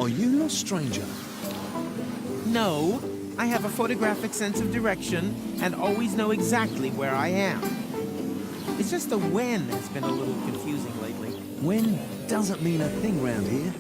Are you lost, stranger? No, I have a photographic sense of direction and always know exactly where I am. It's just the when has been a little confusing lately. When doesn't mean a thing round here.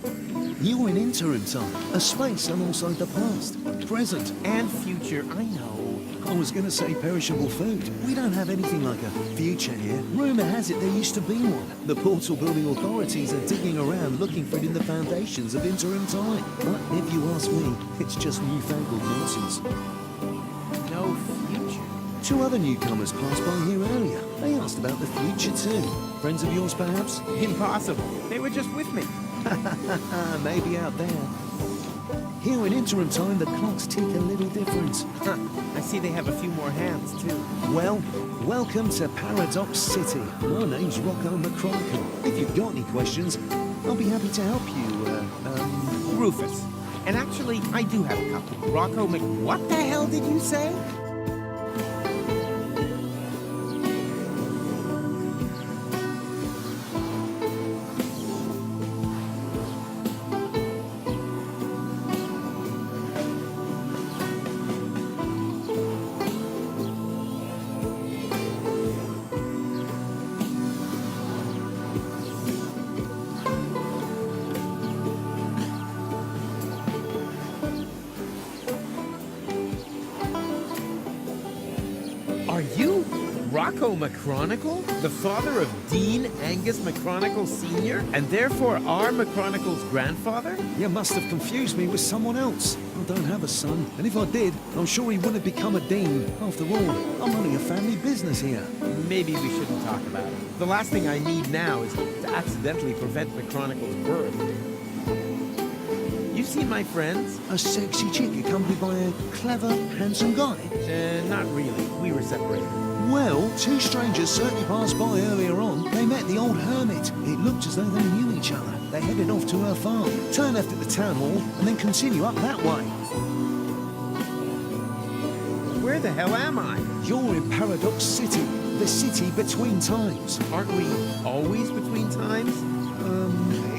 You're in interim time, a space alongside the past, present. And future, I know. I was going to say perishable food. We don't have anything like a future here. Rumour has it there used to be one. The portal building authorities are digging around looking for it in the foundations of interim time. But if you ask me, it's just newfangled nonsense. No future. 2 other newcomers passed by here earlier. They asked about the future too. Friends of yours, perhaps? Impossible. They were just with me. Maybe out there. Here in interim time, the clocks tick a little different. Huh. I see they have a few more hands, too. Well, welcome to Paradox City. My name's Rocco McChronicle. If you've got any questions, I'll be happy to help you, Rufus. And actually, I do have a couple. Rocco What the hell did you say? Are you Rocco McChronicle, the father of Dean Angus McChronicle Sr., and therefore our McChronicle's grandfather? You must have confused me with someone else. I don't have a son, and if I did, I'm sure he wouldn't have become a dean. After all, I'm running a family business here. Maybe we shouldn't talk about it. The last thing I need now is to accidentally prevent McChronicle's birth. You seen my friends? A sexy chick accompanied by a clever, handsome guy? Not really. We were separated. Well, 2 strangers certainly passed by earlier on. They met the old hermit. It looked as though they knew each other. They headed off to her farm, turn left at the town hall, and then continue up that way. Where the hell am I? You're in Paradox City, the city between times. Aren't we always between times?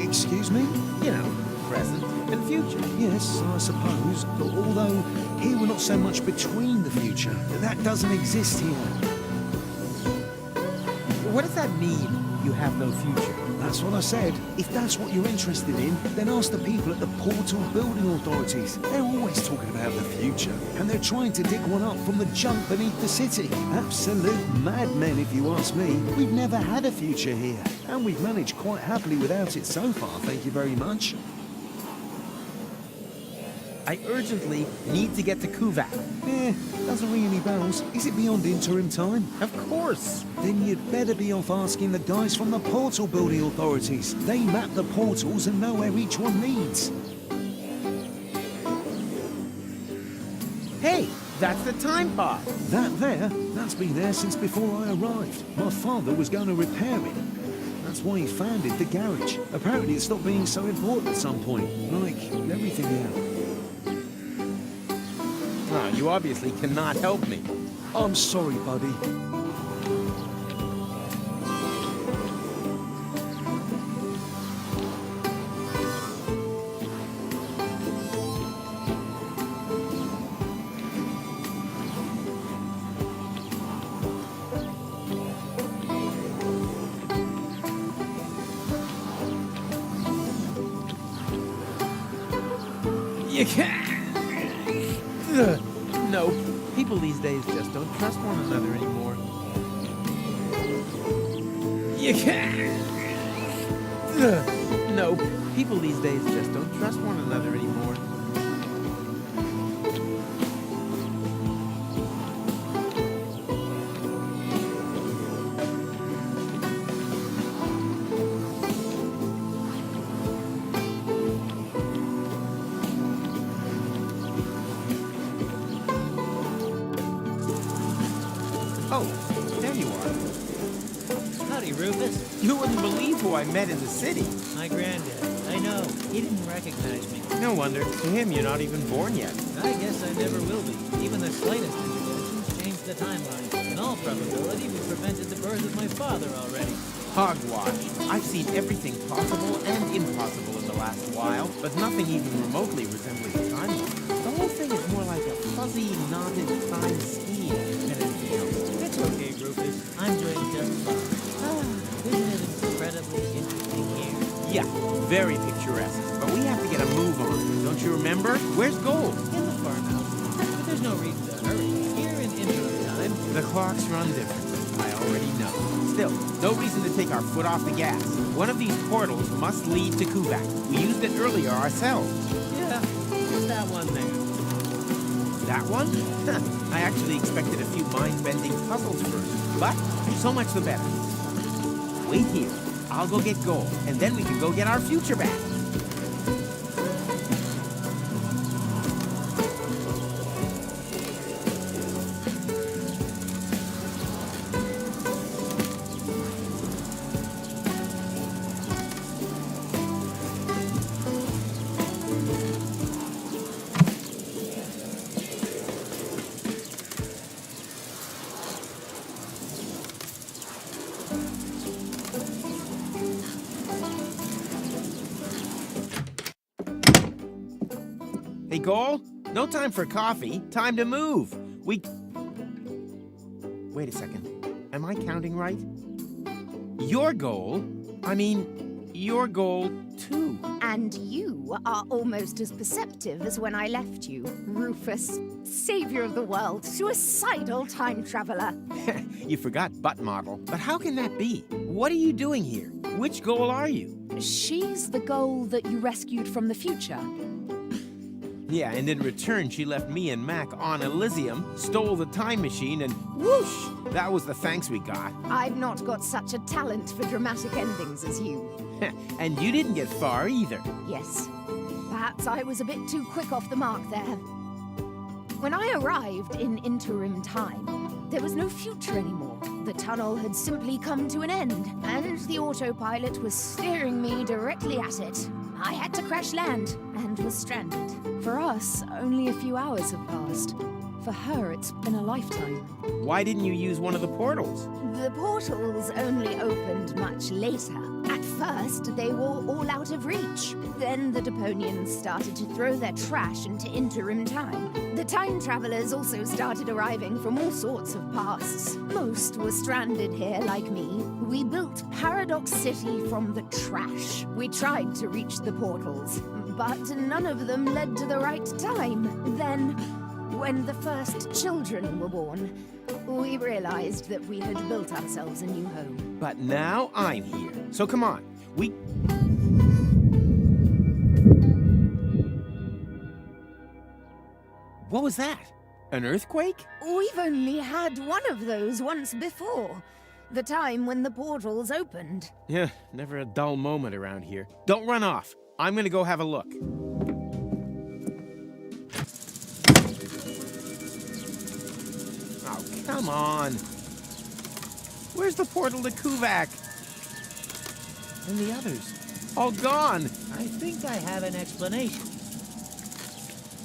Excuse me? You know, present and future. Yes, I suppose. Although, here we're not so much between the future. That doesn't exist here. What does that mean, you have no future? That's what I said. If that's what you're interested in, then ask the people at the portal building authorities. They're always talking about the future, and they're trying to dig one up from the junk beneath the city. Absolute madmen, if you ask me. We've never had a future here, and we've managed quite happily without it so far, thank you very much. I urgently need to get to Kuvak. Doesn't ring any bells. Is it beyond interim time? Of course. Then you'd better be off asking the guys from the portal building authorities. They map the portals and know where each one leads. Hey, that's the time pod. That there? That's been there since before I arrived. My father was going to repair it. That's why he founded the garage. Apparently it stopped being so important at some point, like everything else. Oh, you obviously cannot help me. I'm sorry, buddy. You can't. No, people these days just don't trust one another anymore. You can't. No, people these days just don't trust one another anymore. Oh, there you are. Howdy, Rufus. You wouldn't believe who I met in the city. My granddad. I know. He didn't recognize me. No wonder. To him, you're not even born yet. I guess I never will be. Even the slightest interventions changed the timeline. In all probability, we prevented the birth birth of my father already. Hogwash. I've seen everything possible and impossible in the last while, but nothing even remotely resembling a timeline. The whole thing is more like a fuzzy, knotted time scheme than anything else. It's okay, Rufus. I'm doing just fine. Isn't it incredibly interesting here? Yeah, very picturesque, but we have to get a move on. Don't you remember? Where's Gold? In the farmhouse. But there's no reason to hurry. Here in interim time. The clocks run differently. I already know. Still, no reason to take our foot off the gas. One of these portals must lead to Kuvak. We used it earlier ourselves. Yeah, there's that one there. That one? I actually expected a few mind-bending puzzles first, but so much the better. Wait here. I'll go get Gold, and then we can go get our future back. Hey, Goal, no time for coffee. Time to move. Wait a second. Am I counting right? Your goal? I mean, your goal too. And you are almost as perceptive as when I left you, Rufus, savior of the world, suicidal time traveler. You forgot butt model. But how can that be? What are you doing here? Which goal are you? She's the goal that you rescued from the future. Yeah, and in return, she left me and Mac on Elysium, stole the time machine, and whoosh! That was the thanks we got. I've not got such a talent for dramatic endings as you. And you didn't get far either. Yes, perhaps I was a bit too quick off the mark there. When I arrived in interim time, there was no future anymore. The tunnel had simply come to an end, and the autopilot was steering me directly at it. I had to crash land and was stranded. For us, only a few hours have passed. For her, it's been a lifetime. Why didn't you use one of the portals? The portals only opened much later. At first, they were all out of reach. Then the Deponians started to throw their trash into interim time. The time travelers also started arriving from all sorts of pasts. Most were stranded here like me. We built Paradox City from the trash. We tried to reach the portals, but none of them led to the right time. Then, when the first children were born, we realized that we had built ourselves a new home. But now I'm here. So come on. What was that? An earthquake? We've only had one of those once before. The time when the portals opened. Yeah, never a dull moment around here. Don't run off. I'm gonna go have a look. Oh, come on. Where's the portal to Kuvak? And the others? All gone. I think I have an explanation.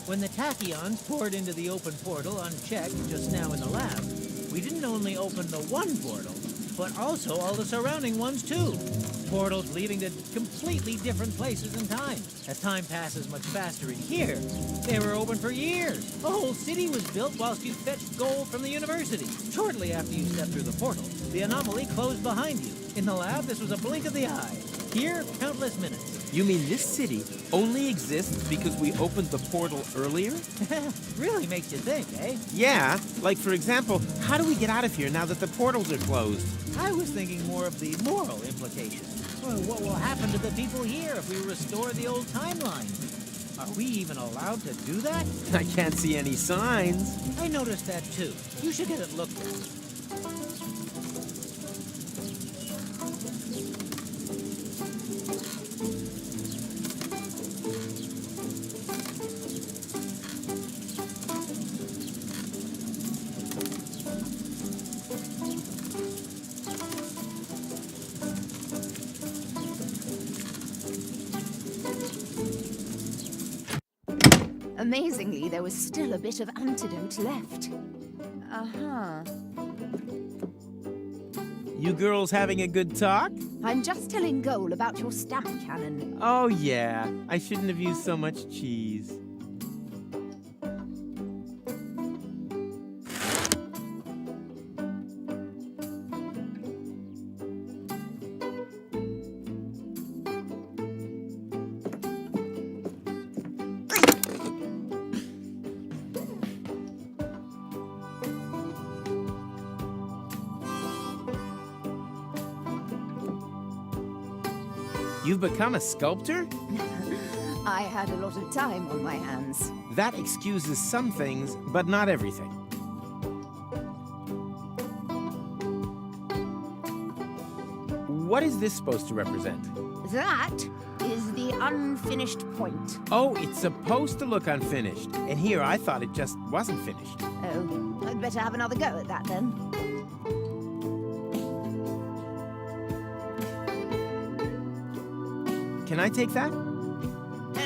When the tachyons poured into the open portal unchecked just now in the lab, we didn't only open the one portal, but also all the surrounding ones too. Portals leading to completely different places in time. As time passes much faster in here, they were open for years. A whole city was built whilst you fetched gold from the university. Shortly after you stepped through the portal, the anomaly closed behind you. In the lab, this was a blink of the eye. Here, countless minutes. You mean this city only exists because we opened the portal earlier? Really makes you think, eh? Yeah, like for example, how do we get out of here now that the portals are closed? I was thinking more of the moral implications. Well, what will happen to the people here if we restore the old timeline? Are we even allowed to do that? I can't see any signs. I noticed that too. You should get it looked at. Amazingly, there was still a bit of antidote left. You girls having a good talk? I'm just telling Goal about your stamp cannon. Oh, yeah. I shouldn't have used so much cheese. You've become a sculptor? I had a lot of time on my hands. That excuses some things, but not everything. What is this supposed to represent? That is the unfinished point. Oh, it's supposed to look unfinished. And here I thought it just wasn't finished. Oh, I'd better have another go at that then. Can I take that?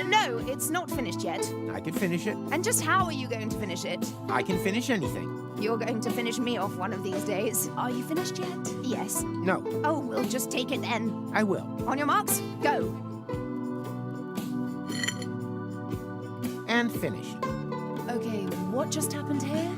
No, it's not finished yet. I can finish it. And just how are you going to finish it? I can finish anything. You're going to finish me off one of these days. Are you finished yet? Yes. No, Oh, we'll just take it then. I will. On your marks, go. And finish. Okay, what just happened here?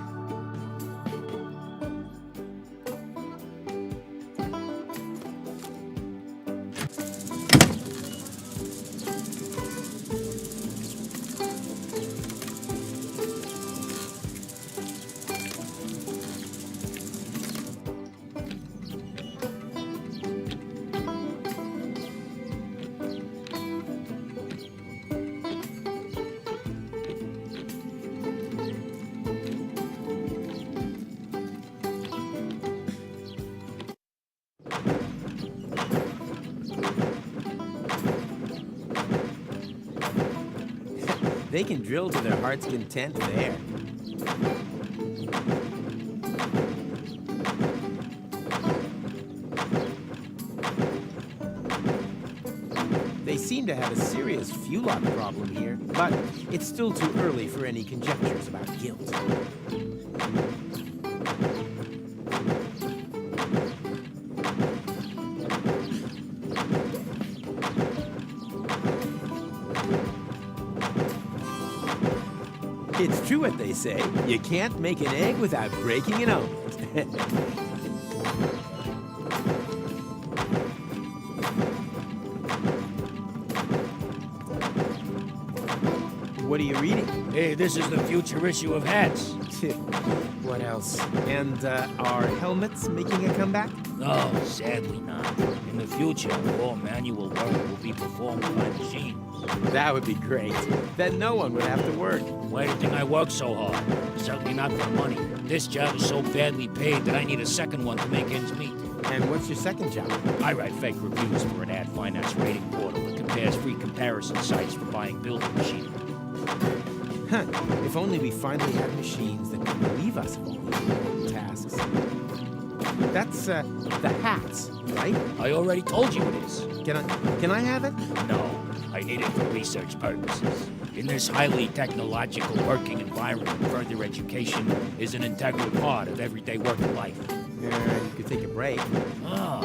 They can drill to their heart's content there. They seem to have a serious fuel lock problem here, but it's still too early for any conjectures about guilt. It's true what they say. You can't make an egg without breaking an omelet. What are you reading? Hey, this is the future issue of Hats. What else? And are helmets making a comeback? No, sadly not. In the future, all manual work will be performed by machines. That would be great. Then no one would have to work. Why do you think I work so hard? Certainly not for money. This job is so badly paid that I need a second one to make ends meet. And what's your second job? I write fake reviews for an ad finance rating portal that compares free comparison sites for buying building machinery. Huh. If only we finally had machines that could relieve us of all these tasks. That's, the hats, right? I already told you it is. Can I have it? No, I need it for research purposes. In this highly technological working environment, further education is an integral part of everyday working life. You could take a break. Ah,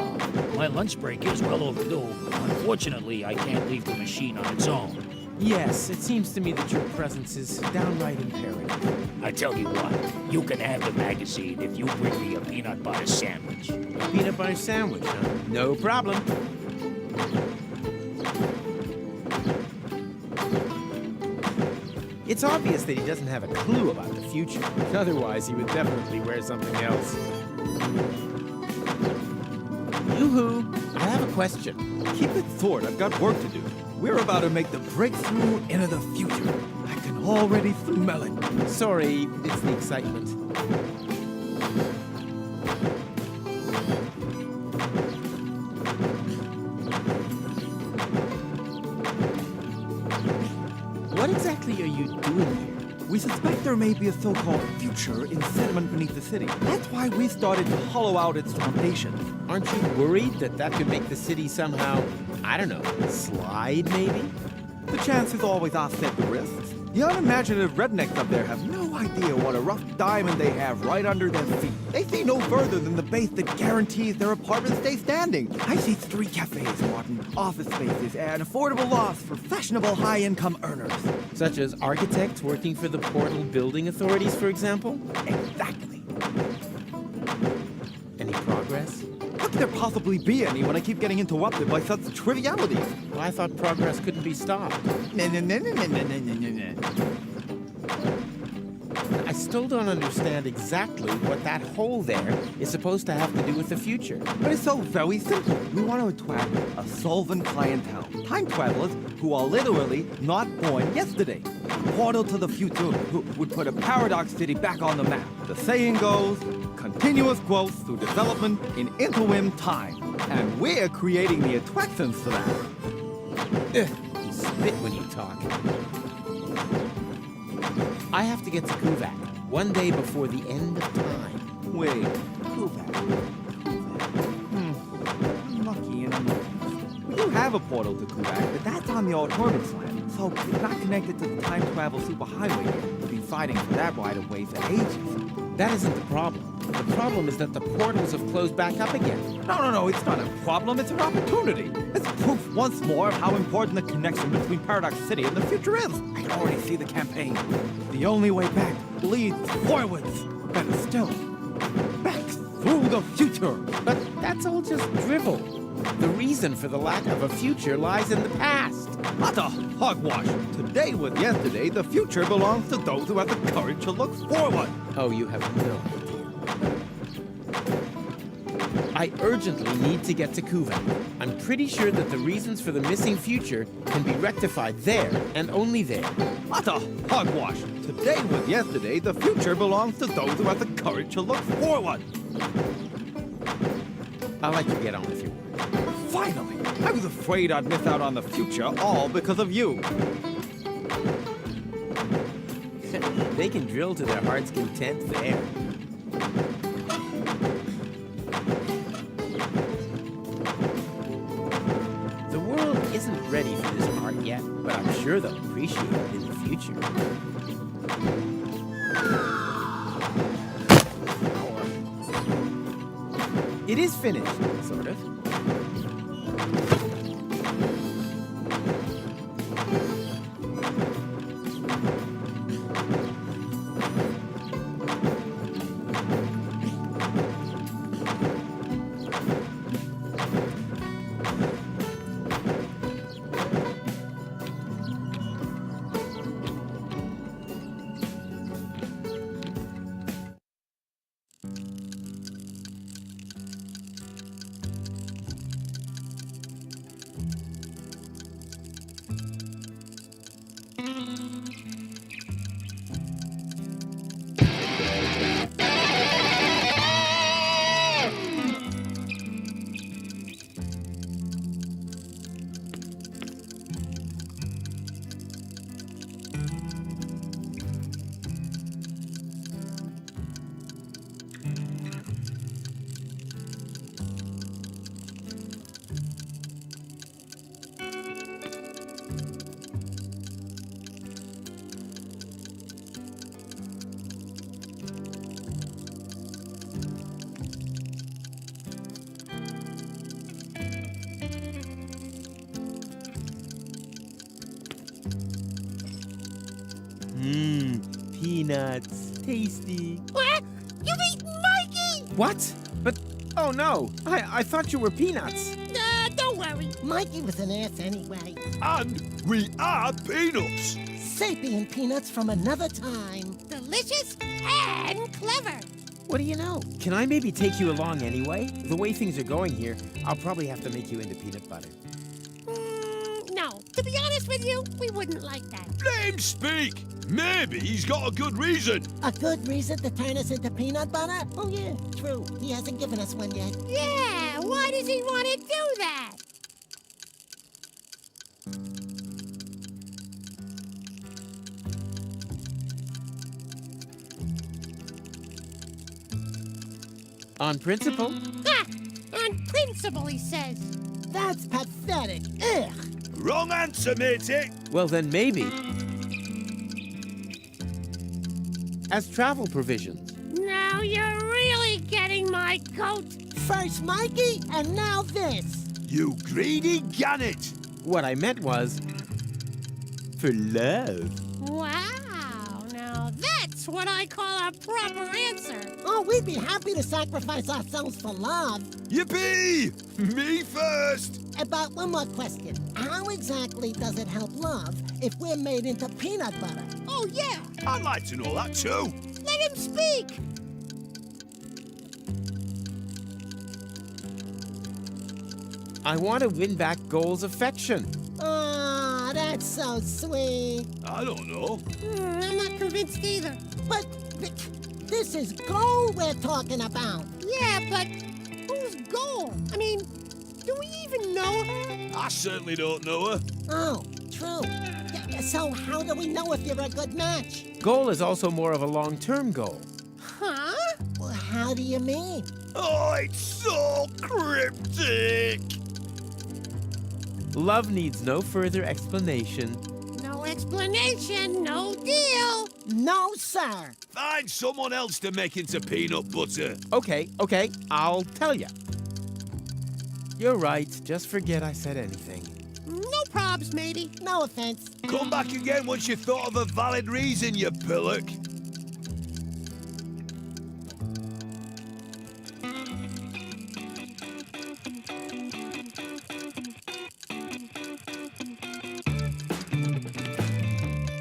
my lunch break is well overdue. Unfortunately, I can't leave the machine on its own. Yes, it seems to me that your presence is downright imperative. I tell you what, you can have the magazine if you bring me a peanut butter sandwich. A peanut butter sandwich, huh? No problem. It's obvious that he doesn't have a clue about the future. Otherwise, he would definitely wear something else. Yoo-hoo! I have a question. Keep it short, I've got work to do. We're about to make the breakthrough into the future. I can already smell it. Sorry, it's the excitement. What exactly are you doing here? We suspect there may be a so-called future in sediment beneath the city. That's why we started to hollow out its foundation. Aren't you worried that that could make the city somehow, I don't know, slide maybe? The chances always offset the risks. The unimaginative rednecks up there have no idea what a rough diamond they have right under their feet. They see no further than the base that guarantees their apartment stays standing. I see 3 cafes, Martin, office spaces, and affordable lofts for fashionable high-income earners. Such as architects working for the Portal Building Authorities, for example? Exactly. Any progress? How could there possibly be any when I keep getting interrupted by such trivialities? Well, I thought progress couldn't be stopped. I still don't understand exactly what that hole there is supposed to have to do with the future. But it's so very simple. We want to attract a solvent clientele. Time travelers who are literally not born yesterday. A portal to the future who would put a paradox city back on the map. The saying goes, continuous growth through development in interim time. And we're creating the attractions for that. Ugh, you spit when you talk. I have to get to Kuvak one day before the end of time. Wait, Kuvak. I'm lucky and unlucky. We do have a portal to Kuvak, but that's on the alternative side. So it's not connected to the time travel superhighway yet. We've been fighting for that right of way for ages. That isn't the problem. The problem is that the portals have closed back up again. No, it's not a problem, it's an opportunity. It's proof once more of how important the connection between Paradox City and the future is. I can already see the campaign. The only way back leads forwards. Better still, back through the future. But that's all just drivel. The reason for the lack of a future lies in the past. What a hogwash. Today was yesterday, the future belongs to those who have the courage to look forward. Oh, you have no idea. I urgently need to get to Kuvak. I'm pretty sure that the reasons for the missing future can be rectified there, and only there. What a hogwash. Today was yesterday, the future belongs to those who have the courage to look forward. I'll let you get on with your work. Finally! I was afraid I'd miss out on the future, all because of you. They can drill to their heart's content there. The world isn't ready for this art yet, but I'm sure they'll appreciate it in the future. It is finished, sort of. Peanuts. Tasty. What? You mean Mikey? What? But, oh no, I thought you were Peanuts. Don't worry. Mikey was an ass anyway. And we are Peanuts. Sapient peanuts from another time. Delicious and clever. What do you know? Can I maybe take you along anyway? The way things are going here, I'll probably have to make you into peanut butter. No. To be honest with you, we wouldn't like that. Let him speak. Maybe he's got a good reason. A good reason to turn us into peanut butter? Oh, yeah, true. He hasn't given us one yet. Yeah, why does he want to do that? On principle? Ha! On principle, he says. That's pathetic. Ugh. Wrong answer, matey. Well, then maybe as travel provisions. Now you're really getting my goat. First Mikey, and now this. You greedy gannet! What I meant was for love. Wow, now that's what I call a proper answer. Oh, we'd be happy to sacrifice ourselves for love. Yippee! Me first! But one more question. How exactly does it help love if we're made into peanut butter? Oh, yeah, I'd like to know that too. let him speak. I want to win back Goal's affection. Oh, that's so sweet. I don't know. I'm not convinced either. But this is gold we're talking about. Yeah, but who's Goal? I mean, do we even know her? I certainly don't know her. Oh, true. So how do we know if you're a good match? Goal is also more of a long-term goal. Huh? Well, how do you mean? Oh, it's so cryptic! Love needs no further explanation. No explanation, no deal. No, sir. Find someone else to make into peanut butter. Okay, I'll tell you. You're right, just forget I said anything. No probs, matey. No offense. Come back again once you've thought of a valid reason, you pillock.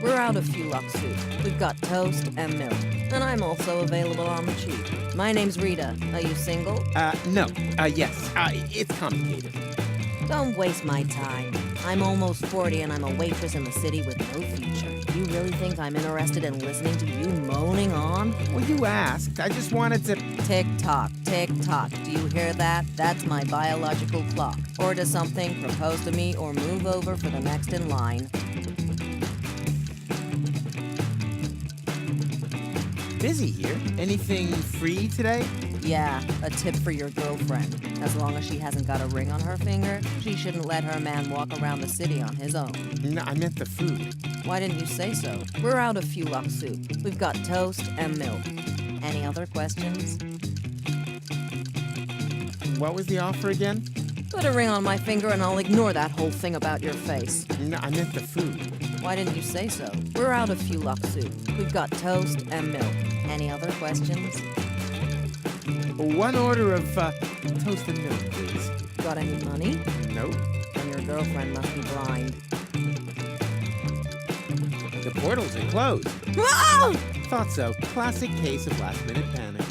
We're out of Fulux soup. We've got toast and milk. And I'm also available on the cheap. My name's Rita. Are you single? No. Yes. It's complicated. Don't waste my time. I'm almost 40 and I'm a waitress in the city with no future. You really think I'm interested in listening to you moaning on? Well, you asked. I just wanted to... Tick tock, tick tock. Do you hear that? That's my biological clock. Order something, propose to me, or move over for the next in line. Busy here. Anything free today? Yeah, a tip for your girlfriend. As long as she hasn't got a ring on her finger, she shouldn't let her man walk around the city on his own. No, I meant the food. Why didn't you say so? We're out of Fulux soup. We've got toast and milk. Any other questions? What was the offer again? Put a ring on my finger and I'll ignore that whole thing about your face. No, I meant the food. Why didn't you say so? We're out of Fulux soup. We've got toast and milk. Any other questions? One order of toast and milk, please. Got any money? Nope. Then your girlfriend must be blind. The portals are closed. Ah! Thought so. Classic case of last-minute panic.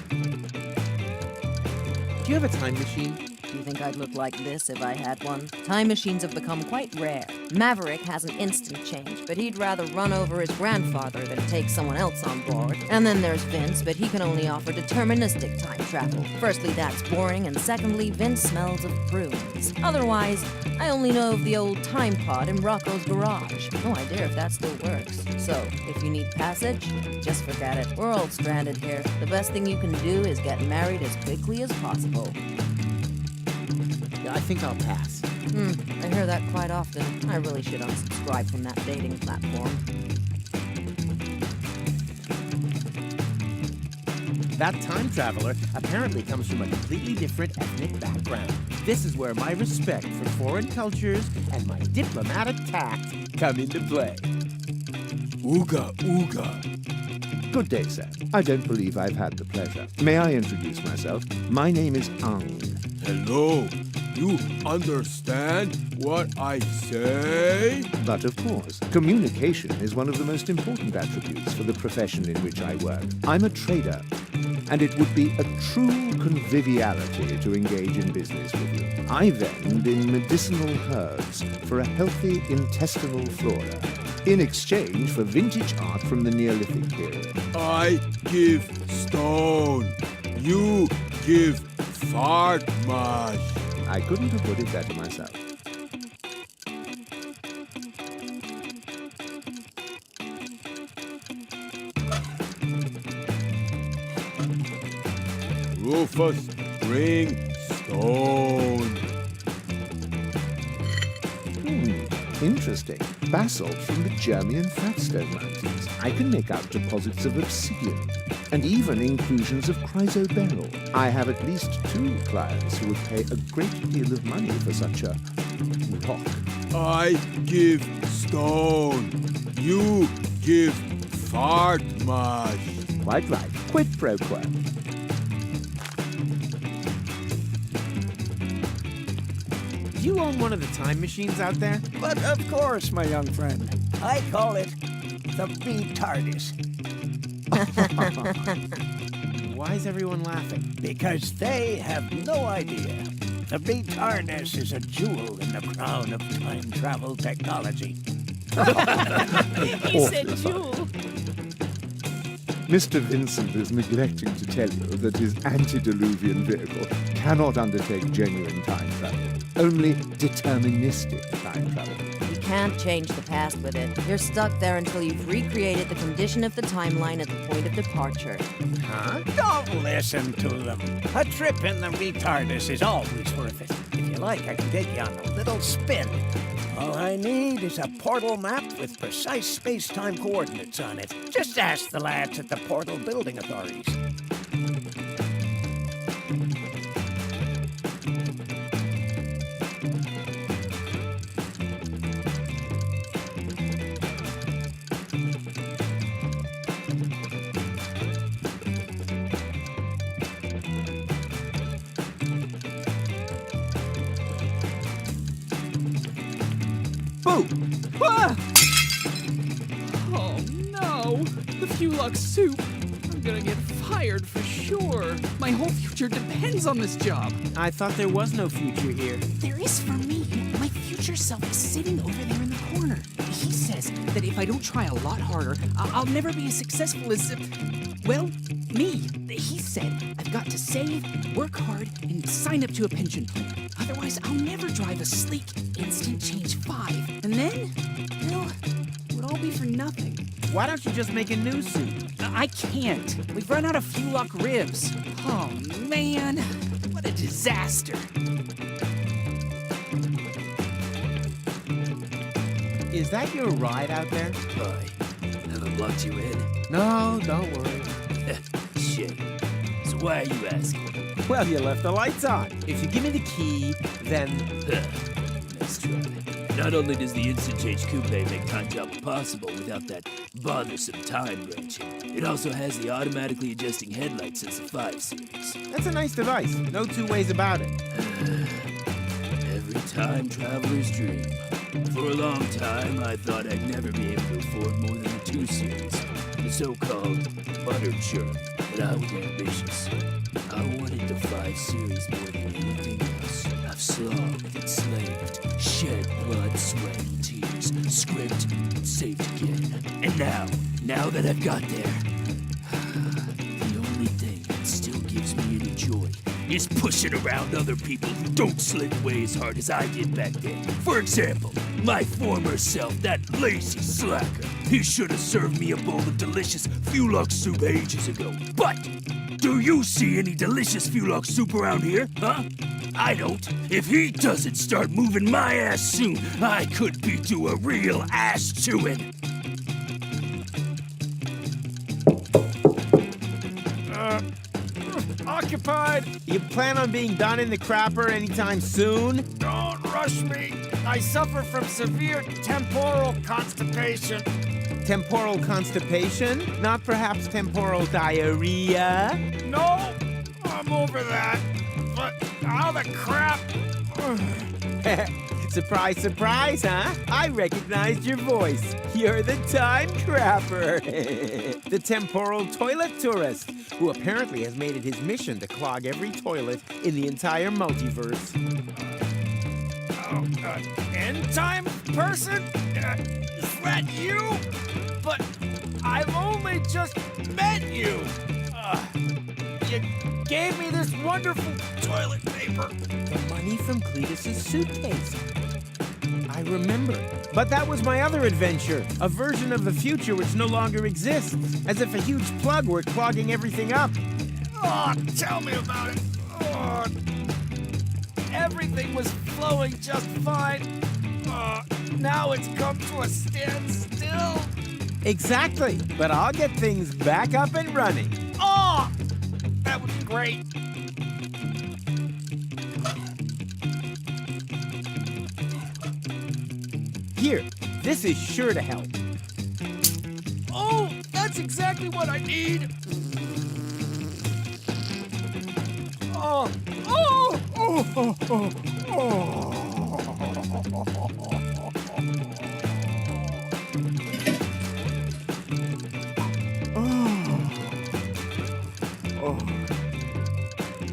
Do you have a time machine? Do you think I'd look like this if I had one? Time machines have become quite rare. Maverick has an instant change, but he'd rather run over his grandfather than take someone else on board. And then there's Vince, but he can only offer deterministic time travel. Firstly, that's boring, and secondly, Vince smells of prunes. Otherwise, I only know of the old time pod in Rocco's garage. No idea if that still works. So, if you need passage, just forget it. We're all stranded here. The best thing you can do is get married as quickly as possible. I think I'll pass. I hear that quite often. I really should unsubscribe from that dating platform. That time traveler apparently comes from a completely different ethnic background. This is where my respect for foreign cultures and my diplomatic tact come into play. Ooga, ooga. Good day, sir. I don't believe I've had the pleasure. May I introduce myself? My name is Ang. Hello. You understand what I say? But of course, communication is one of the most important attributes for the profession in which I work. I'm a trader, and it would be a true conviviality to engage in business with you. I vend in medicinal herbs for a healthy intestinal flora, in exchange for vintage art from the Neolithic period. I give stone. You give fart mash. I couldn't have put it better myself. Rufus, bring stone. Interesting. Basalt from the Jermian Fatstone Mountains. I can make out deposits of obsidian, and even inclusions of chrysoberyl. I have at least 2 clients who would pay a great deal of money for such a rock. I give stone. You give fart mash. Quite right. Quid pro quo. Do you own one of the time machines out there? But of course, my young friend. I call it the B-TARDIS. Why is everyone laughing? Because they have no idea. The B-TARDIS is a jewel in the crown of time travel technology. He said jewel. Mr. Vincent is neglecting to tell you that his antediluvian vehicle cannot undertake genuine time travel, only deterministic time travel. You can't change the past with it. You're stuck there until you've recreated the condition of the timeline at the point of departure. Huh? Don't listen to them. A trip in the retardus is always worth it. If you like, I can take you on a little spin. All I need is a portal map with precise space-time coordinates on it. Just ask the lads at the portal building authorities. Boo! Ah! Oh no! The Fulux soup! I'm gonna get fired for sure. My whole future depends on this job. I thought there was no future here. There is for me. My future self is sitting over there in the corner. He says that if I don't try a lot harder, I'll never be as successful as, well, me. He said I've got to save, work hard, and sign up to a pension fund. Otherwise, I'll never drive a sleek Instant Change 5. And then, well, it would all be for nothing. Why don't you just make a new suit? I can't. We've run out of Fulux ribs. Oh, man. What a disaster. Is that your ride out there? Hi. Have I blocked you in? No, don't worry. Shit. So why are you asking? Well, you left the lights on. If you give me the key, then... Nice try. Not only does the Instant Change Coupe make time travel possible without that bothersome time wrenching, it also has the automatically adjusting headlights since the 5 series. That's a nice device. No 2 ways about it. Every time traveler's dream. For a long time, I thought I'd never be able to afford more than the 2 series, the so-called buttered churn, but I was ambitious. I wanted the 5 series more than anything else. I've slogged and slaved, shed blood, sweat, and tears, scraped and saved again. And now that I've got there, the only thing that still gives me any joy is pushing around other people who don't slave away as hard as I did back then. For example, my former self, that lazy slacker. He should have served me a bowl of delicious Fulux soup ages ago. But do you see any delicious Fulux soup around here, huh? I don't. If he doesn't start moving my ass soon, I could be due a real ass chewing. Occupied! You plan on being done in the crapper anytime soon? Don't rush me. I suffer from severe temporal constipation. Temporal constipation? Not perhaps temporal diarrhea? No, I'm over that. But how the crap? Surprise, surprise, huh? I recognized your voice. You're the time crapper. The temporal toilet tourist, who apparently has made it his mission to clog every toilet in the entire multiverse. End time person? Is that you? But I've only just met you. You gave me this wonderful toilet paper. The money from Cletus's suitcase. I remember. But that was my other adventure, a version of the future which no longer exists, as if a huge plug were clogging everything up. Oh, tell me about it. Oh, everything was flowing just fine Now it's come to a standstill. Exactly, but I'll get things back up and running. Oh, that would be great. Here, this is sure to help. Oh, that's exactly what I need. Oh, oh, oh, oh, oh, oh.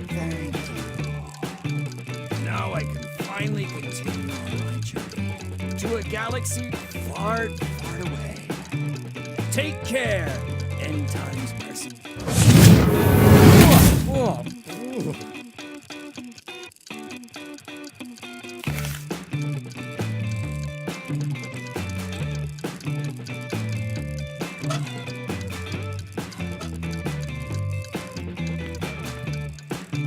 Thank you. Now I can finally continue on my journey to a galaxy far, far away. Take care, end times person. Oh, oh.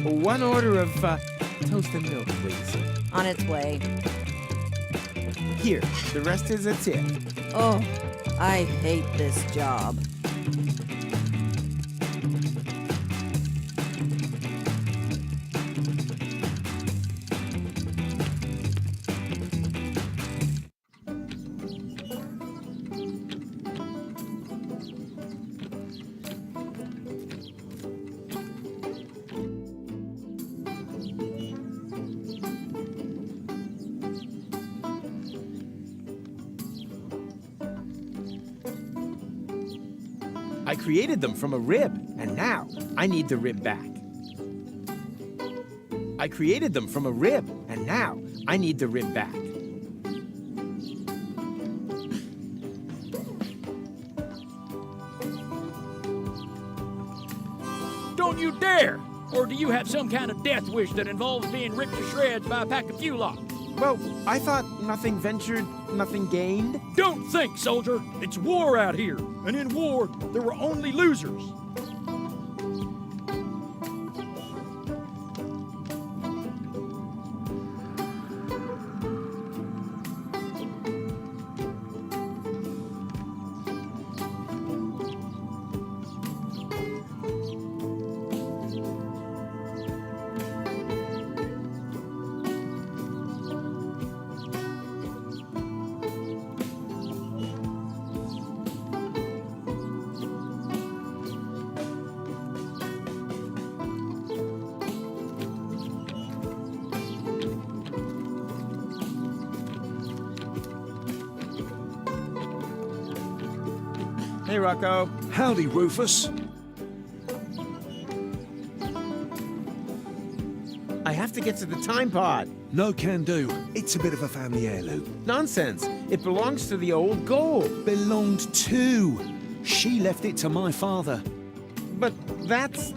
One order of toast and milk, please. On its way. Here, the rest is a tip. Oh, I hate this job. I created them from a rib, and now I need the rib back. I created them from a rib, and now I need the rib back. Don't you dare! Or do you have some kind of death wish that involves being ripped to shreds by a pack of Fulok? Well, I thought nothing ventured, nothing gained. Don't think, soldier! It's war out here, and in war, there were only losers. Hey, Rocco. Howdy, Rufus. I have to get to the time pod. No can do. It's a bit of a family heirloom. Nonsense. It belongs to the old goal. Belonged to. She left it to my father. But that's...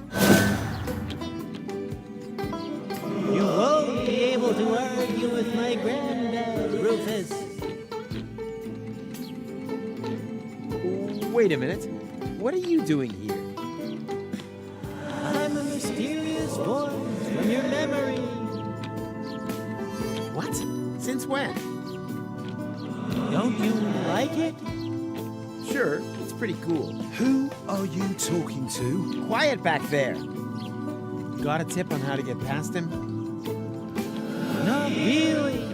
You won't be able to argue with my granddad, Rufus. Wait a minute. What are you doing here? I'm a mysterious voice from your memory. What? Since when? Don't you like it? Sure, it's pretty cool. Who are you talking to? Quiet back there. Got a tip on how to get past him? Not really.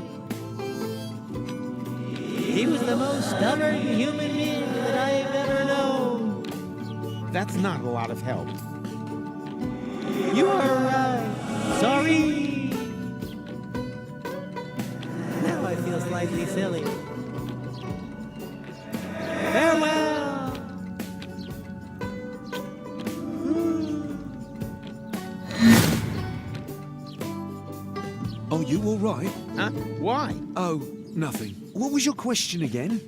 He was the most stubborn human being that I've ever known. That's not a lot of help. You are right. Sorry. Now I feel slightly silly. Farewell. Are you all right? Huh? Why? Oh, nothing. What was your question again?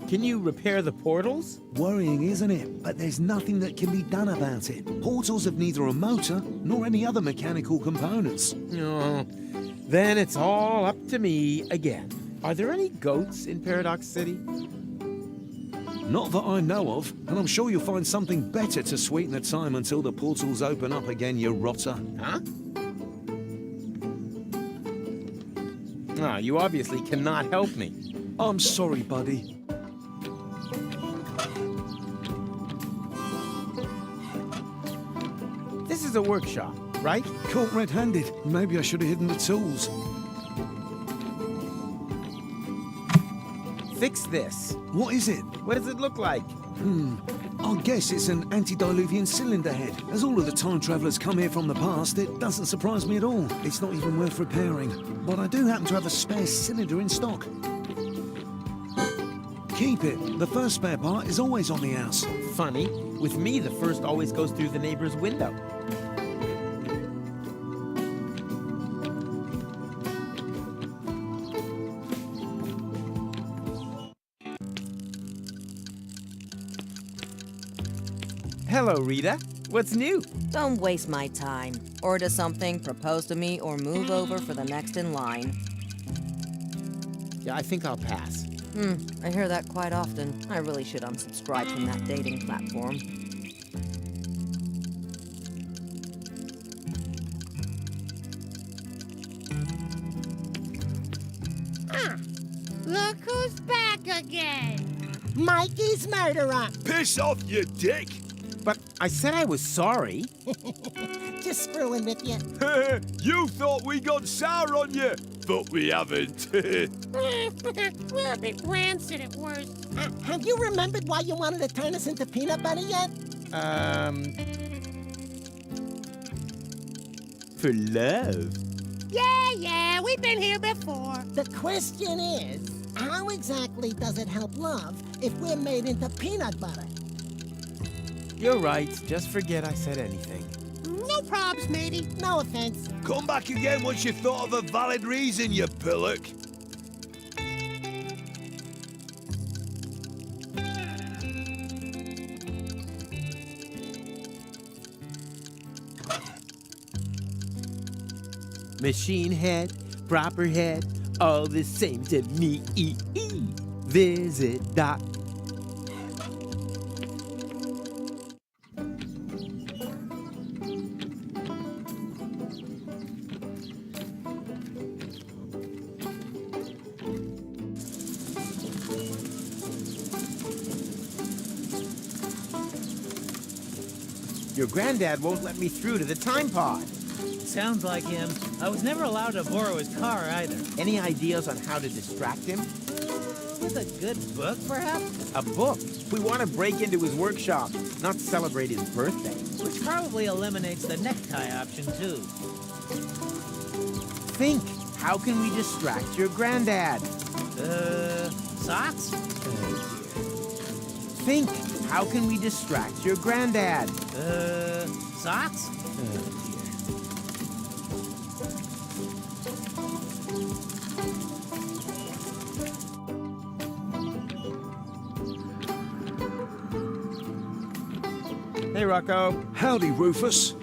Can you repair the portals? Worrying, isn't it? But there's nothing that can be done about it. Portals have neither a motor nor any other mechanical components. Oh, then it's all up to me again. Are there any goats in Paradox City? Not that I know of, and I'm sure you'll find something better to sweeten the time until the portals open up again, you rotter. Huh? Ah, you obviously cannot help me. I'm sorry, buddy. This is a workshop, right? Caught red-handed. Maybe I should have hidden the tools. Fix this. What is it? What does it look like? I guess it's an antediluvian cylinder head. As all of the time travelers come here from the past, it doesn't surprise me at all. It's not even worth repairing. But I do happen to have a spare cylinder in stock. Keep it. The first spare part is always on the house. Funny. With me, the first always goes through the neighbor's window. Hello, Rita. What's new? Don't waste my time. Order something, propose to me, or move over for the next in line. Yeah, I think I'll pass. I hear that quite often. I really should unsubscribe from that dating platform. Look who's back again. Mikey's murderer. Piss off, you dick! But I said I was sorry. Just screwing with you. You thought we got sour on you, but we haven't. We're a bit rancid at worst. Have you remembered why you wanted to turn us into peanut butter yet? For love. Yeah, we've been here before. The question is, how exactly does it help love if we're made into peanut butter? You're right. Just forget I said anything. No probs, matey. No offense. Come back again once you've thought of a valid reason, you pillock. Machine head, proper head, all the same to me. Visit Doc. Your granddad won't let me through to the time pod. Sounds like him. I was never allowed to borrow his car either. Any ideas on how to distract him? With a good book, perhaps? A book? We want to break into his workshop, not celebrate his birthday. Which probably eliminates the necktie option, too. Think, how can we distract your granddad? Socks? Think, how can we distract your granddad? Socks? Hey, Rocco. Howdy, Rufus.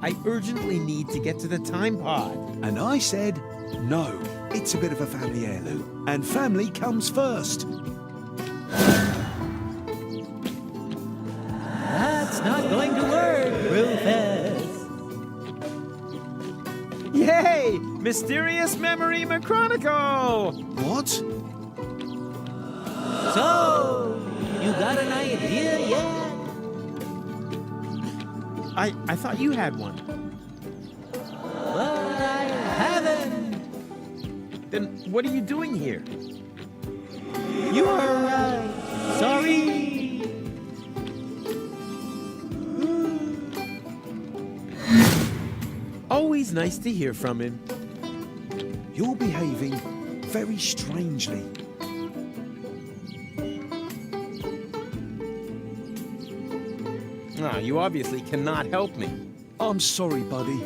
I urgently need to get to the time pod. And I said, no. It's a bit of a family heirloom. And family comes first. That's not going to work, Rufus. Yay! Mysterious Memory Machronicle! What? So, you got an idea yet? I thought you had one. But I haven't. Then what are you doing here? You are right. Sorry. Always nice to hear from him. You're behaving very strangely. Ah, you obviously cannot help me. I'm sorry, buddy.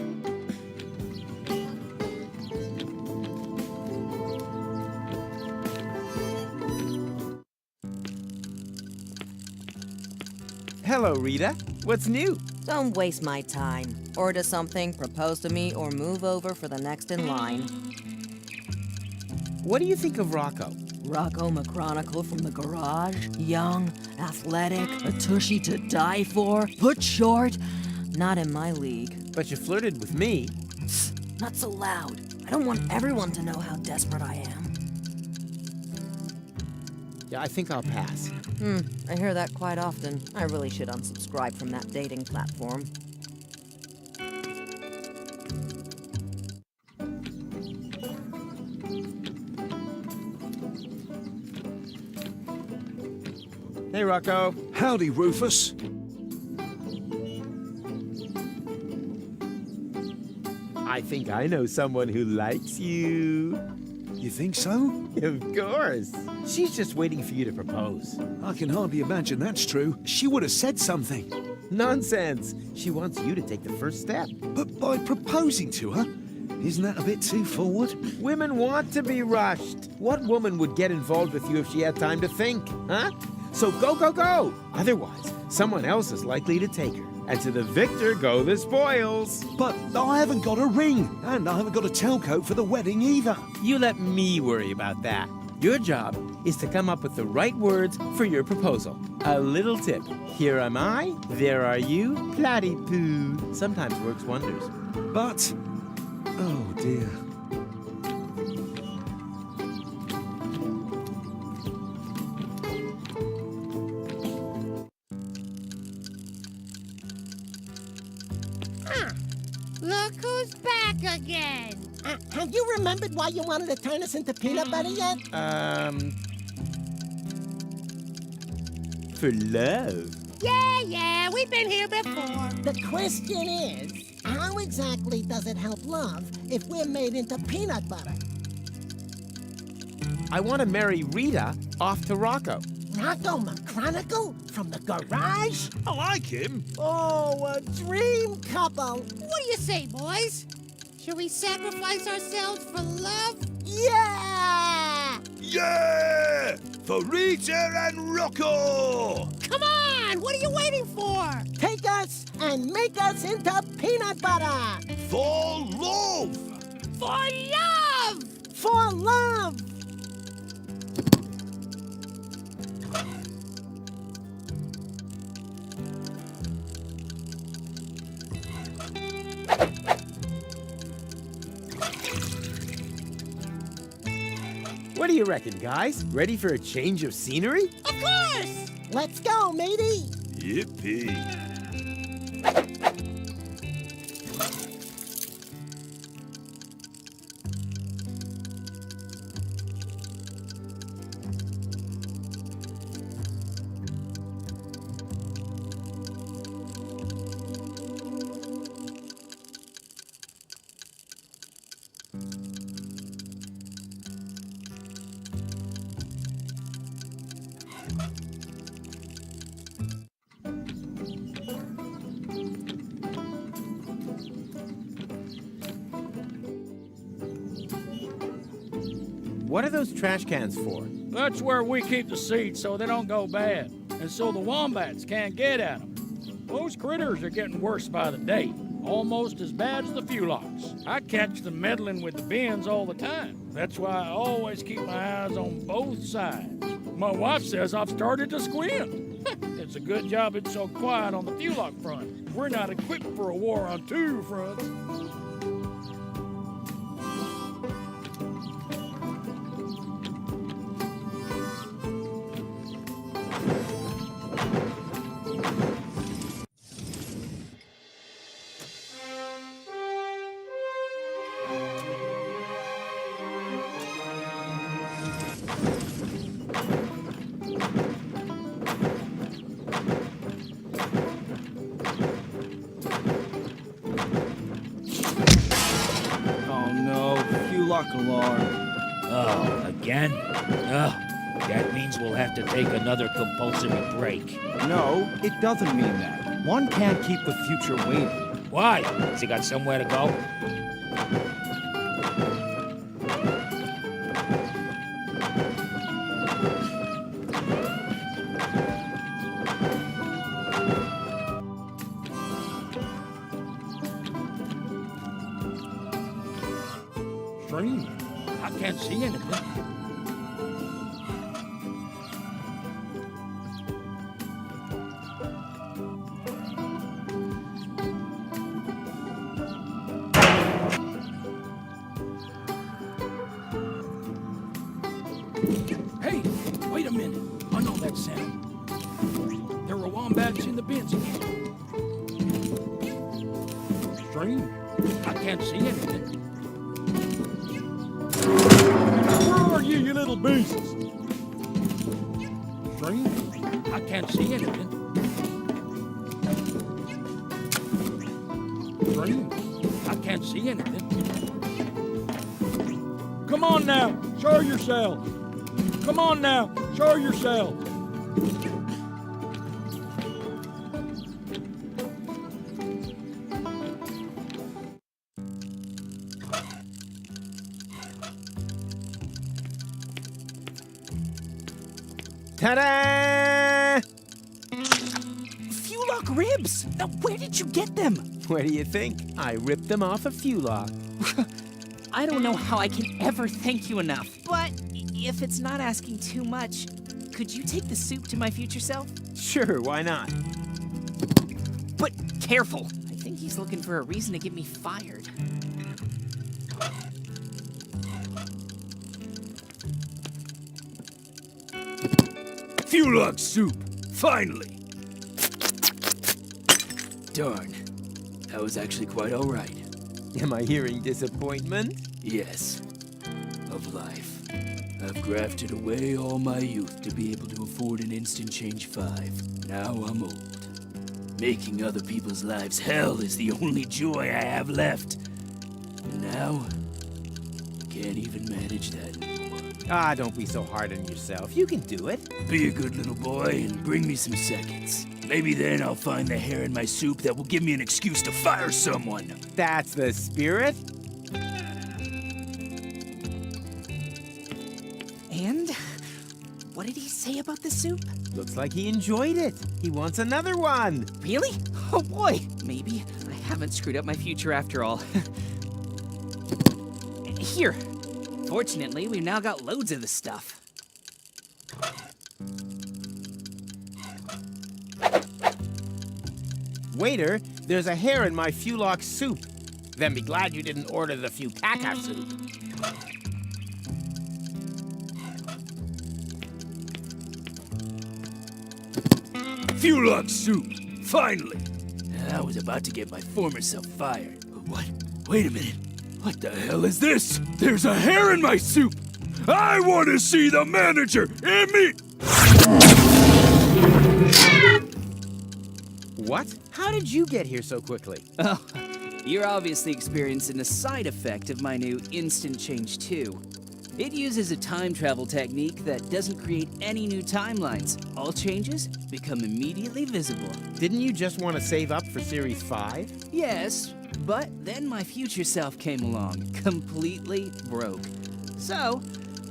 Hello, Rita. What's new? Don't waste my time. Order something, propose to me, or move over for the next in line. What do you think of Rocco? Rocco McChronicle from the garage? Young, athletic, a tushy to die for, put short? Not in my league. But you flirted with me. Not so loud. I don't want everyone to know how desperate I am. Yeah, I think I'll pass. I hear that quite often. I really should unsubscribe from that dating platform. Hey, Rocco. Howdy, Rufus. I think I know someone who likes you. You think so? Of course. She's just waiting for you to propose. I can hardly imagine that's true. She would have said something. Nonsense. She wants you to take the first step. But by proposing to her, isn't that a bit too forward? Women want to be rushed. What woman would get involved with you if she had time to think, huh? So go, go, go! Otherwise, someone else is likely to take her. And to the victor go the spoils. But I haven't got a ring, and I haven't got a tailcoat for the wedding either. You let me worry about that. Your job is to come up with the right words for your proposal. A little tip. Here am I, there are you, platypoo. Sometimes works wonders. But, oh dear. Look who's back again. Have you remembered why you wanted to turn us into peanut butter yet? For love. Yeah, we've been here before. The question is, how exactly does it help love if we're made into peanut butter? I want to marry Rita off to Rocco. Rocco McChronicle from the garage? I like him. Oh, a dream couple. What do you say, boys? Should we sacrifice ourselves for love? Yeah! Yeah! For Rita and Rocco! Come on! What are you waiting for? Take us and make us into peanut butter! For love! For love! For love! What do you reckon, guys? Ready for a change of scenery? Of course! Let's go, matey! Yippee! What are those trash cans for? That's where we keep the seeds so they don't go bad, and so the wombats can't get at them. Those critters are getting worse by the day, almost as bad as the Fulocks. I catch them meddling with the bins all the time. That's why I always keep my eyes on both sides. My wife says I've started to squint. It's a good job it's so quiet on the Fulock front. We're not equipped for a war on two fronts. Alarm. Oh, again? Oh, that means we'll have to take another compulsory break. No, it doesn't mean that. One can't keep the future waiting. Why? Has he got somewhere to go? I can't see anything. that sound? There were wombats in the bins again. Strange. I can't see anything. Where are you, you little beasts? Strange. I can't see anything. Strange. I can't see anything. Come on now, show yourselves. Come on now, show yourselves. Ta-da! Fuelock ribs! Now, where did you get them? Where do you think? I ripped them off a Fuelock. I don't know how I can ever thank you enough. But if it's not asking too much, could you take the soup to my future self? Sure, why not? But careful! I think he's looking for a reason to get me fired. Fuelock soup! Finally! Darn. That was actually quite all right. Am I hearing disappointment? Yes. Of life. I've grafted away all my youth to be able to afford an instant change 5. Now I'm old. Making other people's lives hell is the only joy I have left. And now, can't even manage that anymore. Ah, don't be so hard on yourself. You can do it. Be a good little boy and bring me some seconds. Maybe then I'll find the hair in my soup that will give me an excuse to fire someone. That's the spirit. And what did he say about the soup? Looks like he enjoyed it. He wants another one. Really? Oh boy! Maybe I haven't screwed up my future after all. Here. Fortunately, we've now got loads of the stuff. Waiter, there's a hair in my Fuelock soup. Then be glad you didn't order the Futaka soup. Fuelock soup! Finally! I was about to get my former self fired. What? Wait a minute. What the hell is this? There's a hair in my soup! I want to see the manager! What? How did you get here so quickly? Oh, you're obviously experiencing the side effect of my new Instant Change 2. It uses a time travel technique that doesn't create any new timelines. All changes become immediately visible. Didn't you just want to save up for Series 5? Yes, but then my future self came along, completely broke. So,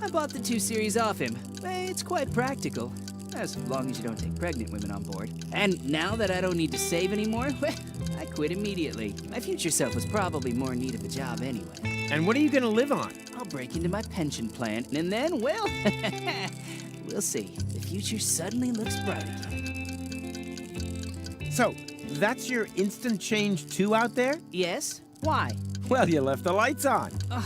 I bought the 2 series off him. It's quite practical, as long as you don't take pregnant women on board. And now that I don't need to save anymore, I quit immediately. My future self was probably more in need of a job anyway. And what are you gonna live on? I'll break into my pension plan, and then, well, we'll see. The future suddenly looks bright again. So, that's your Instant Change 2 out there? Yes? Why? Well, you left the lights on. Ugh,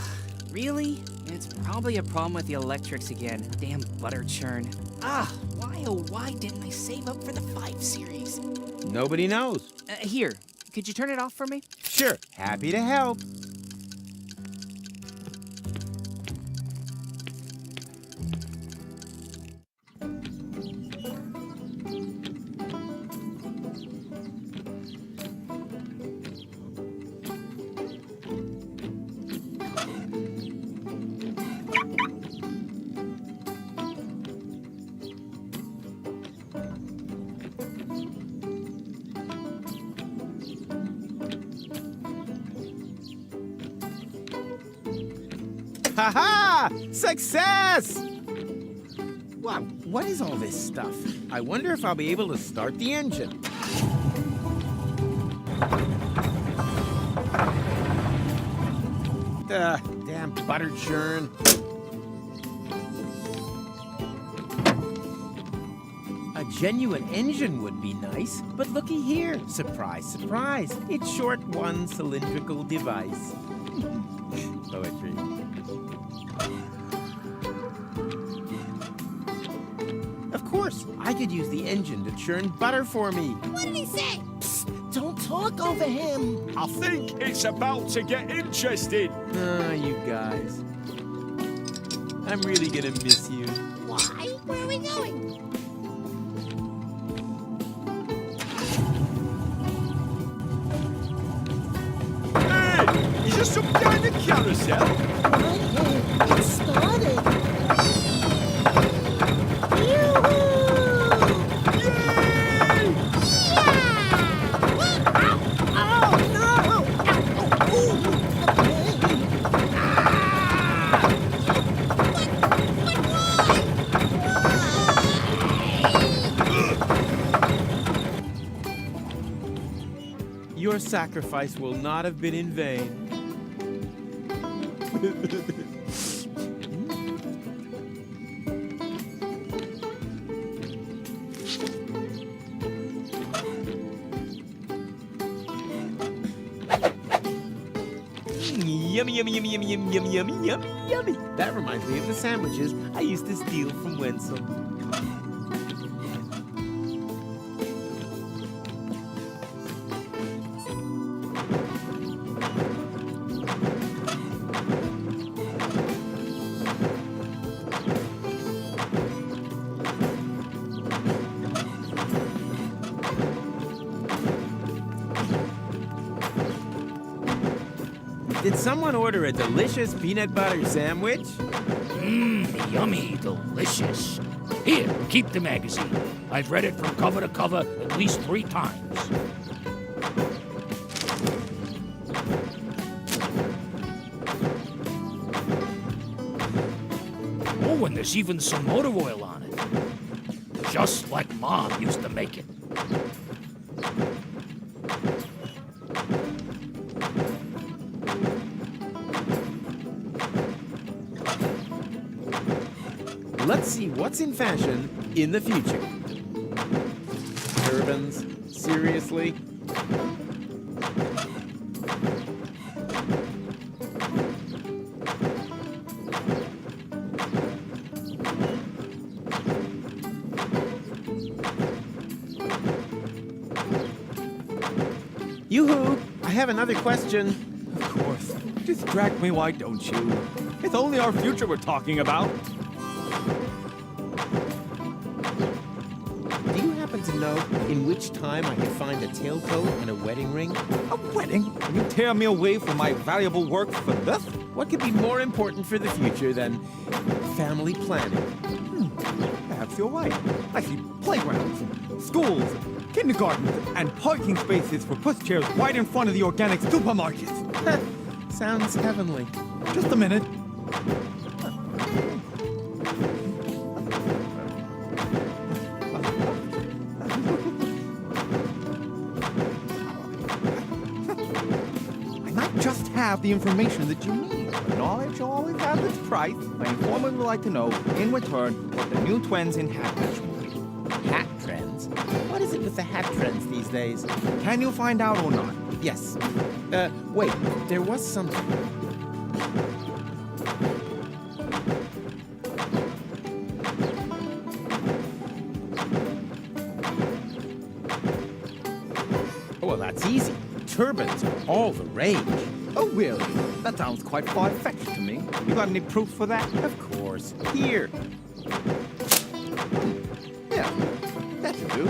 really? It's probably a problem with the electrics again. Damn butter churn. Ah, why oh why didn't I save up for the 5 series? Nobody knows. Here, could you turn it off for me? Sure, happy to help. Ha-ha! Success! Wow, what is all this stuff? I wonder if I'll be able to start the engine. Damn butter churn. A genuine engine would be nice, but looky here. Surprise, surprise. It's short one cylindrical device. Poetry. Of course. I could use the engine to churn butter for me. What did he say? Psst, don't talk over him. I think it's about to get interesting. Ah, you guys. I'm really gonna miss you. Why? Where are we going? Hey, is there something behind the carousel? It started. Your sacrifice will not have been in vain. Yummy, yummy, yummy, yummy, yummy, yummy, yummy, yummy, yummy. That reminds me of the sandwiches I used to steal from Wenzel. Did someone order a delicious peanut butter sandwich? Mmm, yummy, delicious. Here, keep the magazine. I've read it from cover to cover at least 3 times. Oh, and there's even some motor oil on it. Just like Mom used to make it. Let's see what's in fashion in the future. Turbans? Seriously? Yoo-hoo! I have another question. Of course. Distract me, why don't you? It's only our future we're talking about. Do you happen to know in which time I could find a tailcoat and a wedding ring? A wedding? Can you tear me away from my valuable work for this? What could be more important for the future than family planning? Perhaps you're right. I see playgrounds, schools, kindergartens, and parking spaces for pushchairs right in front of the organic supermarkets. Sounds heavenly. Just a minute. I might just have the information that you need. But knowledge always has its price. My informant would like to know, in return, what the new trends in hat fashion will be. Hat trends? What is it with the hat trends these days? Can you find out or not? Yes. Wait, there was something. Well, that's easy. Turbans are all the rage. Oh, really? That sounds quite far-fetched to me. You got any proof for that? Of course. Here. Yeah, that should do.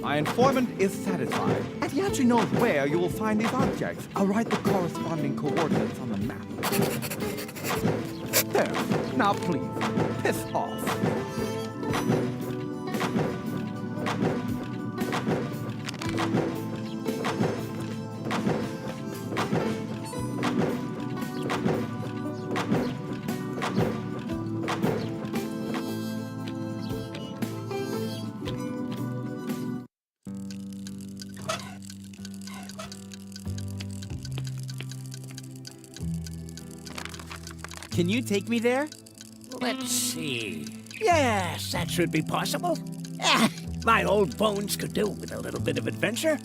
My informant is satisfied, and he actually knows where you will find these objects. I'll write the corresponding coordinates on the map. There. Now, please, piss off. Can you take me there? Let's see. Yes, that should be possible. My old bones could do with a little bit of adventure.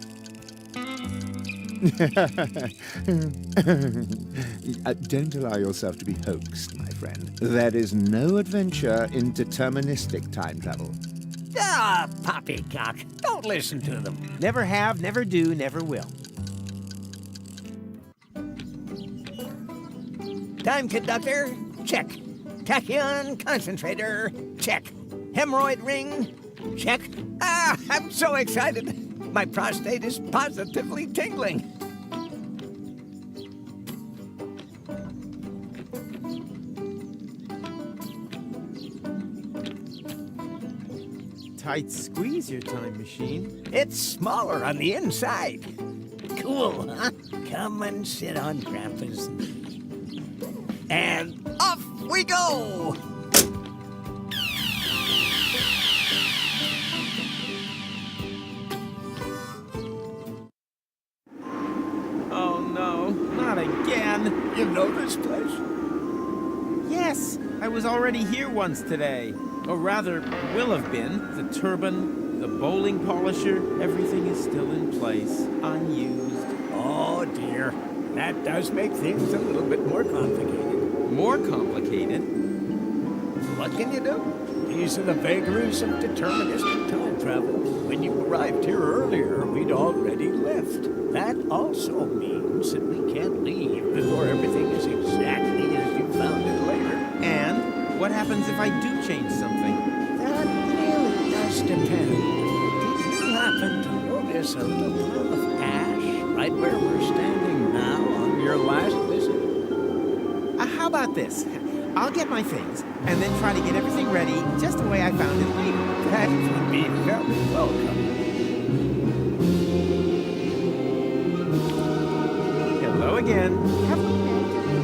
Don't allow yourself to be hoaxed, my friend. There is no adventure in deterministic time travel. Ah, poppycock. Don't listen to them. Never have, never do, never will. Time conductor, check. Tachyon concentrator, check. Hemorrhoid ring, check. Ah, I'm so excited. My prostate is positively tingling. Tight squeeze, your time machine. It's smaller on the inside. Cool, huh? Come and sit on Grandpa's knee. And off we go! Oh no, not again. You know this place? Yes, I was already here once today. Or rather, will have been. The turban, the bowling polisher, everything is still in place, unused. Oh dear, that does make things a little bit more complicated. More complicated? What can you do? These are the vagaries of deterministic time travel. When you arrived here earlier, we'd already left. That also means that we can't leave before everything is exactly as you found it later. And what happens if I do change something? That really does depend. Did you happen to notice a little pile of ash right where we're standing now on your last visit? How about this? I'll get my things, and then try to get everything ready just the way I found it later. That would be very welcome. Hello again.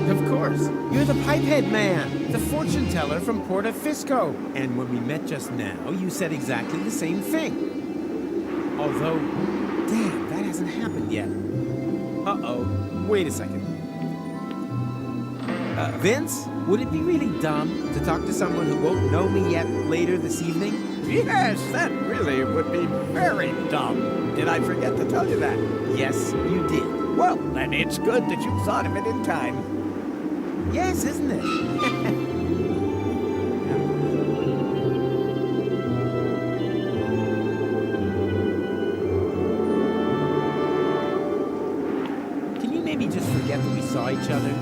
Of course. You're the Pipehead Man, the fortune teller from Porta Fisco. And when we met just now, you said exactly the same thing. Although, damn, that hasn't happened yet. Uh-oh. Wait a second. Vince, would it be really dumb to talk to someone who won't know me yet later this evening? Yes, that really would be very dumb. Did I forget to tell you that? Yes, you did. Well, then it's good that you thought of it in time. Yes, isn't it? Can you maybe just forget that we saw each other?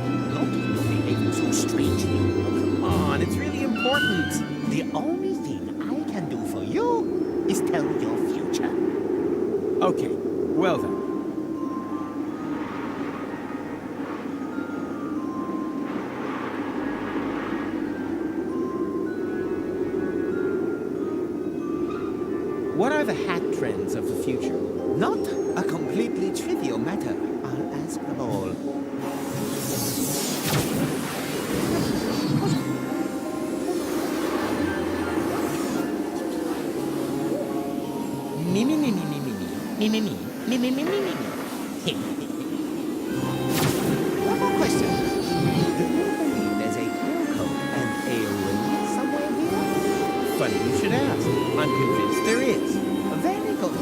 Behaving so strangely. Come on, it's really important. The only thing I can do for you is tell your future. Okay, well then. What are the hat trends of the future? Not a completely trivial matter. I'll ask them all. Me, me, me, me, me, me, me, me, me, me, me, me, me, me, me. One more question. Do you believe there's a clear code and a ring somewhere here? Funny you should ask. I'm convinced there is. Very good.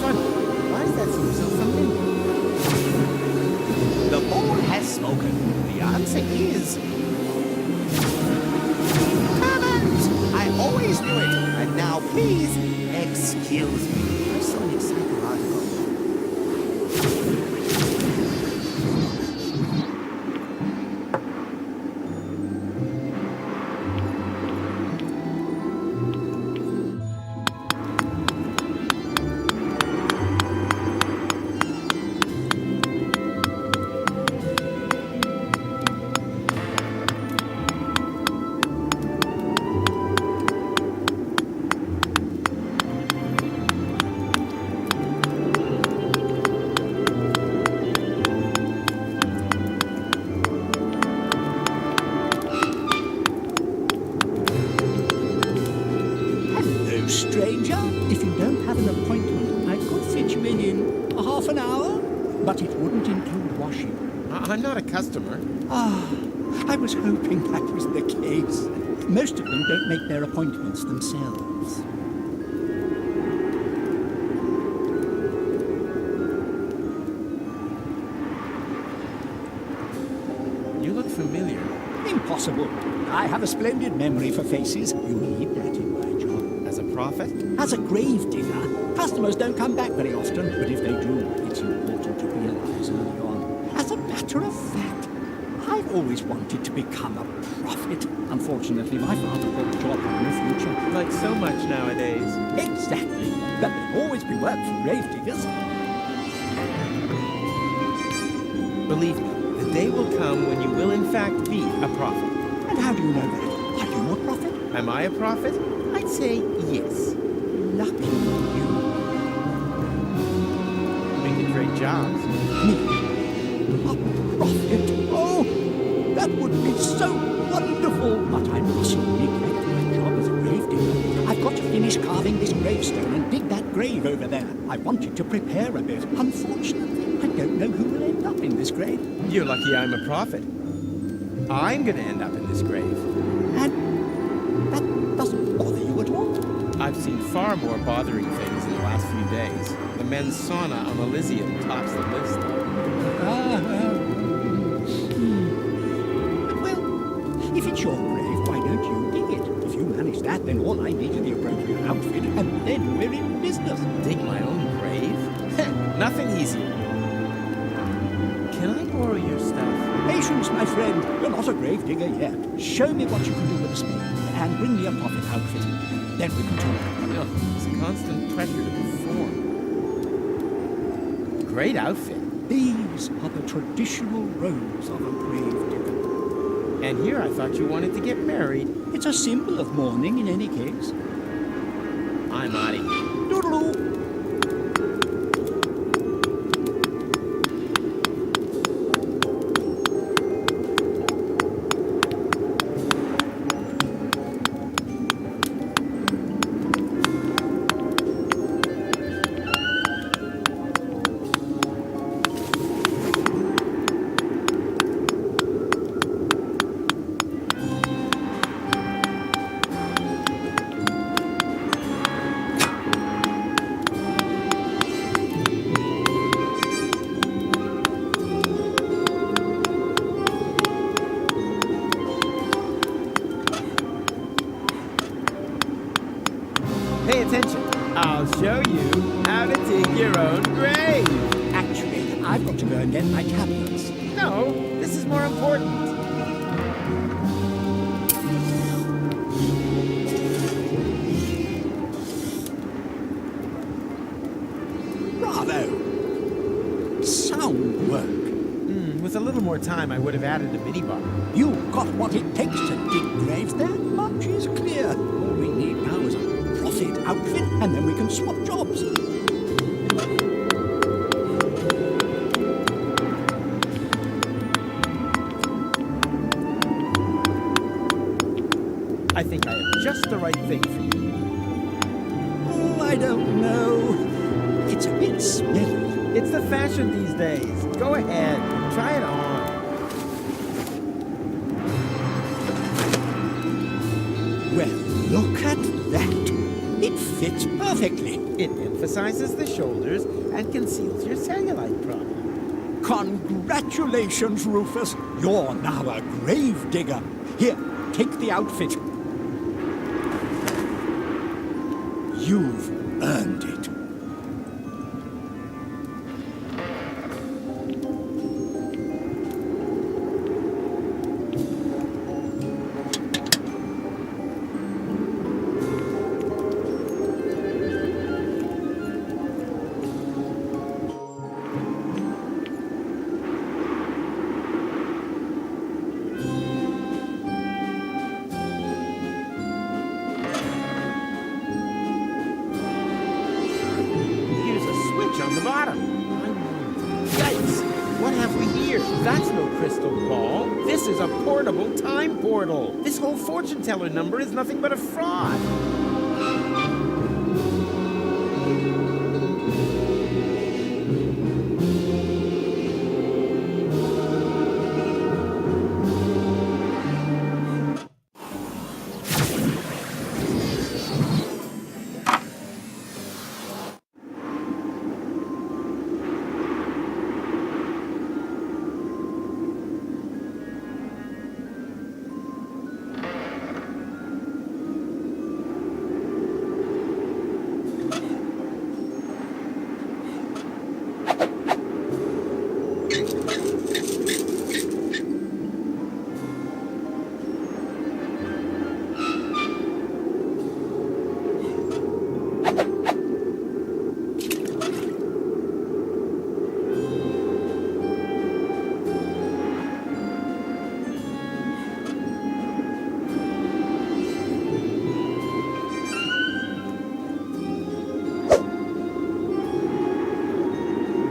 Funny. Why does that seem so familiar? The board has spoken. The answer is... Hammond! I always knew it. And now please, excuse me. I saw an exciting article. Stranger, if you don't have an appointment, I could fit you in a half an hour, but it wouldn't include washing. I'm not a customer. Ah, I was hoping that was the case. Most of them don't make their appointments themselves. impossible. I have a splendid memory for faces. You need that in my job. As a prophet? As a grave digger, customers don't come back very often, but if they do, it's important to realize early on. As a matter of fact, I've always wanted to become a prophet. Unfortunately, my father thought the job had no future. Like so much nowadays. Exactly. But there'll always be work for grave diggers. Believe me, the day will come when you will in fact be a prophet. And how do you know that? Are you a prophet? Am I a prophet? I'd say yes. Lucky you. Making great jobs. Me? A prophet? Oh, that would be so wonderful. But I mustn't neglect my job as a grave digger. I've got to finish carving this gravestone and dig that grave over there. I wanted to prepare a bit. Unfortunately, I don't know who will end up in this grave. You're lucky I'm a prophet. I'm gonna end up in this grave. And that doesn't bother you at all? I've seen far more bothering things in the last few days. The men's sauna on Elysium tops the list. Well, if it's your grave, why don't you dig it? If you manage that, then all I need is the appropriate outfit, and then we're in business. Dig my own grave? Nothing easier. Can I borrow your stuff? Patience, my friend. You're not a grave digger yet. Show me what you can do with a spade, and bring me a prophet outfit. Then we can talk. It's a constant pressure to perform. Great outfit. These are the traditional robes of a grave digger. And here I thought you wanted to get married. It's a symbol of mourning in any case. I'm out of here. Doodaloo. Pay attention. I'll show you how to dig your own grave. Actually, I've got to go and get my tablets. No, this is more important. Bravo! Sound work. With a little more time, I would have added a minibar. You've got what it takes to dig graves. That much is clear. All we need now is a prophet outfit, and then we can swap jobs. I think I have just the right thing for you. Oh, I don't know. It's a bit smelly. It's the fashion these days. Go ahead, try it on. Well, look at that. It fits perfectly. It emphasizes the shoulders and conceals your cellulite problem. Congratulations, Rufus. You're now a grave digger. Here, take the outfit. You've earned it. On the bottom. Yikes! What have we here? That's no crystal ball. This is a portable time portal. This whole fortune teller number is nothing but a fraud.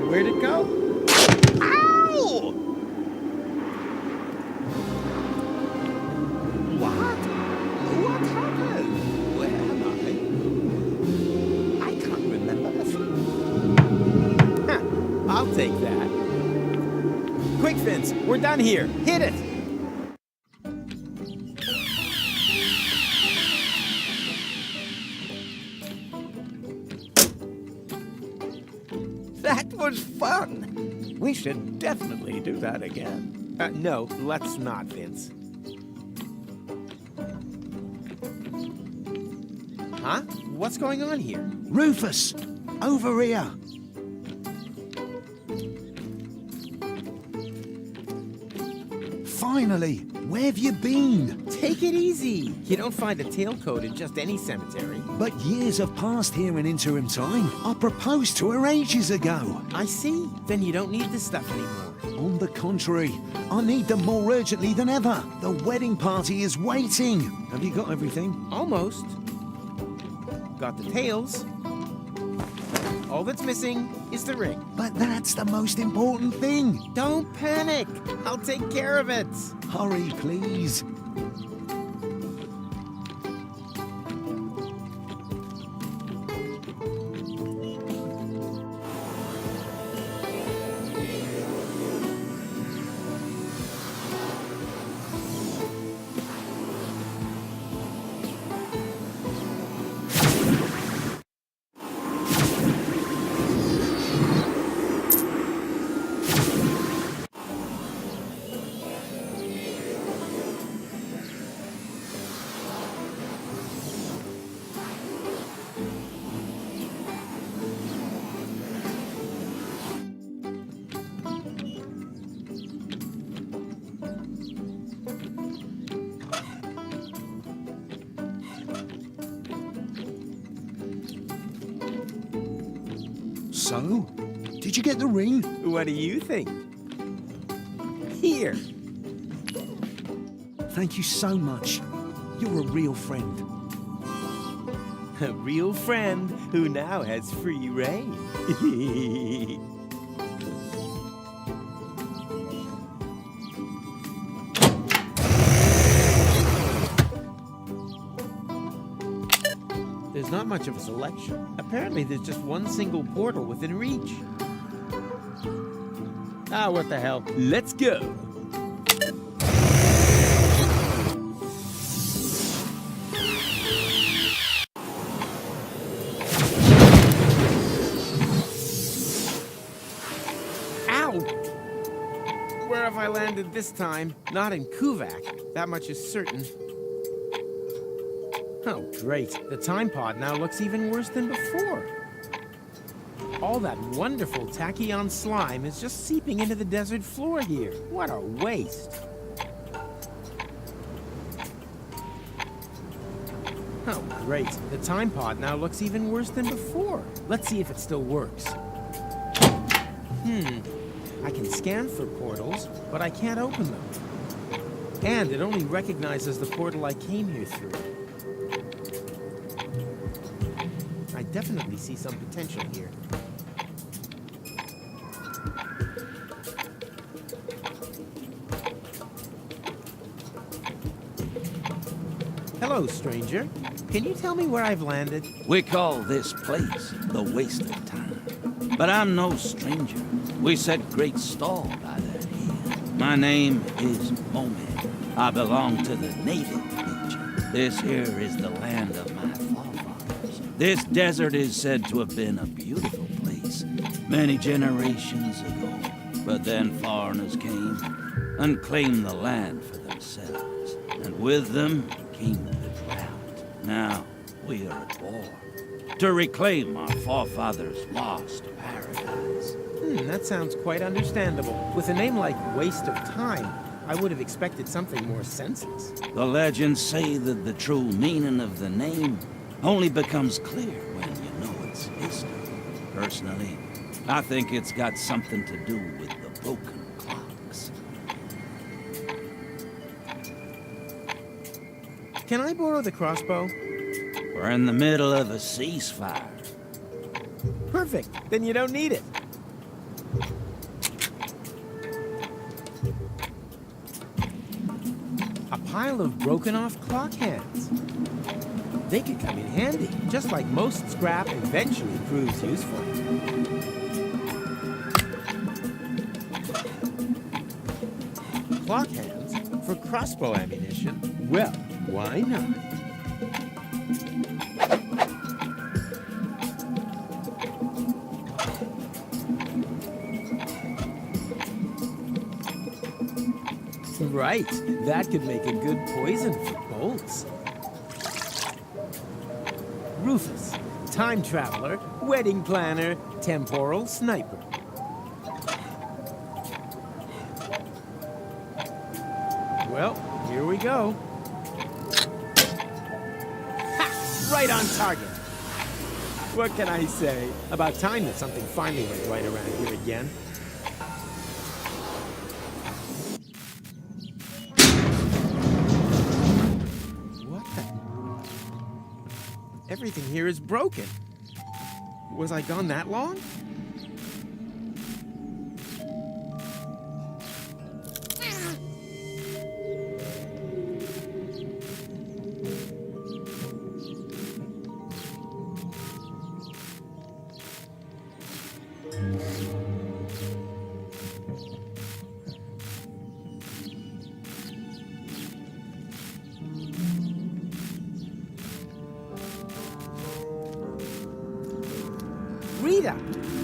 Where'd it go? Ow! What? What happened? Where am I? I can't remember a thing. Huh, I'll take that. Quick, Vince, we're done here. Hit it! That was fun. We should definitely do that again. No, let's not, Vince. Huh? What's going on here? Rufus, over here. Finally, where have you been? Take it easy. You don't find a tailcoat in just any cemetery. But years have passed here in interim time. I proposed to her ages ago. I see. Then you don't need this stuff anymore. On the contrary, I need them more urgently than ever. The wedding party is waiting. Have you got everything? Almost. Got the tails. All that's missing is the ring. But that's the most important thing. Don't panic. I'll take care of it. Hurry, please. So, did you get the ring? What do you think? Here. Thank you so much. You're a real friend. A real friend who now has free reign. There's not much of a selection. Apparently there's just one single portal within reach. Ah, what the hell. Let's go. Ow! Where have I landed this time? Not in Kuvak. That much is certain. Oh, great. The time pod now looks even worse than before. All that wonderful tachyon slime is just seeping into the desert floor here. What a waste. Oh, great. The time pod now looks even worse than before. Let's see if it still works. I can scan for portals, but I can't open them. And it only recognizes the portal I came here through. I definitely see some potential here. Hello, stranger. Can you tell me where I've landed? We call this place the Waste of Time. But I'm no stranger. We set great store by that here. My name is Momed. I belong to the native region. This here is the land of my forefathers. This desert is said to have been a beautiful place many generations ago. But then foreigners came and claimed the land for themselves. And with them came the drought. Now we are at war to reclaim our forefathers' lost paradise. That sounds quite understandable. With a name like Waste of Time, I would have expected something more senseless. The legends say that the true meaning of the name only becomes clear when you know its history. Personally, I think it's got something to do with the broken clocks. Can I borrow the crossbow? We're in the middle of a ceasefire. Perfect. Then you don't need it. A pile of broken-off clock hands. They could come in handy, just like most scrap eventually proves useful. Clock hands for crossbow ammunition? Well, why not? Right, that could make a good poison for bolts. Rufus, time traveler, wedding planner, temporal sniper. Well, here we go. Ha! Right on target. What can I say? About time that something finally went right around here again. What the? Everything here is broken. Was I gone that long?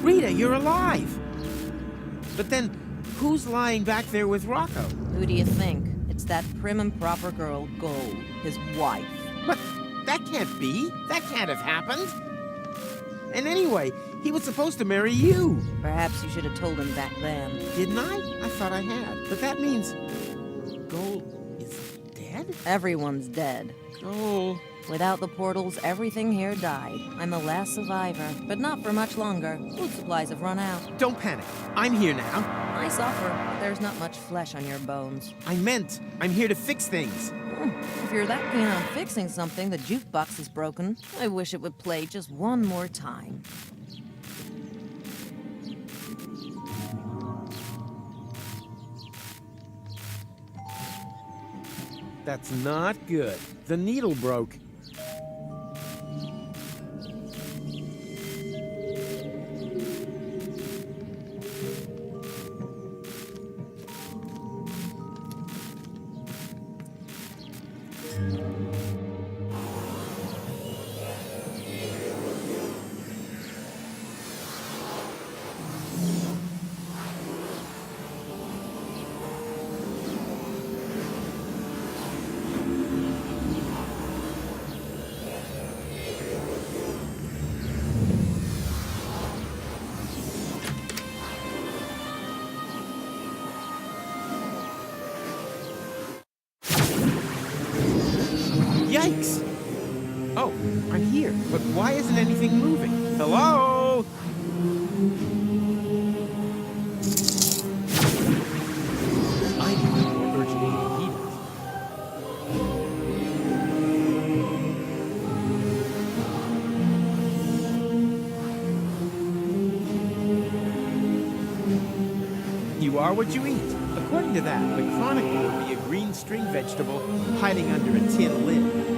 Rita, you're alive! But then, who's lying back there with Rocco? Who do you think? It's that prim and proper girl, Gold, his wife. But that can't be. That can't have happened. And anyway, he was supposed to marry you. Perhaps you should have told him back then. Didn't I? I thought I had. But that means Gold is dead? Everyone's dead. Gold. Without the portals, everything here died. I'm the last survivor, but not for much longer. Food supplies have run out. Don't panic. I'm here now. I suffer, but there's not much flesh on your bones. I meant, I'm here to fix things. If you're that keen on fixing something, the jukebox is broken. I wish it would play just one more time. That's not good. The needle broke. Yikes! Oh, I'm here, but why isn't anything moving? Hello? I need more urgent aid than he does. You are what you eat. According to that, the chronicle would be a green string vegetable hiding under a tin lid.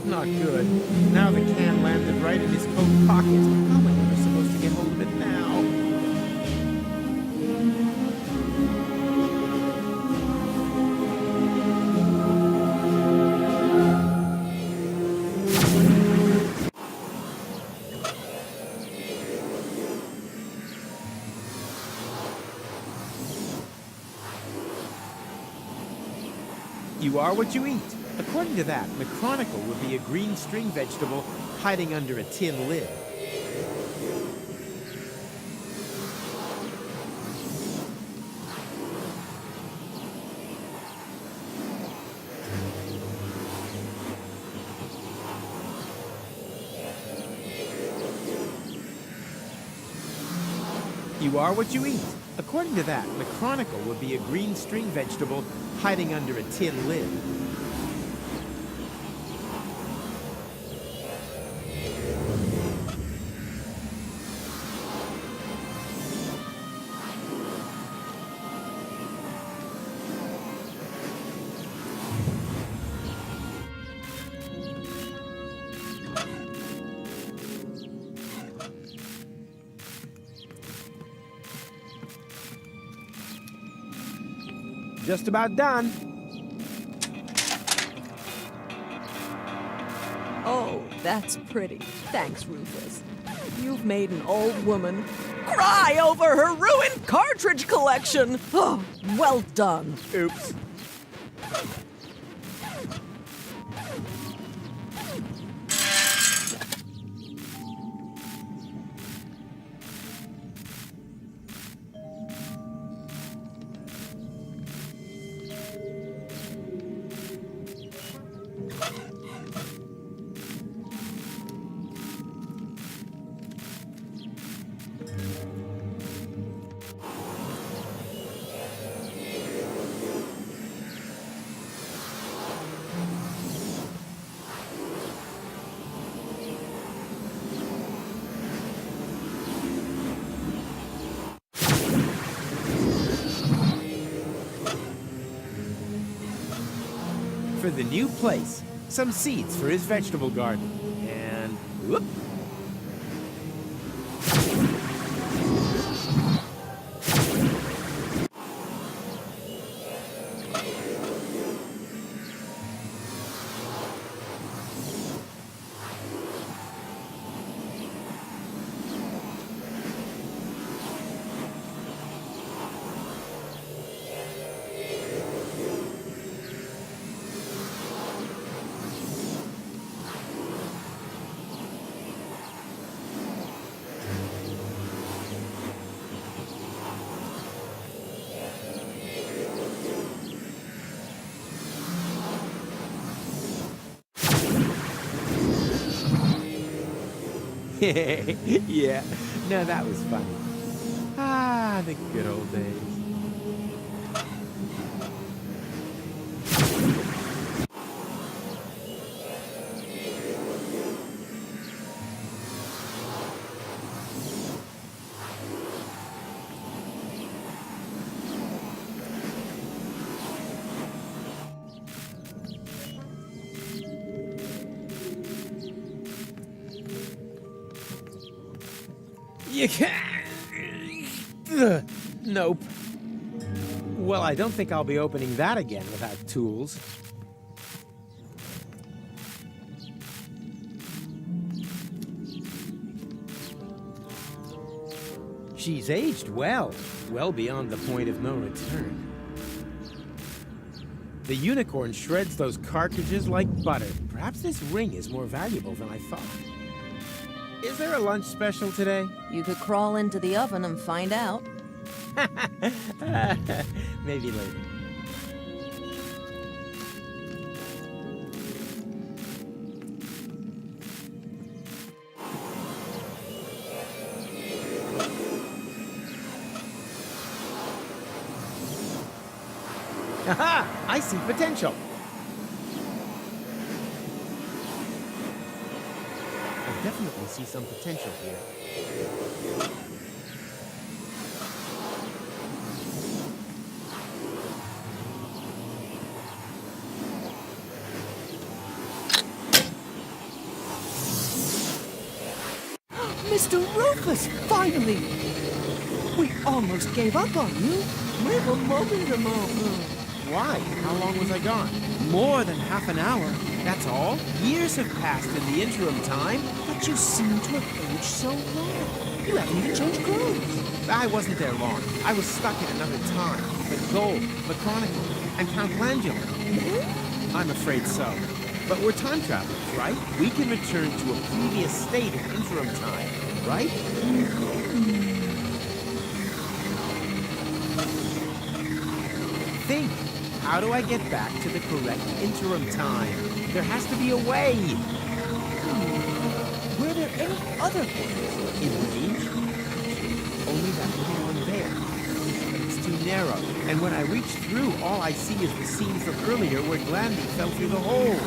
Not good. Now the can landed right in his coat pocket. How am I ever supposed to get hold of it now? You are what you eat. According to that, the chronicle would be a green string vegetable hiding under a tin lid. You are what you eat. According to that, the Chronicle would be a green string vegetable hiding under a tin lid. Just about done. Oh, that's pretty. Thanks, Rufus. You've made an old woman cry over her ruined cartridge collection. Oh, well done. Oops. For the new place, some seeds for his vegetable garden. And whoop. Yeah, no, that was funny. Ah, the good old days. You can't. Nope. Well, I don't think I'll be opening that again without tools. She's aged well beyond the point of no return. The unicorn shreds those cartridges like butter. Perhaps this ring is more valuable than I thought. Is there a lunch special today? You could crawl into the oven and find out. Maybe later. Aha! I see potential. I definitely see some potential here. Mr. Rufus, finally! We almost gave up on you. We're a moment ago. Why? How long was I gone? More than half an hour. That's all? Years have passed in the interim time. But you seem to have aged so well. You haven't even changed clothes. I wasn't there long. I was stuck in another time. The gold, the Chronicle, and Count Langela. I'm afraid so. But we're time travelers, right? We can return to a previous state of interim time, right? Think. How do I get back to the correct interim time? There has to be a way. Were there any other portals? In range? only that little one there. But it's too narrow, and when I reach through, all I see is the scene from earlier where Glandy fell through the hole.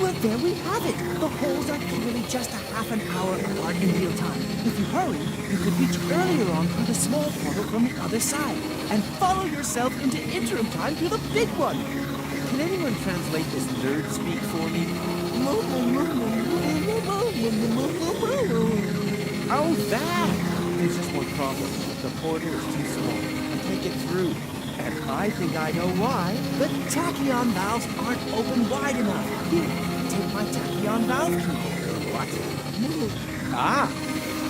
Well, there we have it. The holes are clearly just a half an hour apart in real time. If you hurry, you could reach earlier on through the small portal from the other side, and follow yourself into interim time to the big one. Can anyone translate this nerd speak for me? Oh, that! There's just one problem. The portal is too small. I can't get through. And I think I know why. The tachyon valves aren't open wide enough. Here, take my tachyon valve key. What? Ah,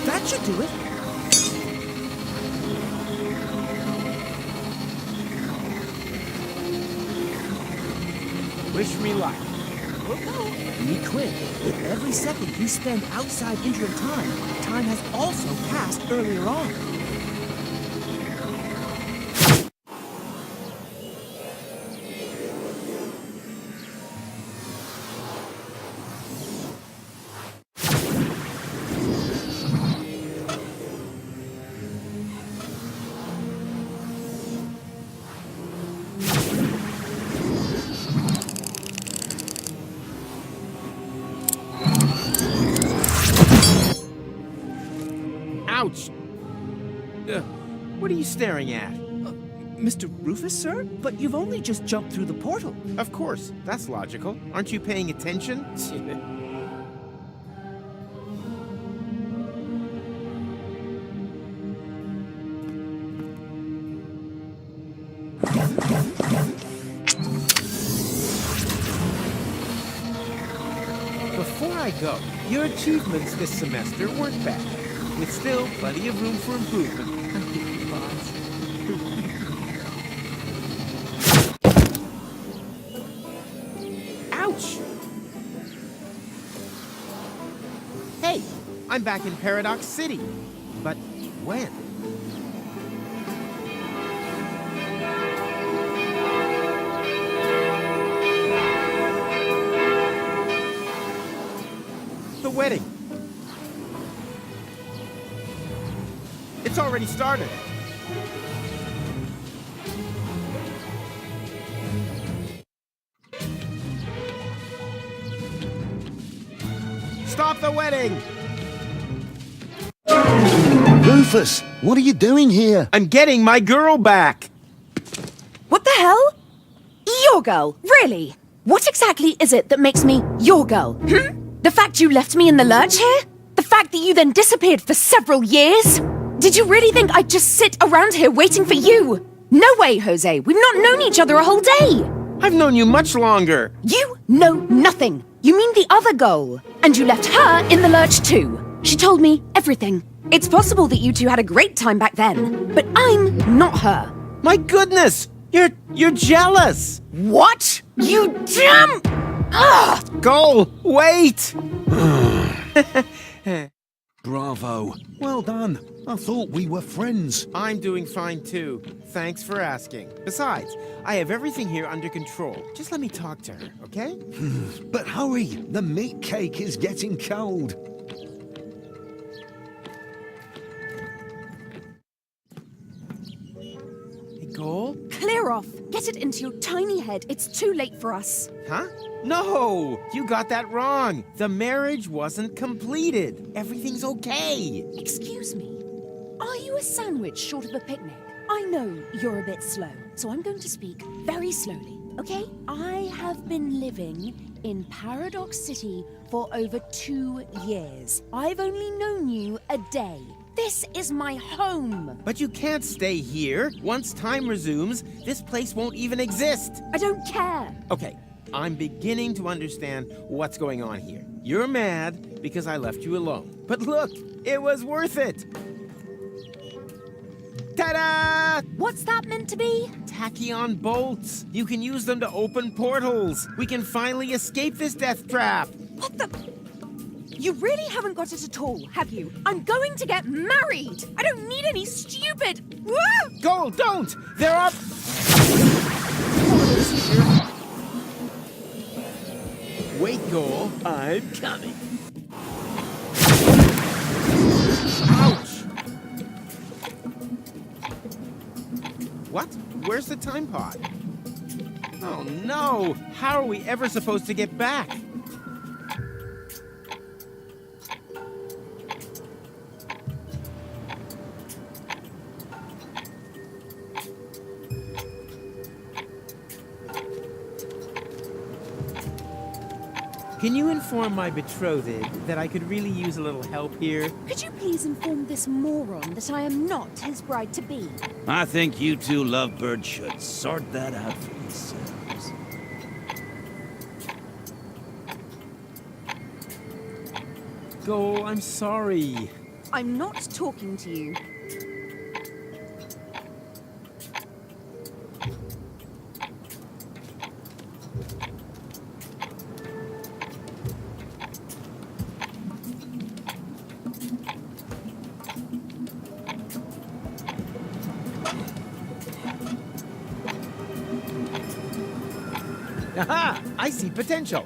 that should do it. Wish me luck. Be quick. With every second you spend outside interim time, time has also passed earlier on. Ouch! What are you staring at? Mr. Rufus, sir? But you've only just jumped through the portal. Of course, that's logical. Aren't you paying attention? Before I go, your achievements this semester weren't bad, with still plenty of room for improvement. Ouch! Hey, I'm back in Paradox City. But when? The wedding. It's already started. Stop the wedding! Rufus, what are you doing here? I'm getting my girl back! What the hell? Your girl? Really? What exactly is it that makes me your girl? The fact you left me in the lurch here? The fact that you then disappeared for several years? Did you really think I'd just sit around here waiting for you? No way, Jose. We've not known each other a whole day. I've known you much longer. You know nothing. You mean the other girl. And you left her in the lurch too. She told me everything. It's possible that you two had a great time back then, but I'm not her. My goodness! You're jealous! What? You damn... Ugh! Go! Wait! Bravo. Well done. I thought we were friends. I'm doing fine too. Thanks for asking. Besides, I have everything here under control. Just let me talk to her, okay? But hurry, the meat cake is getting cold. Hey, Goal? Clear off. Get it into your tiny head. It's too late for us. Huh? No! You got that wrong. The marriage wasn't completed. Everything's okay. Excuse me. Are you a sandwich short of a picnic? I know you're a bit slow, so I'm going to speak very slowly, okay? I have been living in Paradox City for over 2 years. I've only known you a day. This is my home. But you can't stay here. Once time resumes, this place won't even exist. I don't care. Okay, I'm beginning to understand what's going on here. You're mad because I left you alone. But look, it was worth it. Ta-da! What's that meant to be? Tachyon bolts. You can use them to open portals. We can finally escape this death trap. What the... You really haven't got it at all, have you? I'm going to get married. I don't need any stupid... Goal, don't! There are... Wait, Goal. I'm coming. Ouch! What? Where's the time pod? Oh no! How are we ever supposed to get back? Can you inform my betrothed that I could really use a little help here? Could you please inform this moron that I am not his bride-to-be? I think you two lovebirds should sort that out for yourselves. Goal, I'm sorry. I'm not talking to you. Aha! I see potential.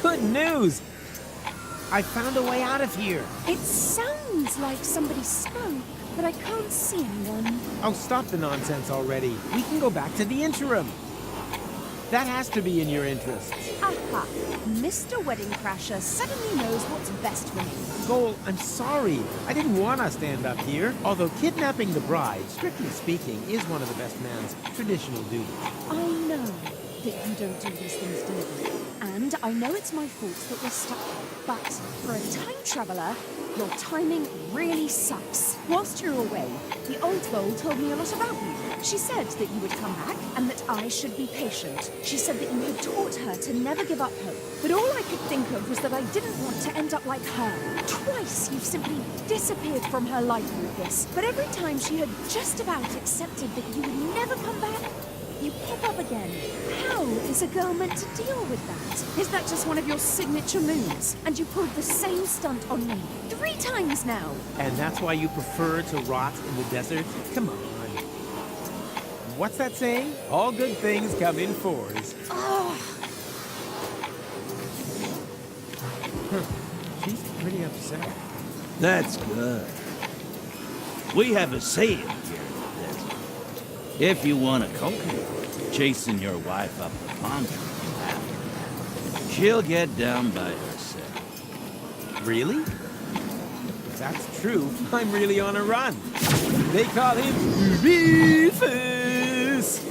Good news! I found a way out of here. It sounds like somebody spoke, but I can't see anyone. Oh, stop the nonsense already. We can go back to the interim. That has to be in your interests. Aha! Mr. Wedding Crasher suddenly knows what's best for me. Goal, I'm sorry. I didn't want to stand up here. Although kidnapping the bride, strictly speaking, is one of the best man's traditional duties. I know that you don't do these things deliberately. And I know it's my fault that we're stuck here. But for a time traveler, your timing really sucks. Whilst you're away, the old vole told me a lot about you. She said that you would come back and that I should be patient. She said that you had taught her to never give up hope. But all I could think of was that I didn't want to end up like her. Twice you've simply disappeared from her life, Rufus. But every time she had just about accepted that you would never come back, you pop up again. How is a girl meant to deal with that? Is that just one of your signature moves? And you pulled the same stunt on me 3 times now. And that's why you prefer to rot in the desert? Come on. What's that saying? All good things come in 4s. Oh. She's pretty upset. That's good. We have a saying here in the desert. If you want a coconut, chasing your wife up the palm tree after, she'll get down by herself. Really? If that's true, I'm really on a run. They call him Rufus.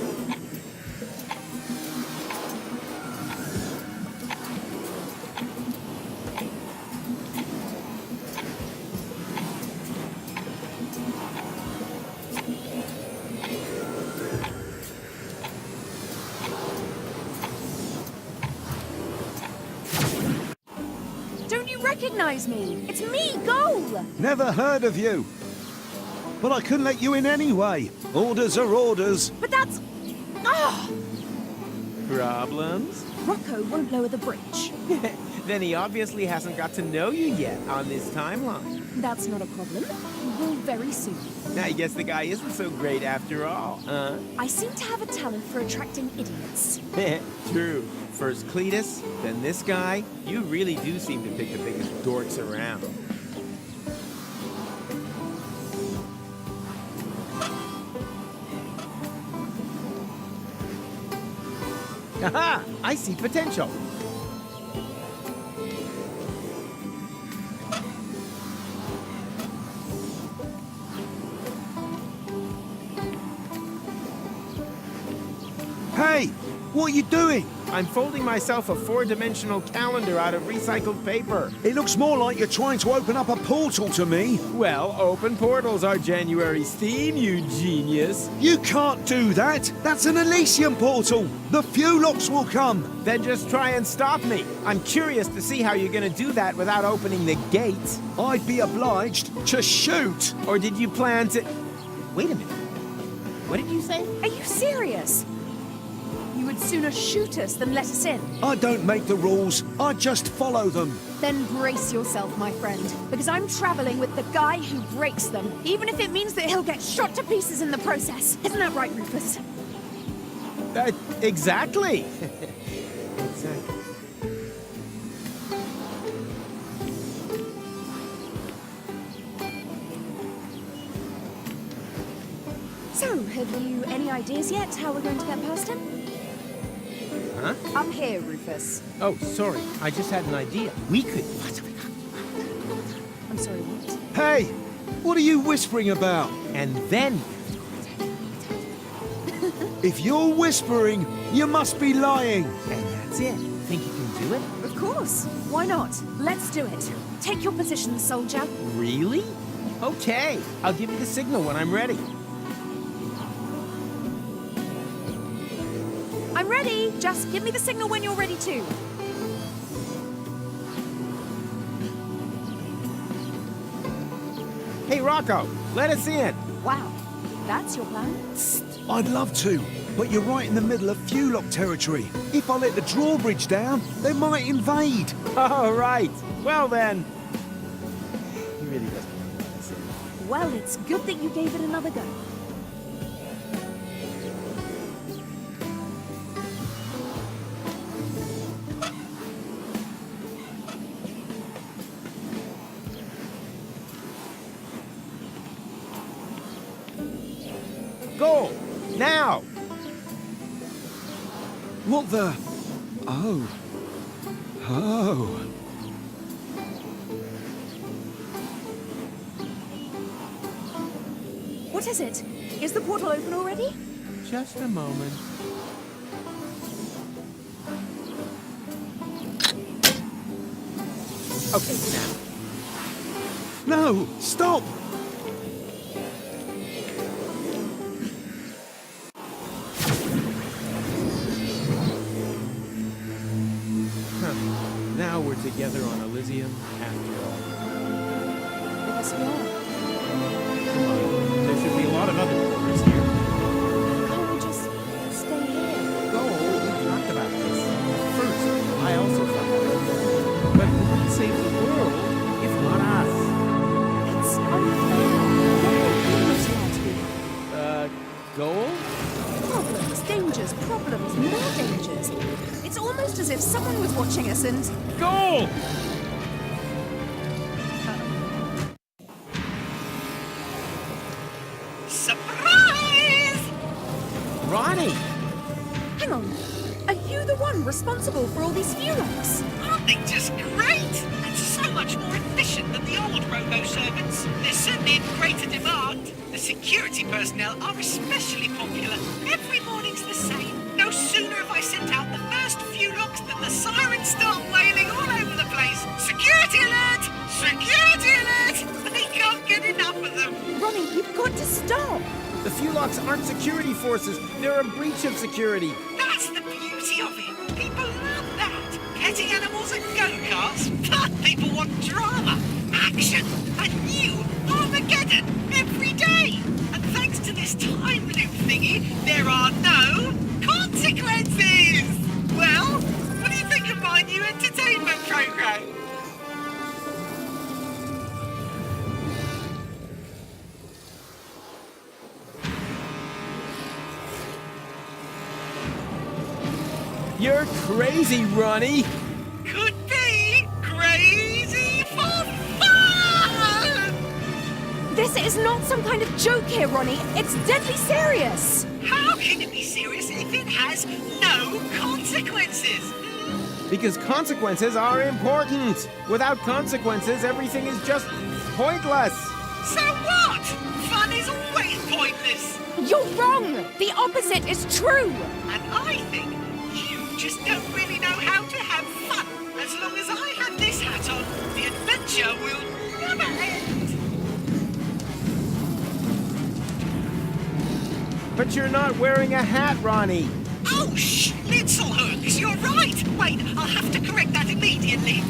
Don't you recognize me? It's me, Goal! Never heard of you. But I couldn't let you in anyway. Orders are orders. But that's... Ah! Problems? Rocco won't lower the bridge. Then he obviously hasn't got to know you yet on this timeline. That's not a problem. He will very soon. I guess the guy isn't so great after all, huh? I seem to have a talent for attracting idiots. True. First Cletus, then this guy. You really do seem to pick the biggest dorks around. Haha! I see potential. Hey, what are you doing? I'm folding myself a 4-dimensional calendar out of recycled paper. It looks more like you're trying to open up a portal to me. Well, open portals are January's theme, you genius. You can't do that. That's an Elysium portal. The Fulocks will come. Then just try and stop me. I'm curious to see how you're gonna do that without opening the gate. I'd be obliged to shoot. Or did you plan to... Wait a minute. What did you say? Are you serious? You would sooner shoot us than let us in. I don't make the rules. I just follow them. Then brace yourself, my friend, because I'm traveling with the guy who breaks them, even if it means that he'll get shot to pieces in the process. Isn't that right, Rufus? Exactly. Exactly. So, have you any ideas yet how we're going to get past him? Huh? Up here, Rufus. Oh, sorry. I just had an idea. We could... I'm sorry, what? Hey, what are you whispering about? And then... If you're whispering, you must be lying. And that's it. Think you can do it? Of course. Why not? Let's do it. Take your position, soldier. Really? Okay. I'll give you the signal when I'm ready. I'm ready. Just give me the signal when you're ready too. Hey, Rocco, let us in. Wow. That's your plan? I'd love to, but you're right in the middle of Fulock territory. If I let the drawbridge down, they might invade. Oh, right. Well, then. He really doesn't want to let us in. Well, it's good that you gave it another go. Go! Now! What the? Oh. Oh. What is it? Is the portal open already? Just a moment. Okay, now. No! Stop! Now we're together on Elysium after all. Yes, we are. Come on, there should be a lot of other quarters here. Can't we just stay here? Go, we talked about this. At first, I also thought that. But who would save the world if not us? It's unfair. What Goal? Problems, dangers, problems, more dangers. It's almost as if someone was watching us and... Goal! Surprise! Ronnie! Hang on. Are you the one responsible for all these Fulocks? Aren't they just great? And so much more efficient than the old robo-servants. They're certainly in greater demand. The security personnel are especially popular. Every morning's the same. No sooner have I sent out the first Fulocks than the sirens start wailing all over the place. Security alert! Security alert! They can't get enough of them. Ronnie, you've got to stop. The Fulocks aren't security forces. They're a breach of security. That's the beauty of it. People love that. Petting animals and go-karts. But people want drama, action, a new Armageddon every day. And thanks to this time loop thingy, there are no consequences. Well, what do you think of my new entertainment program? You're crazy, Ronnie. Could be crazy for fun! This is not some kind of joke here, Ronnie. It's deadly serious. How can it be serious if it has no consequences? Because consequences are important. Without consequences, everything is just pointless. So what? Fun is always pointless. You're wrong. The opposite is true. And I think you just don't really know how to have fun. As long as I have this hat on, the adventure will never end. But you're not wearing a hat, Ronnie. Oh, Schnitzelhooks, you're right. Wait, I'll have to correct that immediately.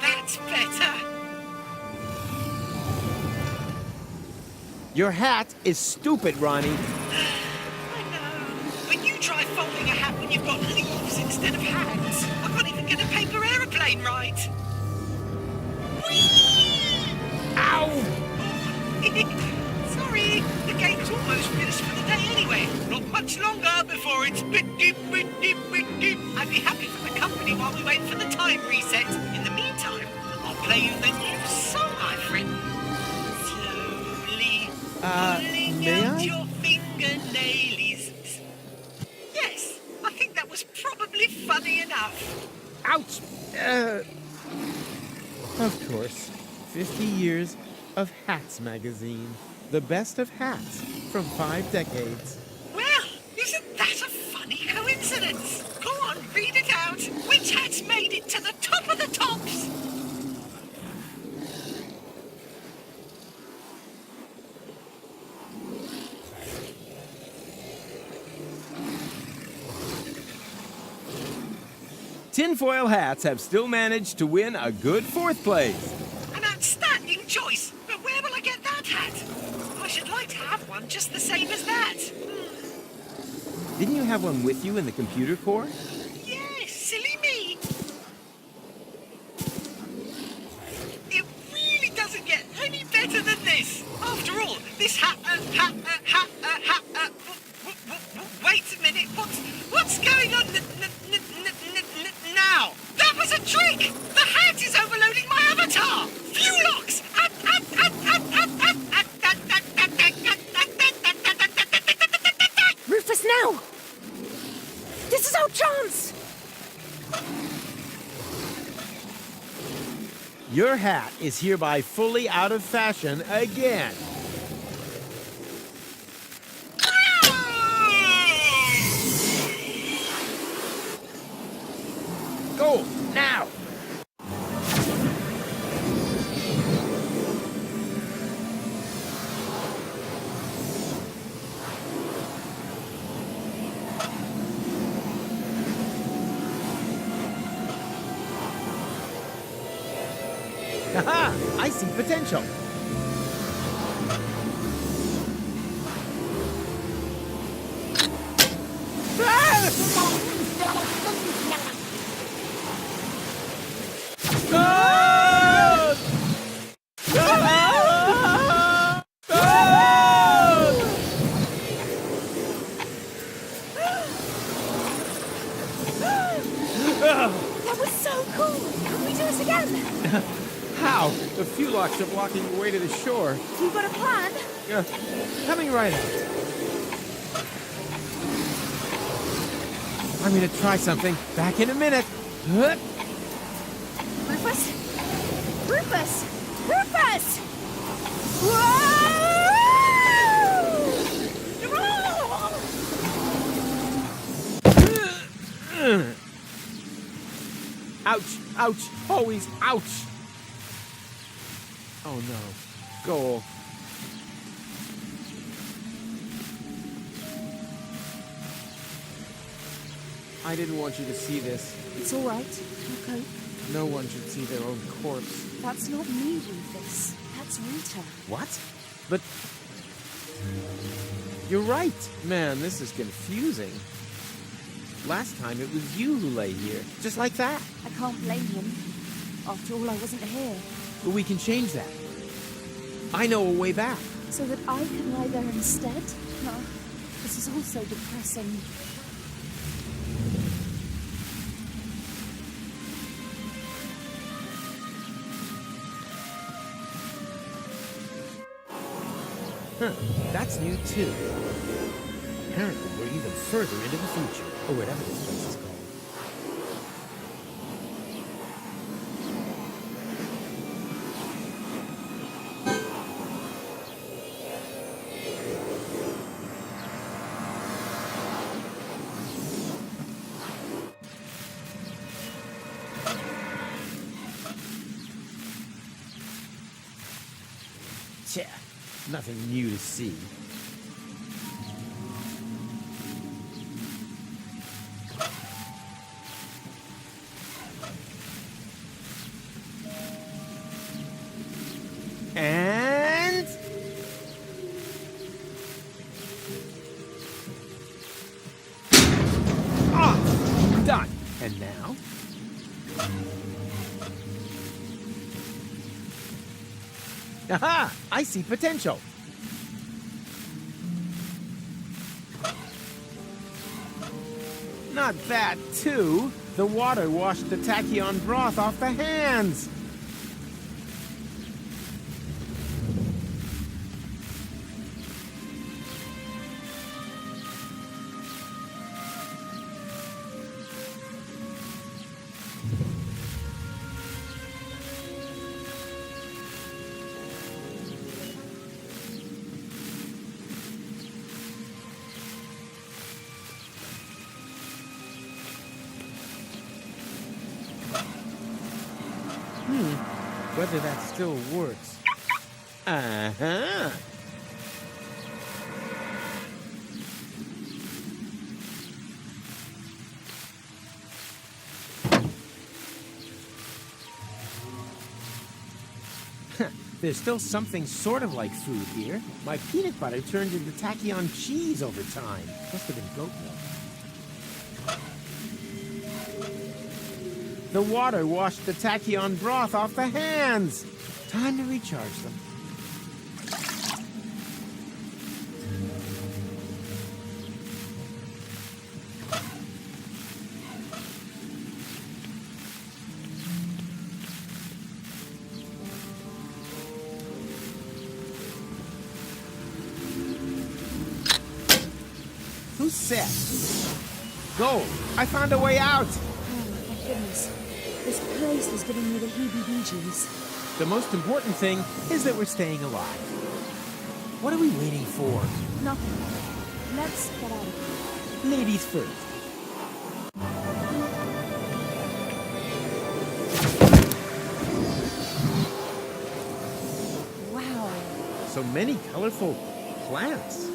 That's better. Your hat is stupid, Ronnie. I know. When you try folding a hat when you've got leaves instead of hats, I can't even get a paper aeroplane right. Whee! Ow! Sorry, the game's almost finished for the day anyway. Not much longer before it's bit deep. I'd be happy for the company while we wait for the time reset. In the meantime, I'll play you the new song I've written. Slowly pulling may out I? your fingernailies. Yes, I think that was probably funny enough. Ouch! Of course, 50 years of Hats magazine. The best of hats from 5 decades. Well, isn't that a funny coincidence? Go on, read it out. Which hat's made it to the top of the tops? Tinfoil hats have still managed to win a good 4th place. An outstanding choice. But where will I get that hat? I should like to have one just the same as that. Didn't you have one with you in the computer core? Yes, silly me. It really doesn't get any better than this. After all, this hat. Wait a minute. What's going on now? That was a trick. The hat is overloading my avatar. View locks. Rufus, now! This is our chance! Your hat is hereby fully out of fashion again. Go, now! Haha! I see potential. That was so cool! Can we do it again? How? The few locks are blocking your way to the shore. You got a plan? Coming right out. I'm gonna try something. Back in a minute. Rufus? Rufus! Rufus! Whoa! Ouch! Ouch! Always ouch! Oh no. Goal. I didn't want you to see this. It's all right. Okay. No one should see their own corpse. That's not me, Rufus. That's Rita. What? But... You're right. Man, this is confusing. Last time it was you who lay here. Just like that. I can't blame him. After all, I wasn't here. But we can change that. I know a way back. So that I can lie there instead? No. This is all so depressing. Huh. That's new too. Apparently we're even further into the future, or whatever this place is called. Tch, nothing new to see. And... ah! Done. And now... aha! I see potential. Not that, too. The water washed the tachyon broth off the hands. Whether that still works. Uh-huh. There's still something sort of like food here. My peanut butter turned into tachyon cheese over time. Must have been goat milk. The water washed the tachyon broth off the hands. Time to recharge them. Who's set? Go! I found a way out! Thank goodness. This place is giving me the heebie-jeebies. The most important thing is that we're staying alive. What are we waiting for? Nothing. Let's get out of here. Ladies first. Wow. So many colorful plants.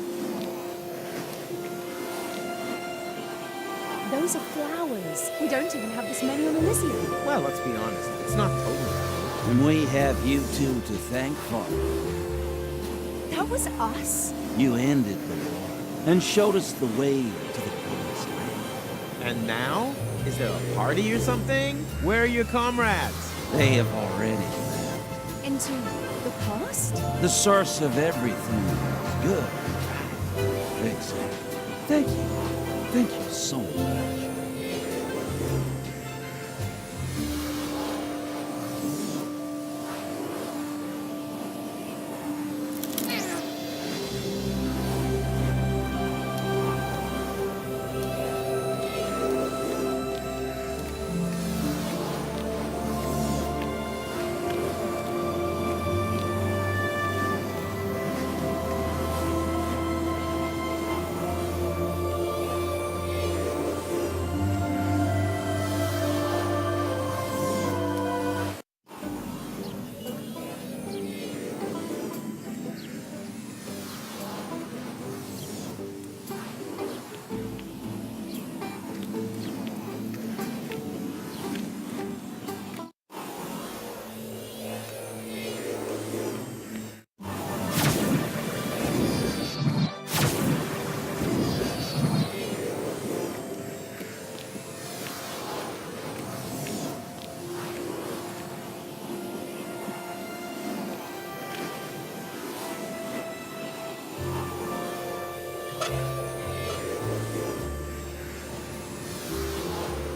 Those are flowers. We don't even have this many on Elysium. Well, let's be honest. It's not totally. And we have you two to thank for. That was us. You ended the war and showed us the way to the promised land. And now? Is there a party or something? Where are your comrades? They have already left. Into the past? The source of everything is good. Exactly. Thank you. Thank you so much.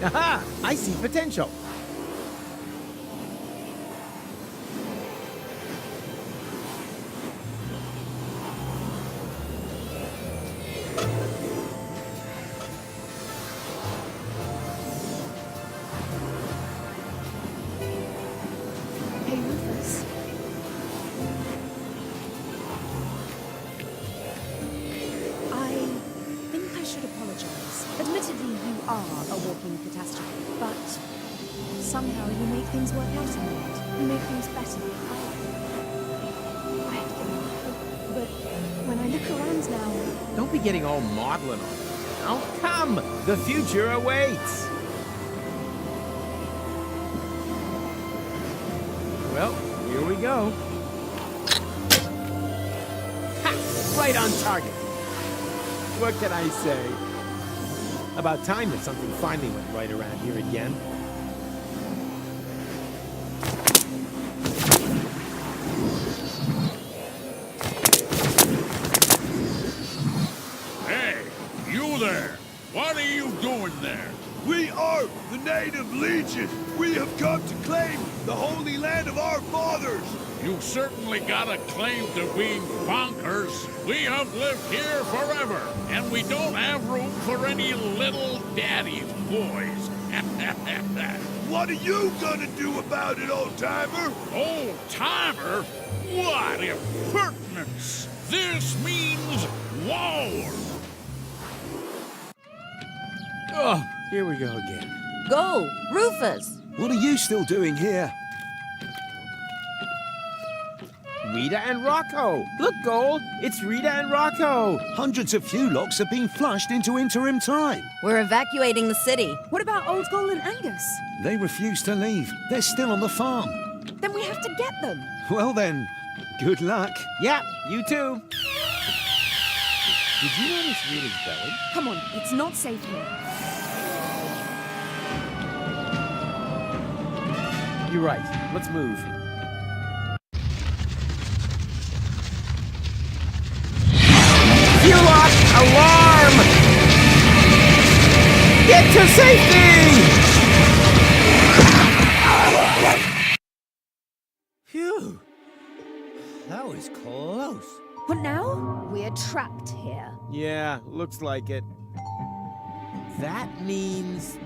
Aha! I see potential. Hey, Rufus. I think I should apologize. Admittedly, you are a walking catastrophe, but somehow you make things work out in the end. You make things better. I have to get look around now. Don't be getting all maudlin on me now. Come! The future awaits! Well, here we go. Ha! Right on target. What can I say? About time that something finally went right around here again. Hey, you there! What are you doing there? We are the Native Legion. We have come to claim the holy land of our fathers. You certainly got a claim to being bonkers. We have lived here forever, and we don't have room for any little daddy's boys. What are you gonna do about it, old-timer? Old-timer? What impertinence! This means war! Oh, here we go again. Go, Rufus! What are you still doing here? Rita and Rocco! Look, Gold! It's Rita and Rocco! Hundreds of Fulocks have been flushed into interim time. We're evacuating the city. What about Old Gold and Angus? They refuse to leave. They're still on the farm. Then we have to get them. Well then, good luck. Yeah, you too. Did you notice Rita's belly? Come on, it's not safe here. You're right. Let's move. Fulock, alarm! Get to safety! Phew. That was close. What now? We're trapped here. Yeah, looks like it. That means...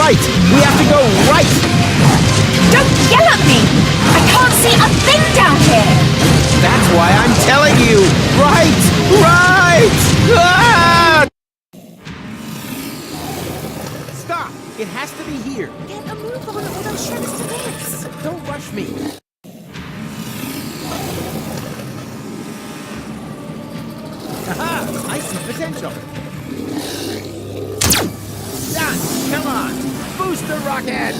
right! We have to go right! Don't yell at me! I can't see a thing down here! That's why I'm telling you! Right! Right! Ah! Stop! It has to be here! Get a move on or they'll shred us to bits! Don't rush me! Aha! I see potential! Done! Come on! Booster rocket!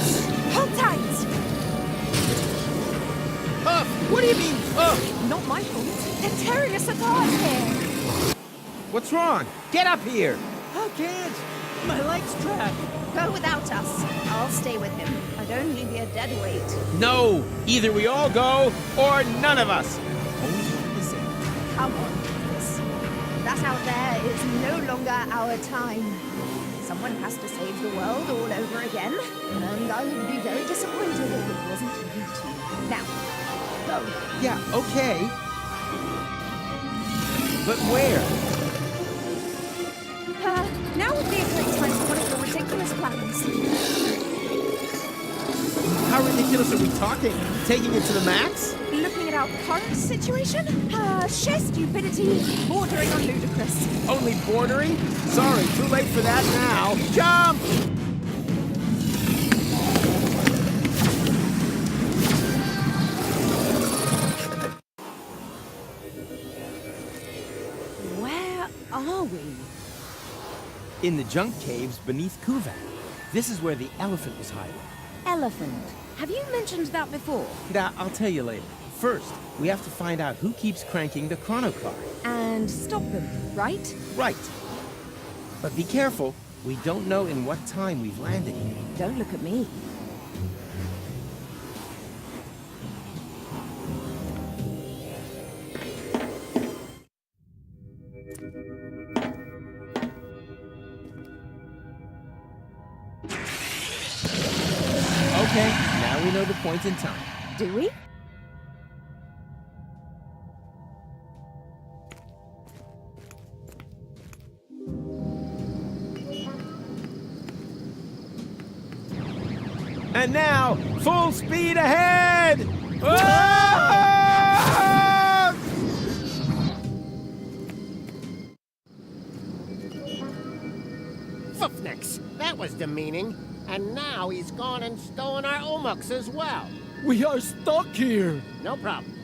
Not my fault. They're tearing us apart here. What's wrong? Get up here! I can't. My leg's trapped. Go without us. I'll stay with him. I'd only be a dead weight. No! Either we all go, or none of us! Always wanted to say. Come on, Rufus. That out there is no longer our time. Someone has to save the world all over again, and I would be very disappointed if it wasn't you two. Now, go. Yeah, okay. But where? Now would be a great time for one of your ridiculous plans. How ridiculous are we talking? Taking it to the max? Looking at our current situation? Sheer stupidity, bordering on ludicrous. Only bordering? Sorry, too late for that now. Jump! Where are we? In the junk caves beneath Kuvat. This is where the elephant was hiding. Elephant. Have you mentioned that before? Nah, I'll tell you later. First, we have to find out who keeps cranking the chrono car. And stop them, right? Right. But be careful. We don't know in what time we've landed here. Don't look at me. Okay, now we know the point in time. Do we? And now, full speed ahead! Ah! Foofnix, that was demeaning. And now he's gone and stolen our Omux as well. We are stuck here. No problem.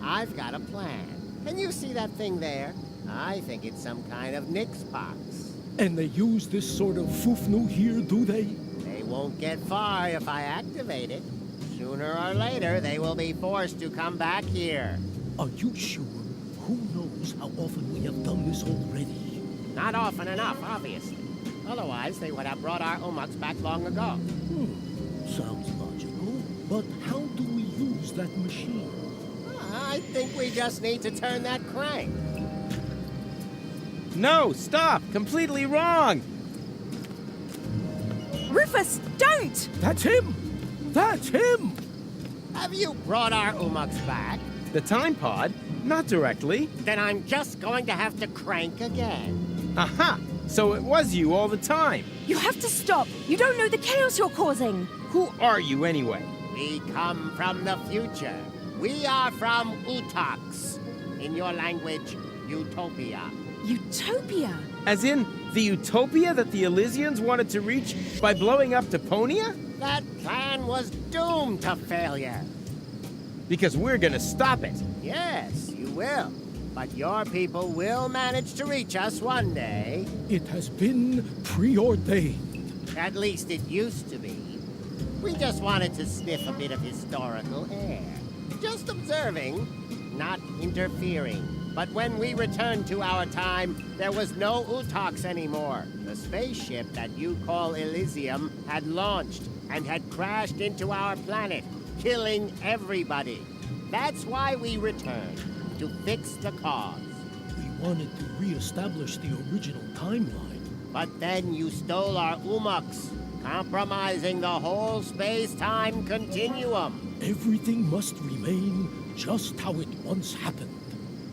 I've got a plan. Can you see that thing there? I think it's some kind of Nix box. And they use this sort of foofnu here, do they? They won't get far if I activate it. Sooner or later, they will be forced to come back here. Are you sure? Who knows how often we have done this already? Not often enough, obviously. Otherwise, they would have brought our Omux back long ago. Sounds logical. But how do we use that machine? I think we just need to turn that crank. No, stop! Completely wrong! Rufus, don't! That's him! That's him! Have you brought our Omux back? The time pod? Not directly. Then I'm just going to have to crank again. Aha! So it was you all the time. You have to stop. You don't know the chaos you're causing. Who are you anyway? We come from the future. We are from Utox. In your language, Utopia. Utopia? As in, the utopia that the Elysians wanted to reach by blowing up Deponia? That plan was doomed to failure. Because we're gonna stop it. Yes, you will. But your people will manage to reach us one day. It has been preordained. At least it used to be. We just wanted to sniff a bit of historical air. Just observing, not interfering. But when we returned to our time, there was no Utox anymore. The spaceship that you call Elysium had launched and had crashed into our planet, killing everybody. That's why we returned, to fix the cause. We wanted to re-establish the original timeline. But then you stole our Omux, compromising the whole space-time continuum. Everything must remain just how it once happened.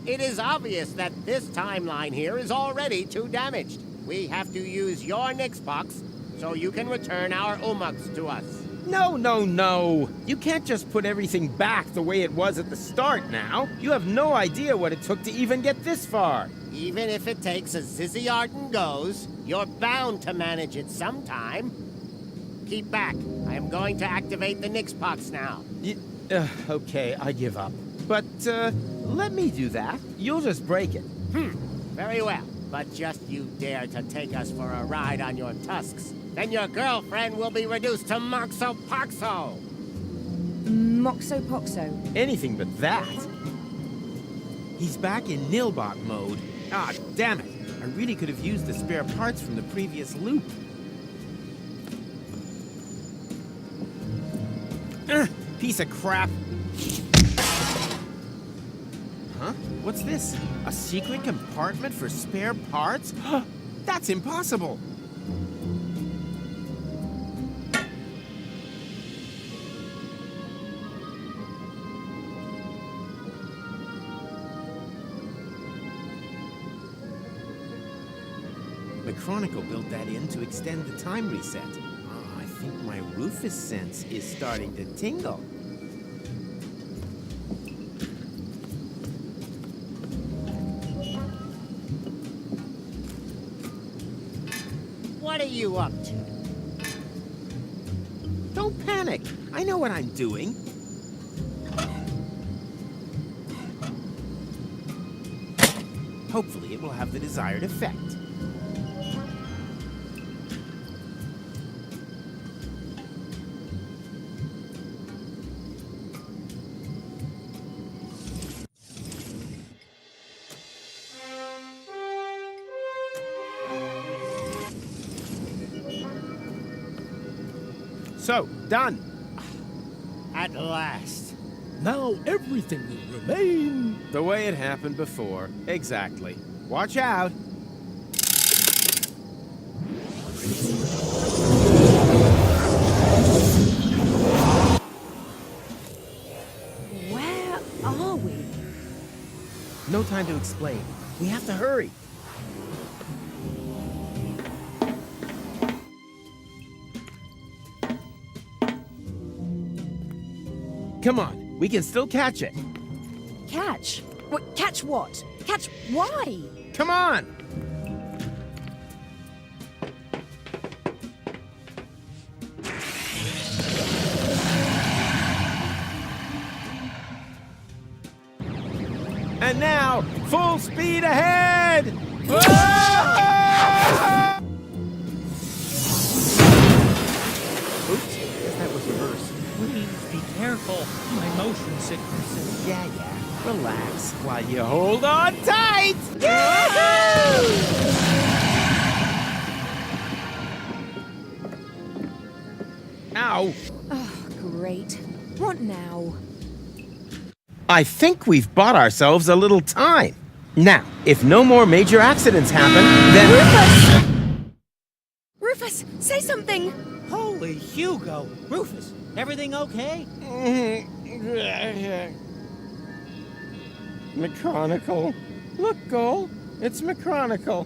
It is obvious that this timeline here is already too damaged. We have to use your Nix box so you can return our Omux to us. No, no, no. You can't just put everything back the way it was at the start now. You have no idea what it took to even get this far. Even if it takes as Zizzy Arden goes, you're bound to manage it sometime. Keep back. I am going to activate the Nix box now. Okay, I give up. But, let me do that. You'll just break it. Very well. But just you dare to take us for a ride on your tusks, then your girlfriend will be reduced to Moxo Poxo. Moxo Poxo. Anything but that. He's back in Nilbot mode. Ah, damn it. I really could have used the spare parts from the previous loop. Piece of crap. Huh? What's this? A secret compartment for spare parts? That's impossible. Chronicle built that in to extend the time reset. Oh, I think my Rufus sense is starting to tingle. What are you up to? Don't panic. I know what I'm doing. Hopefully it will have the desired effect. So, done. At last. Now everything will remain the way it happened before. Exactly. Watch out. Where are we? No time to explain. We have to hurry. Come on, we can still catch it. Catch? What? Catch what? Catch why? Come on! And now, full speed ahead! Oops, guess that was reversed. Please be careful. My motion sickness is... Yeah. Relax while you hold on tight! Ow! Oh, great. What now? I think we've bought ourselves a little time. Now, if no more major accidents happen, then... Rufus! Rufus, say something! Holy Hugo! Rufus, everything okay? McChronicle. Look, Gull. It's McChronicle.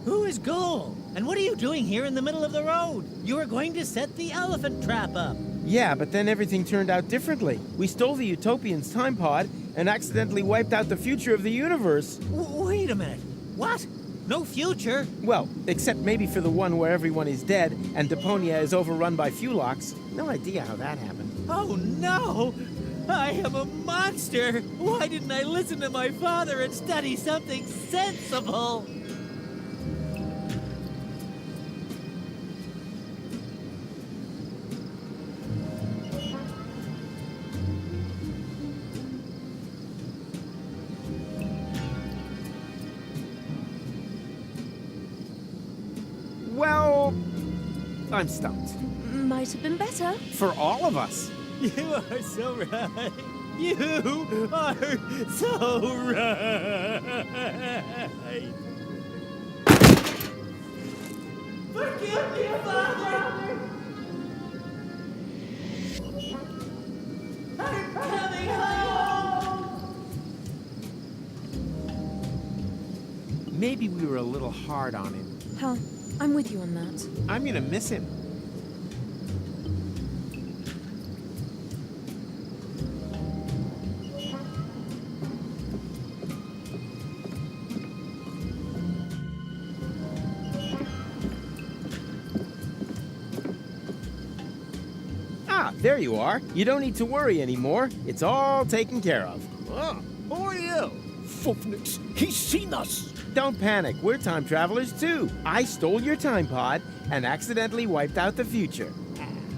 Who is Gull? And what are you doing here in the middle of the road? You were going to set the elephant trap up. Yeah, but then everything turned out differently. We stole the Utopian's time pod and accidentally wiped out the future of the universe. Wait a minute. What? No future? Well, except maybe for the one where everyone is dead and Deponia is overrun by Fulox. No idea how that happened. Oh, no! I am a monster! Why didn't I listen to my father and study something sensible? Well, I'm stumped. Might have been better. For all of us. You are so right. You are so right. Forgive me, Father. I'm coming home. Maybe we were a little hard on him. Huh. I'm with you on that. I'm gonna miss him. There you are. You don't need to worry anymore. It's all taken care of. Oh, who are you? Fufnix, he's seen us. Don't panic. We're time travelers too. I stole your time pod and accidentally wiped out the future.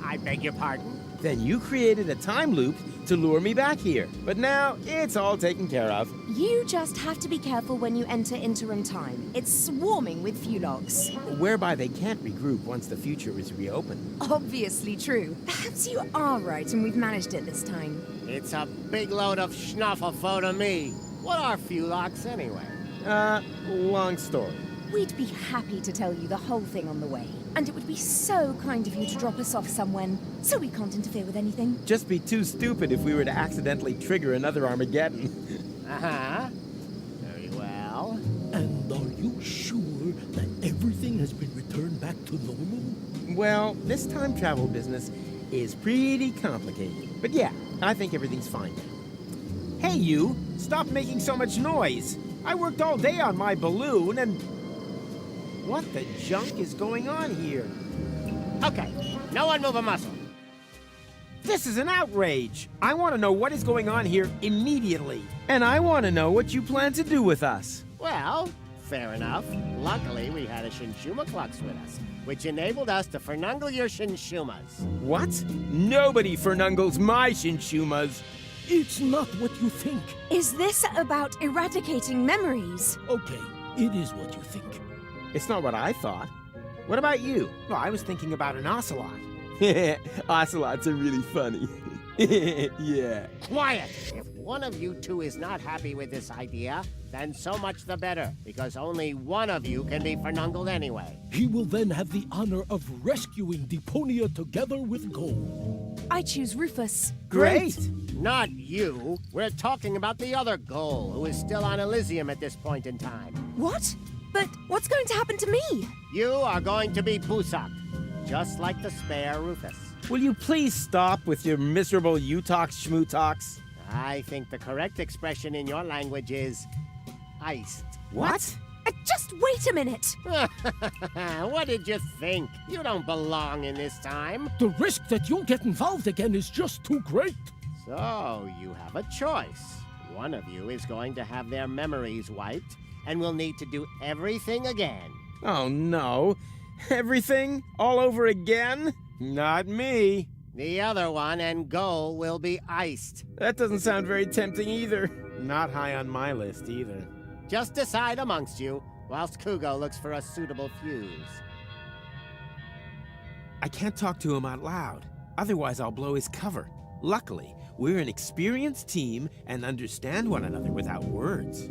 I beg your pardon? Then you created a time loop to lure me back here. But now it's all taken care of. You just have to be careful when you enter interim time. It's swarming with Fulogs. Whereby they can't regroup once the future is reopened. Obviously true. Perhaps you are right and we've managed it this time. It's a big load of schnufflefo to me. What are Fulogs anyway? Long story. We'd be happy to tell you the whole thing on the way. And it would be so kind of you to drop us off somewhere, so we can't interfere with anything. Just be too stupid if we were to accidentally trigger another Armageddon. Uh-huh. Very well. And are you sure that everything has been returned back to normal? Well, this time travel business is pretty complicated. But yeah, I think everything's fine now. Hey, you! Stop making so much noise! I worked all day on my balloon and... What the junk is going on here? Okay, no one move a muscle. This is an outrage! I want to know what is going on here immediately. And I want to know what you plan to do with us. Well, fair enough. Luckily, we had a Shinshuma Klux with us, which enabled us to fernungle your Shinshumas. What? Nobody fernungles my Shinshumas. It's not what you think. Is this about eradicating memories? Okay, it is what you think. It's not what I thought. What about you? Well, I was thinking about an ocelot. Ocelots are really funny. Yeah. Quiet! If one of you two is not happy with this idea, then so much the better, because only one of you can be fernungled anyway. He will then have the honor of rescuing Deponia together with Gold. I choose Rufus. Great! Not you. We're talking about the other Goal, who is still on Elysium at this point in time. What? But what's going to happen to me? You are going to be Busak, just like the spare Rufus. Will you please stop with your miserable you-talks, schmoo-talks? I think the correct expression in your language is iced. What? Just wait a minute. What did you think? You don't belong in this time. The risk that you'll get involved again is just too great. So you have a choice. One of you is going to have their memories wiped, and will need to do everything again. Oh no. Everything? All over again? Not me. The other one and Goal will be iced. That doesn't sound very tempting either. Not high on my list either. Just decide amongst you, whilst Kugo looks for a suitable fuse. I can't talk to him out loud. Otherwise I'll blow his cover. Luckily, we're an experienced team and understand one another without words.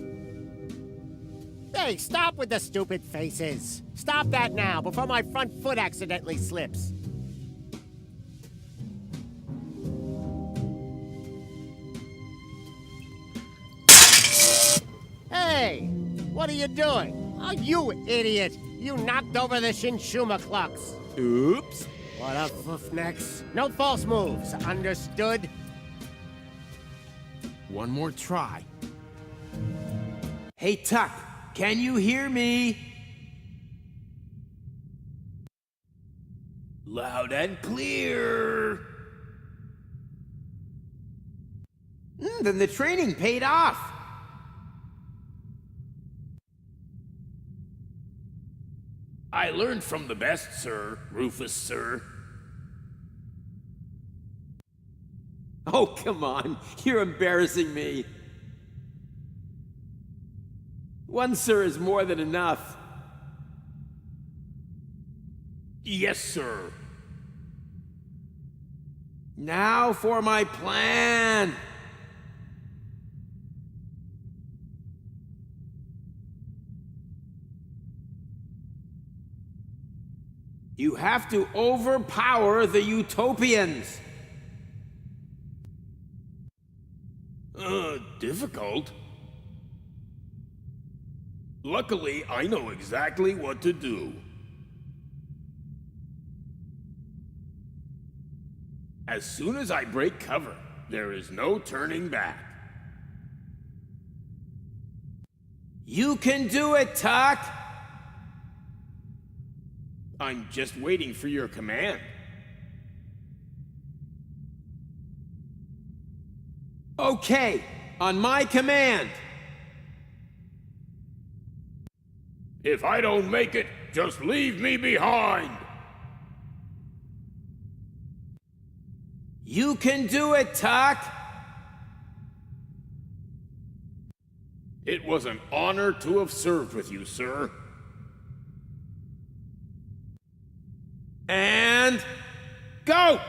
Hey, stop with the stupid faces! Stop that now, before my front foot accidentally slips! Hey! What are you doing? Oh, you idiot! You knocked over the Shinshuma Klux! Oops! What up, foofnecks? No false moves, understood? One more try. Hey, Tuck! Can you hear me? Loud and clear. Then the training paid off. I learned from the best, sir, Rufus, sir. Oh, come on. You're embarrassing me. One sir is more than enough. Yes, sir. Now for my plan. You have to overpower the Utopians. Difficult? Luckily, I know exactly what to do. As soon as I break cover, there is no turning back. You can do it, Tuck! I'm just waiting for your command. Okay, on my command. If I don't make it, just leave me behind. You can do it, Tuck! It was an honor to have served with you, sir. And go!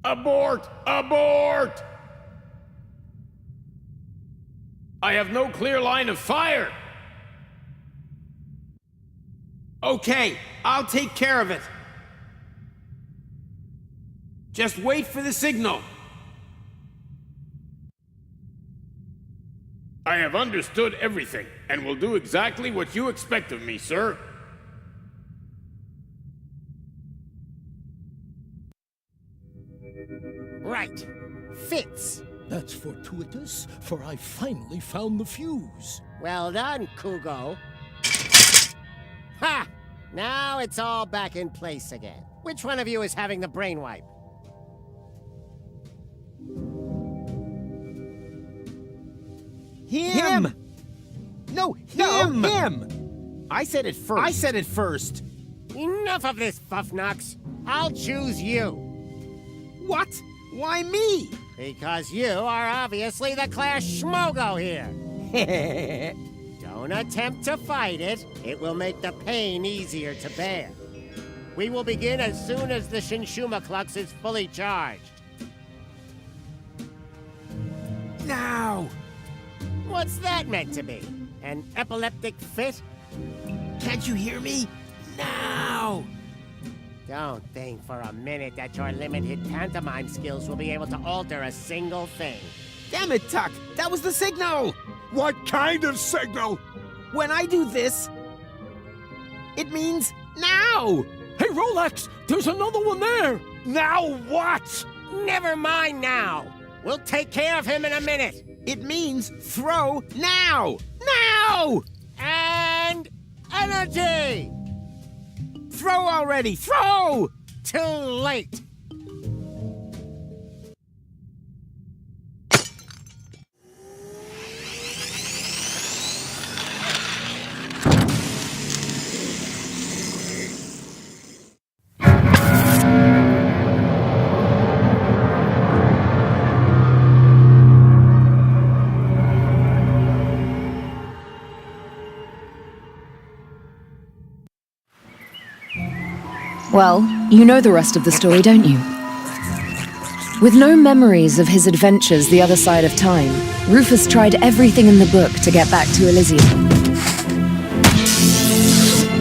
Abort! Abort! I have no clear line of fire! Okay, I'll take care of it. Just wait for the signal. I have understood everything, and will do exactly what you expect of me, sir. Right. Fits. That's fortuitous, for I finally found the fuse. Well done, Kugo. Ha! Now it's all back in place again. Which one of you is having the brain wipe? Him! No, him! I said it first. I said it first. Enough of this, Fuffnox. I'll choose you. What? Why me? Because you are obviously the Class Schmogo here. Don't attempt to fight it. It will make the pain easier to bear. We will begin as soon as the Shinshuma Klux is fully charged. Now! What's that meant to be? An epileptic fit? Can't you hear me? Now! Don't think for a minute that your limited pantomime skills will be able to alter a single thing. Damn it, Tuck! That was the signal! What kind of signal? When I do this, it means now! Hey, Rolex! There's another one there! Now what? Never mind now! We'll take care of him in a minute! It means throw now! Now! And energy! Throw already! Throw! Too late! Well, you know the rest of the story, don't you? With no memories of his adventures the other side of time, Rufus tried everything in the book to get back to Elysium.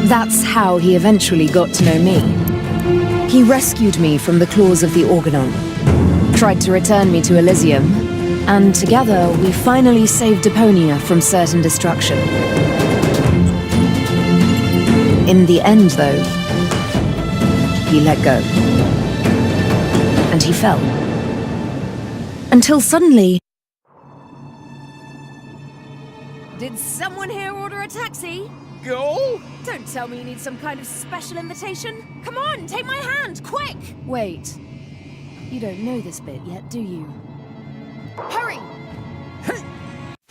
That's how he eventually got to know me. He rescued me from the claws of the Organon, tried to return me to Elysium, and together we finally saved Deponia from certain destruction. In the end, though, he let go. And he fell. Until suddenly... Did someone here order a taxi? Go? Don't tell me you need some kind of special invitation. Come on, take my hand, quick! Wait. You don't know this bit yet, do you? Hurry!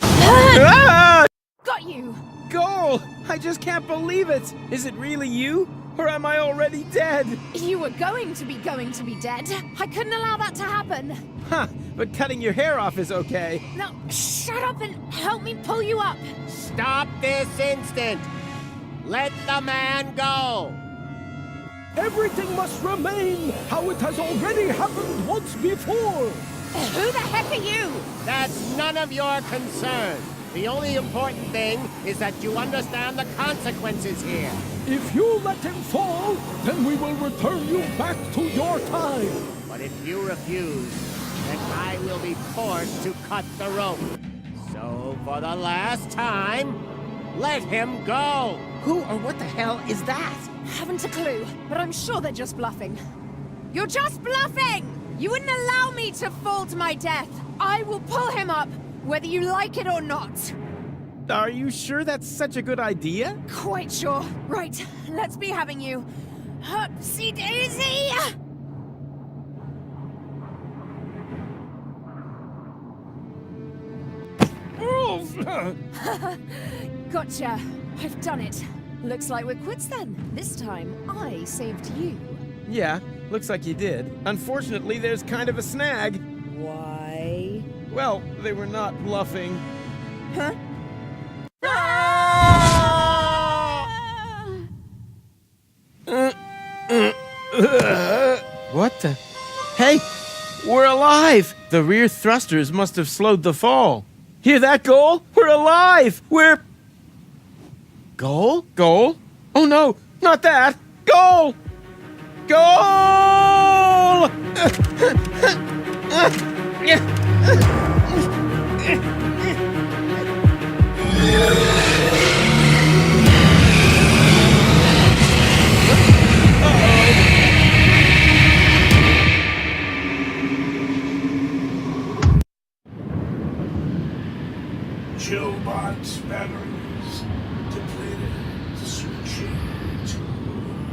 Ah! Got you! Goal! I just can't believe it! Is it really you? Or am I already dead? You were going to be dead. I couldn't allow that to happen. Huh, but cutting your hair off is okay. Now, shut up and help me pull you up. Stop this instant! Let the man go! Everything must remain how it has already happened once before! Who the heck are you? That's none of your concern. The only important thing is that you understand the consequences here. If you let him fall, then we will return you back to your time. But if you refuse, then I will be forced to cut the rope. So, for the last time, let him go! Who or what the hell is that? Haven't a clue, but I'm sure they're just bluffing. You're just bluffing! You wouldn't allow me to fall to my death. I will pull him up, whether you like it or not. Are you sure that's such a good idea? Quite sure. Right, let's be having you. Upsy daisy! Gotcha. I've done it. Looks like we're quits then. This time, I saved you. Yeah, looks like you did. Unfortunately, there's kind of a snag. Why? Well, they were not bluffing. Huh? What the? Hey! We're alive! The rear thrusters must have slowed the fall. Hear that, Goal? We're alive! We're... Goal? Goal? Oh no, not that! Goal! Goal! Chillbox batteries depleted. Switching to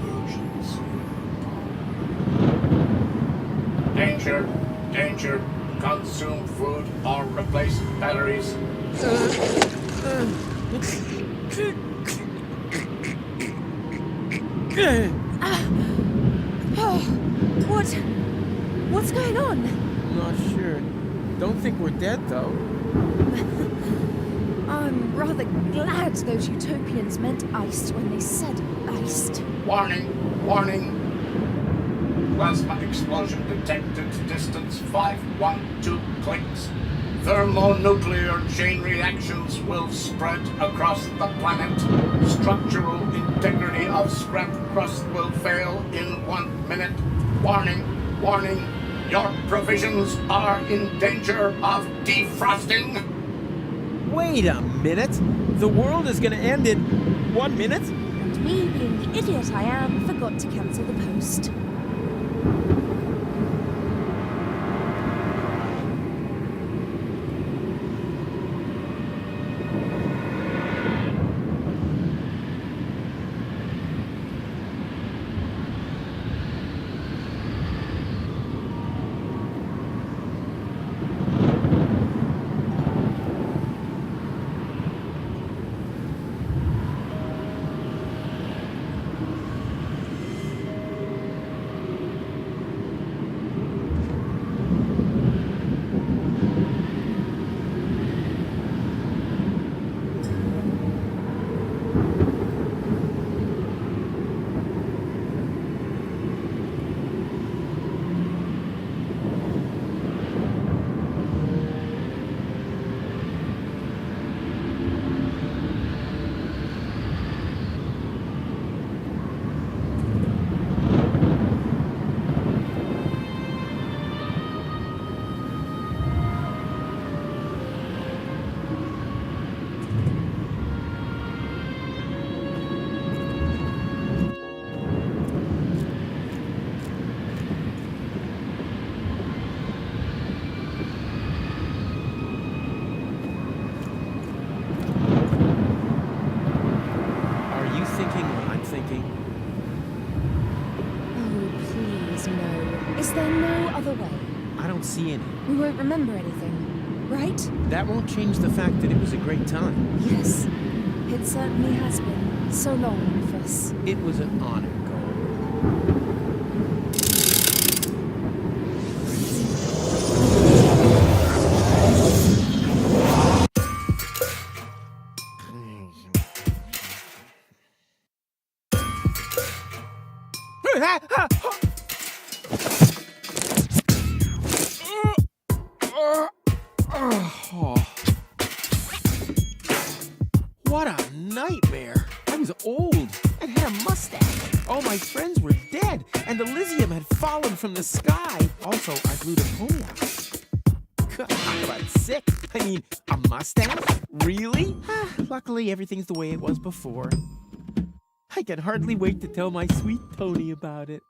emergency. Danger! Danger! Consume food or replace batteries. What's going on? Not sure. Don't think we're dead, though. I'm rather glad those utopians meant iced when they said iced. Warning! Warning! Plasma explosion detected. Distance 512 clicks. Thermonuclear chain reactions will spread across the planet. Structural integrity of scrap crust will fail in 1 minute. Warning! Warning! Your provisions are in danger of defrosting. Wait a minute! The world is gonna end in 1 minute? And me, being the idiot I am, forgot to cancel the post. Is there no other way? I don't see any. We won't remember anything, right? That won't change the fact that it was a great time. Yes, it certainly has been. So long, Rufus. It was an honor, Cole. What a nightmare! I was old and had a mustache. All my friends were dead, and Elysium had fallen from the sky. Also, I glued a pony out. God, talk about sick. I mean, a mustache? Really? Luckily, everything's the way it was before. I can hardly wait to tell my sweet Tony about it.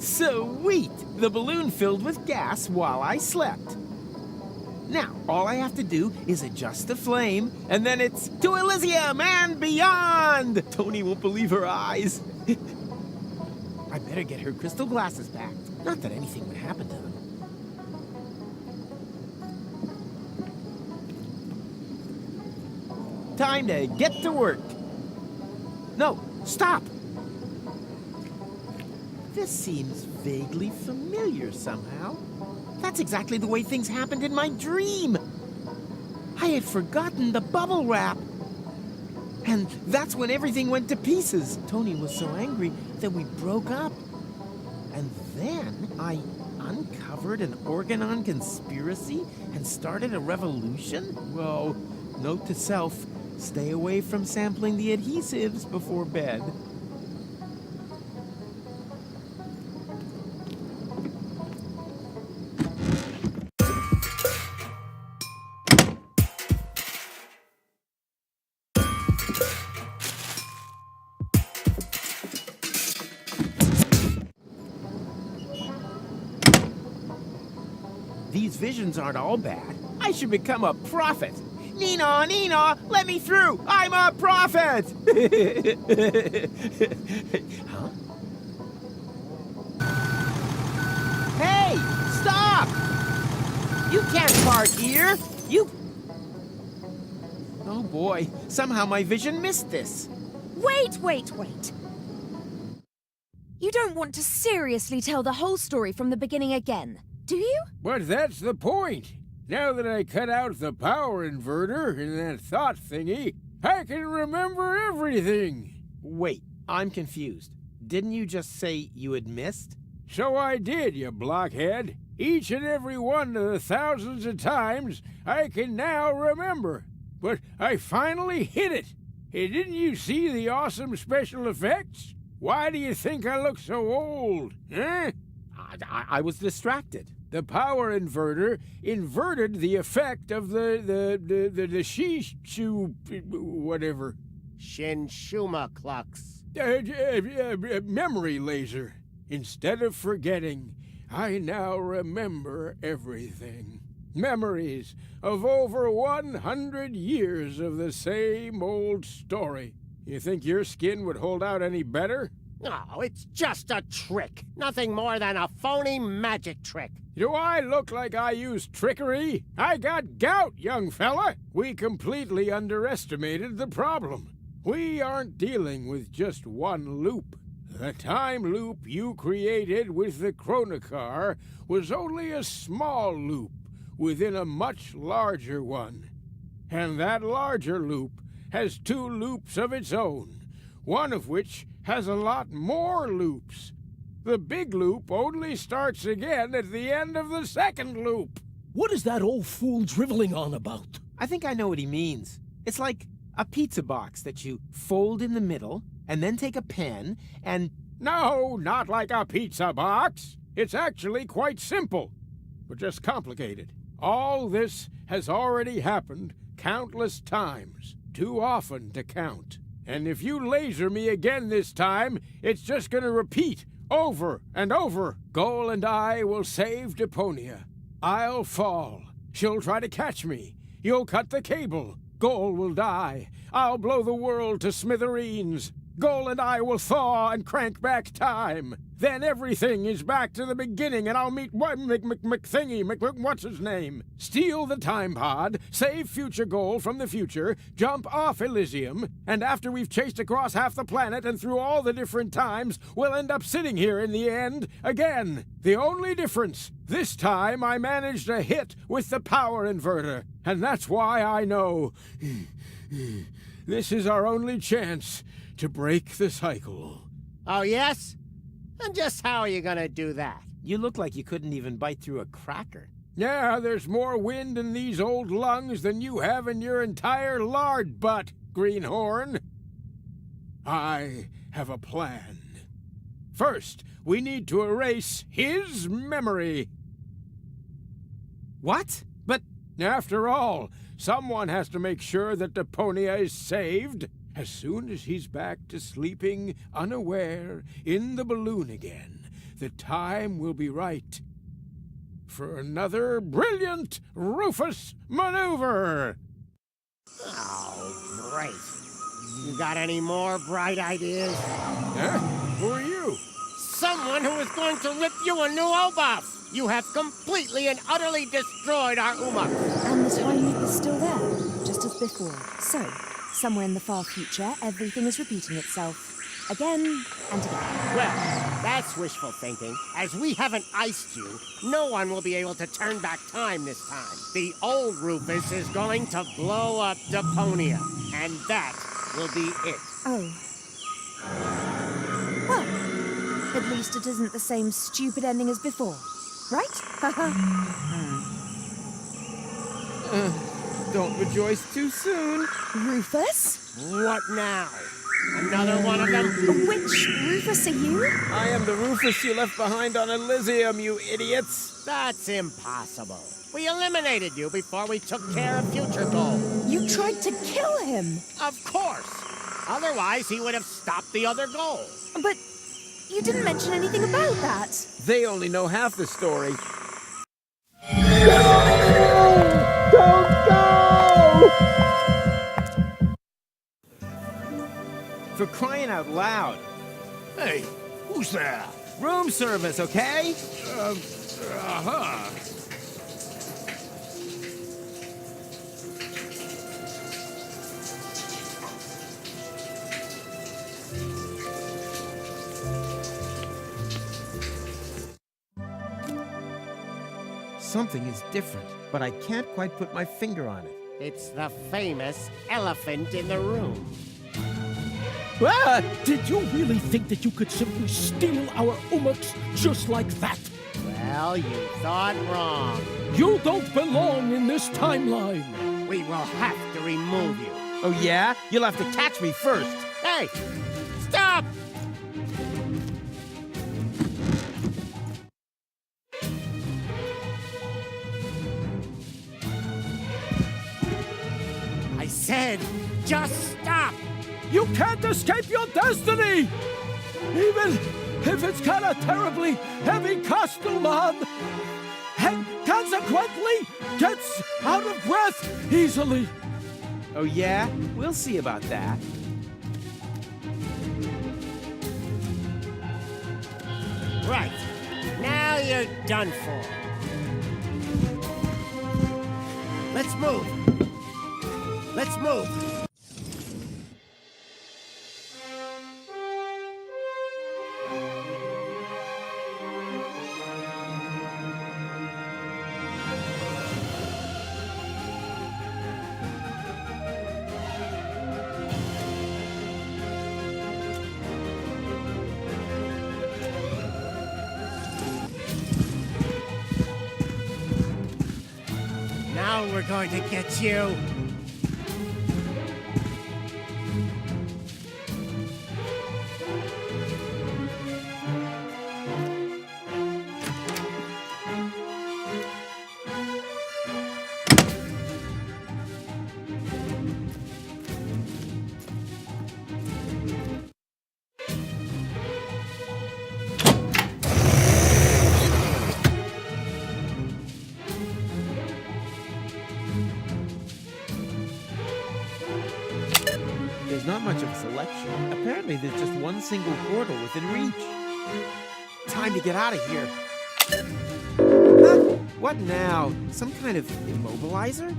Sweet! The balloon filled with gas while I slept. Now, all I have to do is adjust the flame, and then it's to Elysium and beyond! Tony won't believe her eyes. I better get her crystal glasses back. Not that anything would happen to them. Time to get to work. No, stop! This seems vaguely familiar somehow. That's exactly the way things happened in my dream. I had forgotten the bubble wrap. And that's when everything went to pieces. Tony was so angry that we broke up. And then I uncovered an Organon conspiracy and started a revolution? Well, note to self, stay away from sampling the adhesives before bed. These visions aren't all bad. I should become a prophet. Nina, Nina, let me through! I'm a prophet! Huh? Hey, stop! You can't park here! You... Oh boy, somehow my vision missed this. Wait! You don't want to seriously tell the whole story from the beginning again, do you? But that's the point. Now that I cut out the power inverter in that thought thingy, I can remember everything. Wait, I'm confused. Didn't you just say you had missed? So I did, you blockhead. Each and every one of the thousands of times I can now remember. But I finally hit it. Hey, didn't you see the awesome special effects? Why do you think I look so old, huh? I was distracted. The power inverter inverted the effect of the Shishu whatever. Shinshuma Klux. Memory laser. Instead of forgetting, I now remember everything. Memories of over 100 years of the same old story. You think your skin would hold out any better? Oh, it's just a trick. Nothing more than a phony magic trick. Do I look like I use trickery? I got gout, young fella. We completely underestimated the problem. We aren't dealing with just one loop. The time loop you created with the Chronocar was only a small loop within a much larger one. And that larger loop has two loops of its own, one of which has a lot more loops. The big loop only starts again at the end of the second loop. What is that old fool driveling on about? I think I know what he means. It's like a pizza box that you fold in the middle, and then take a pen and... No, not like a pizza box. It's actually quite simple, but just complicated. All this has already happened countless times, too often to count. And if you laser me again this time, it's just gonna repeat over and over. Goal and I will save Deponia. I'll fall. She'll try to catch me. You'll cut the cable. Goal will die. I'll blow the world to smithereens. Goal and I will thaw and crank back time. Then everything is back to the beginning, and I'll meet McThingy, what's his name? Steal the time pod, save future Goal from the future, jump off Elysium, and after we've chased across half the planet and through all the different times, we'll end up sitting here in the end again. The only difference, this time I managed a hit with the power inverter, and that's why I know this is our only chance to break the cycle. Oh, yes? And just how are you gonna do that? You look like you couldn't even bite through a cracker. Yeah, there's more wind in these old lungs than you have in your entire lard butt, Greenhorn. I have a plan. First, we need to erase his memory. What? But after all, someone has to make sure that Deponia is saved. As soon as he's back to sleeping unaware in the balloon again, the time will be right for another brilliant Rufus maneuver. Oh, great. You got any more bright ideas? Huh? Who are you? Someone who is going to rip you a new obuff. You have completely and utterly destroyed our Umaks. And the time loop is still there, just as before. So, somewhere in the far future, everything is repeating itself. Again and again. Well, that's wishful thinking. As we haven't iced you, no one will be able to turn back time this time. The old Rufus is going to blow up Deponia, and that will be it. Oh. Well, at least it isn't the same stupid ending as before, right? Don't rejoice too soon. Rufus? What now? Another one of them? Which Rufus are you? I am the Rufus you left behind on Elysium, you idiots. That's impossible. We eliminated you before we took care of future goal. You tried to kill him. Of course. Otherwise, he would have stopped the other goal. But you didn't mention anything about that. They only know half the story. Don't go! For crying out loud. Hey, who's there? Room service, okay? Uh-huh. Something is different, but I can't quite put my finger on it. It's the famous elephant in the room. Ah, did you really think that you could simply steal our Umux just like that? Well, you thought wrong. You don't belong in this timeline. We will have to remove you. Oh yeah? You'll have to catch me first. Hey! Stop! I said, just stop! You can't escape your destiny! Even if it's got a terribly heavy costume on, and consequently gets out of breath easily. Oh yeah? We'll see about that. Right. Now you're done for. Let's move. Let's move. Now we're going to get you. There's not much of a selection. Apparently there's just one single portal within reach. Time to get out of here. Huh? What now? Some kind of immobilizer?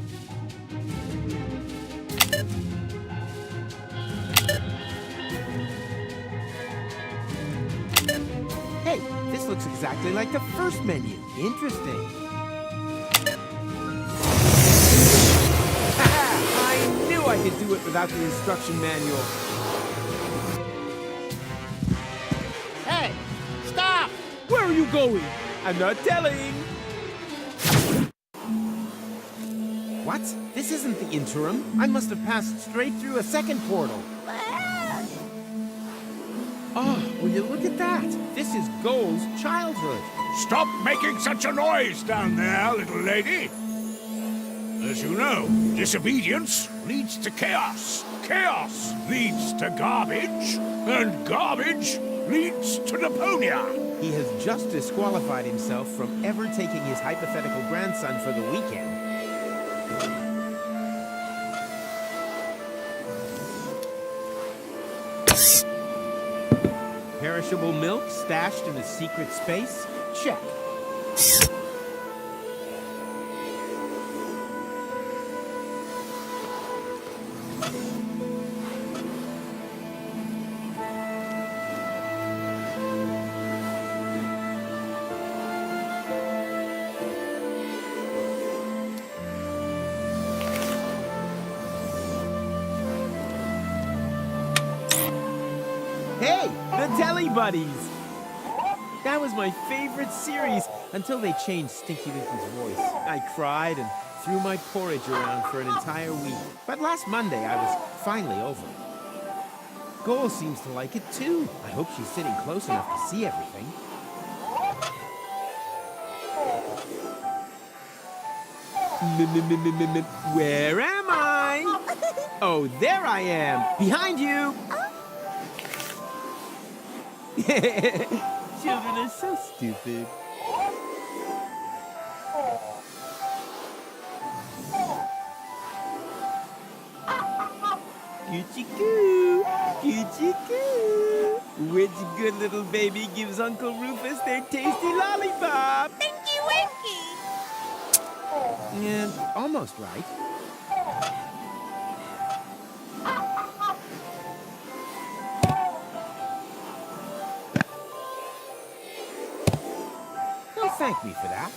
Hey, this looks exactly like the first menu. Interesting. I knew I could do it without the instruction manual. Hey, stop! Where are you going? I'm not telling. What? This isn't the interim. I must have passed straight through a second portal. Oh, will you look at that? This is Goal's childhood. Stop making such a noise down there, little lady. As you know, disobedience leads to chaos. Chaos leads to garbage. And garbage leads to Deponia. He has just disqualified himself from ever taking his hypothetical grandson for the weekend. Perishable milk stashed in a secret space? Check. Hey, the Telly Buddies! That was my favorite series until they changed Stinky Winky's voice. I cried and threw my porridge around for an entire week. But last Monday, I was finally over it. Goal seems to like it too. I hope she's sitting close enough to see everything. Where am I? Oh, there I am! Behind you! Children are so stupid. Coochie coo! Coochie coo! Which good little baby gives Uncle Rufus their tasty lollipop? Winky Winky! Yeah, almost right. Don't thank me for that.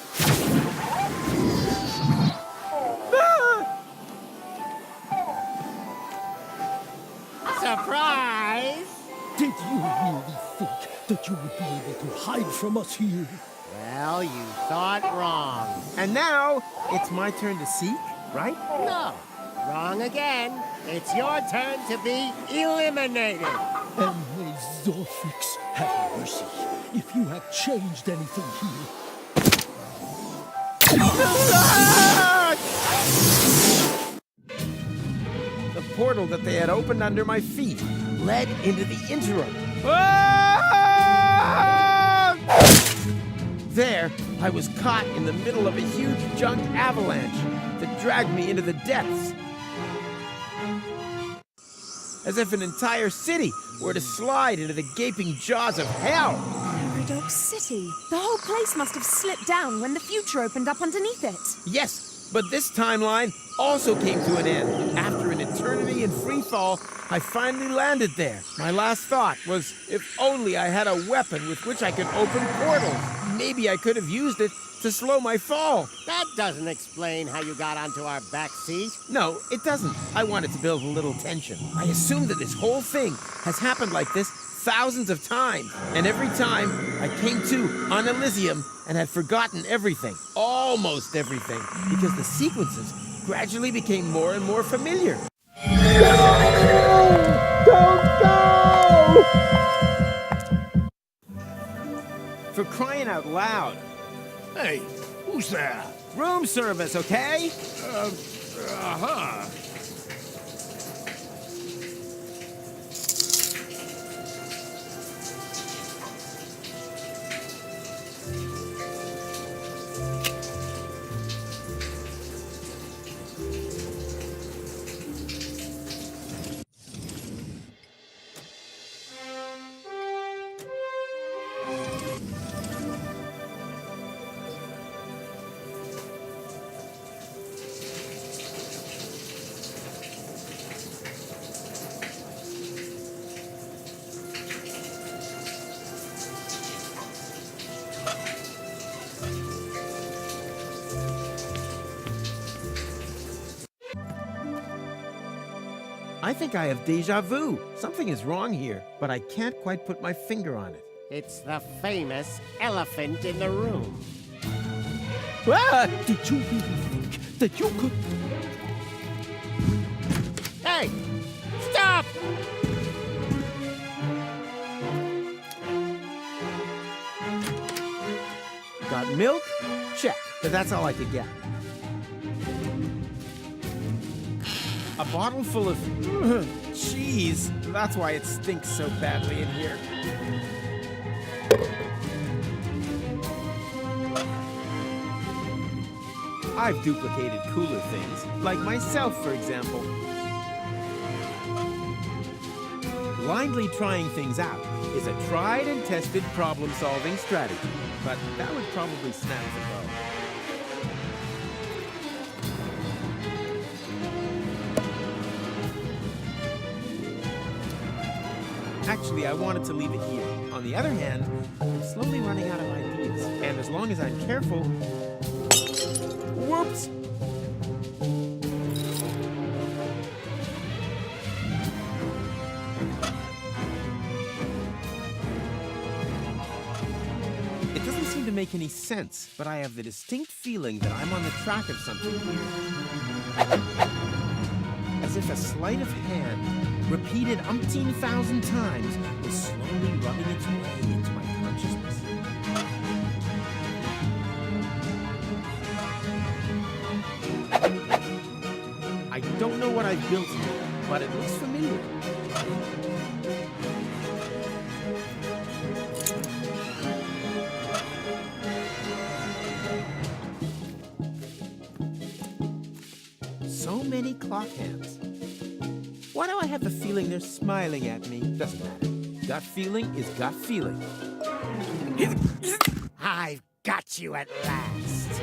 Surprise! Did you really think that you would be able to hide from us here? Well, you thought wrong. And now, it's my turn to seek, right? No, wrong again. It's your turn to be eliminated. And may Zorfix have mercy if you have changed anything here. The portal that they had opened under my feet led into the interim. There, I was caught in the middle of a huge junk avalanche that dragged me into the depths. As if an entire city were to slide into the gaping jaws of hell. Paradox City. The whole place must have slipped down when the future opened up underneath it. Yes, but this timeline also came to an end. After an eternity in free fall, I finally landed there. My last thought was, if only I had a weapon with which I could open portals. Maybe I could have used it to slow my fall. That doesn't explain how you got onto our back seat. No, it doesn't. I wanted to build a little tension. I assumed that this whole thing has happened like this thousands of times. And every time, I came to on Elysium and had forgotten everything. Almost everything. Because the sequences gradually became more and more familiar. Don't go! For crying out loud. Hey, who's there? Room service, okay? Uh-huh. I think I have deja vu. Something is wrong here, but I can't quite put my finger on it. It's the famous elephant in the room. Ah! Did you really think that you could... Hey! Stop! Got milk? Check. But that's all I could get. A bottle full of cheese. That's why it stinks so badly in here. I've duplicated cooler things, like myself, for example. Blindly trying things out is a tried and tested problem-solving strategy, but that would probably snap the bow. Actually, I wanted to leave it here. On the other hand, I'm slowly running out of ideas. And as long as I'm careful... Whoops! make any sense, but I have the distinct feeling that I'm on the track of something here. As if a sleight of hand, repeated umpteen thousand times, was slowly rubbing its way into my consciousness. I don't know what I've built here, but it looks familiar. So many clock hands. Why do I have the feeling they're smiling at me? Doesn't matter. Gut feeling is gut feeling. I've got you at last.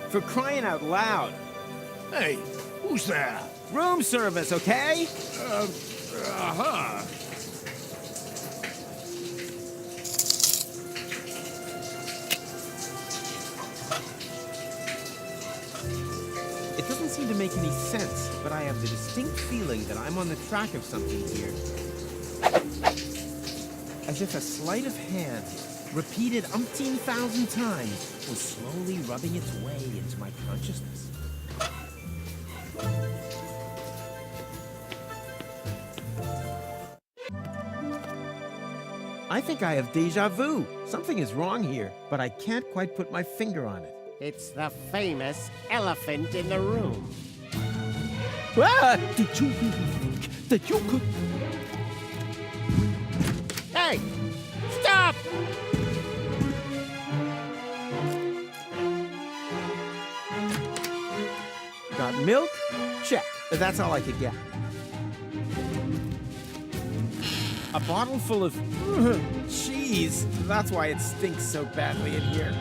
For crying out loud. Hey, who's there? Room service, okay? Uh-huh. It doesn't seem to make any sense, but I have the distinct feeling that I'm on the track of something here. As if a sleight of hand, repeated umpteen thousand times, was slowly rubbing its way into my consciousness. I think I have déjà vu. Something is wrong here, but I can't quite put my finger on it. It's the famous elephant in the room. Ah! Did you really think that you could... Hey! Stop! Got milk? Check. That's all I could get. A bottle full of cheese. That's why it stinks so badly in here.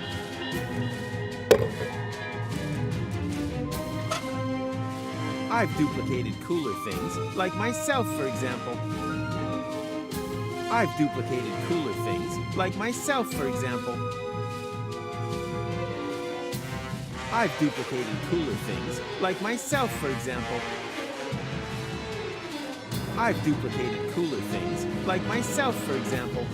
I've duplicated cooler things, like myself, for example. I've duplicated cooler things, like myself, for example. I've duplicated cooler things, like myself, for example. I've duplicated cooler things, like myself, for example.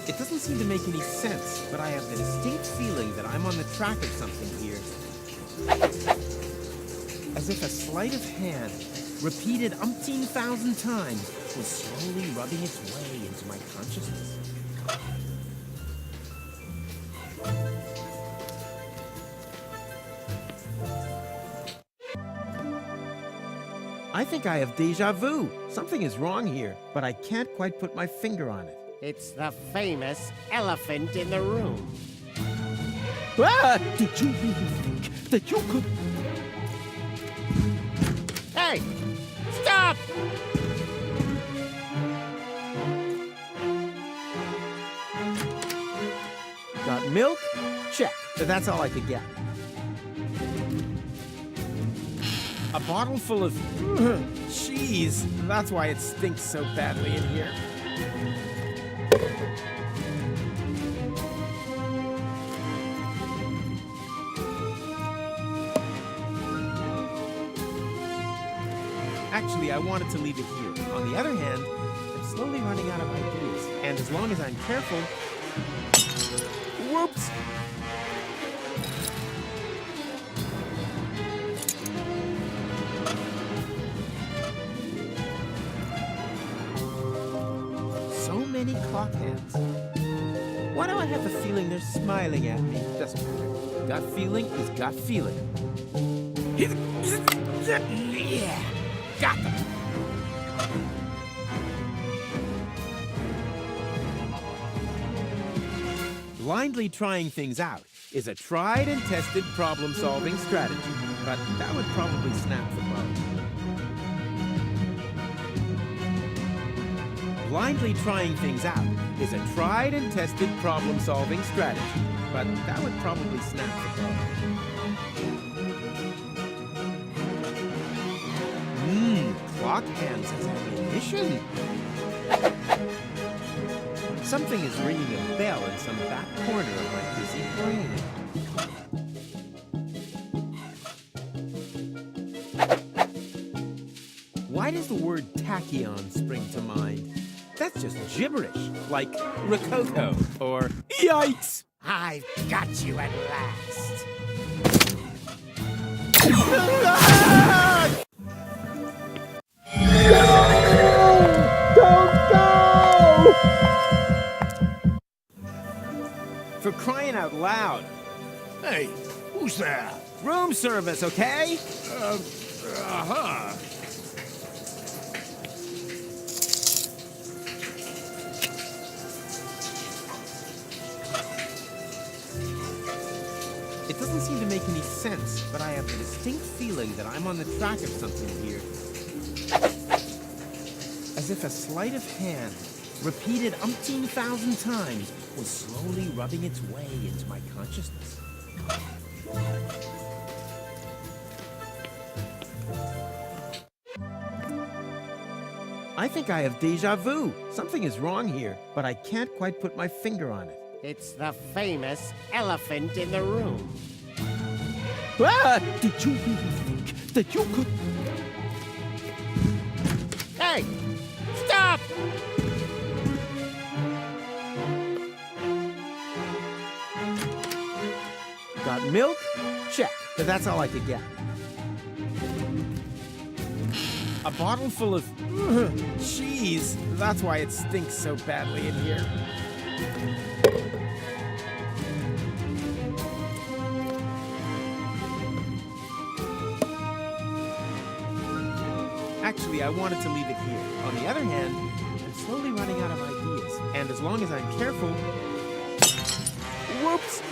It doesn't seem to make any sense, but I have the distinct feeling that I'm on the track of something here. As if a sleight of hand, repeated umpteen thousand times, was slowly rubbing its way into my consciousness. I think I have déjà vu. Something is wrong here, but I can't quite put my finger on it. It's the famous elephant in the room. Ah! Did you really think that you could... Hey! Stop! Got milk? Check. That's all I could get. A bottle full of cheese. That's why it stinks so badly in here. Actually, I wanted to leave it here. On the other hand, I'm slowly running out of ideas. And as long as I'm careful... Whoops! So many clock hands. Why do I have the feeling they're smiling at me? Doesn't matter. Gut feeling is gut feeling. Yeah! Got them! Blindly trying things out is a tried and tested problem-solving strategy, but that would probably snap the bug. Blindly trying things out is a tried and tested problem-solving strategy, but that would probably snap the bug. Clock hands as ammunition. Something is ringing a bell in some back corner of my busy brain. Why does the word tachyon spring to mind? That's just gibberish, like rococo or yikes! I've got you at last. For crying out loud. Hey, who's there? Room service, okay? Uh-huh. It doesn't seem to make any sense, but I have a distinct feeling that I'm on the track of something here. As if a sleight of hand, repeated umpteen thousand times, was slowly rubbing its way into my consciousness. I think I have deja vu. Something is wrong here, but I can't quite put my finger on it. It's the famous elephant in the room. Ah! Did you really think that you could... Hey! Stop! Got milk? Check, but that's all I could get. A bottle full of cheese. That's why it stinks so badly in here. Actually, I wanted to leave it here. On the other hand, I'm slowly running out of ideas. And as long as I'm careful... Whoops!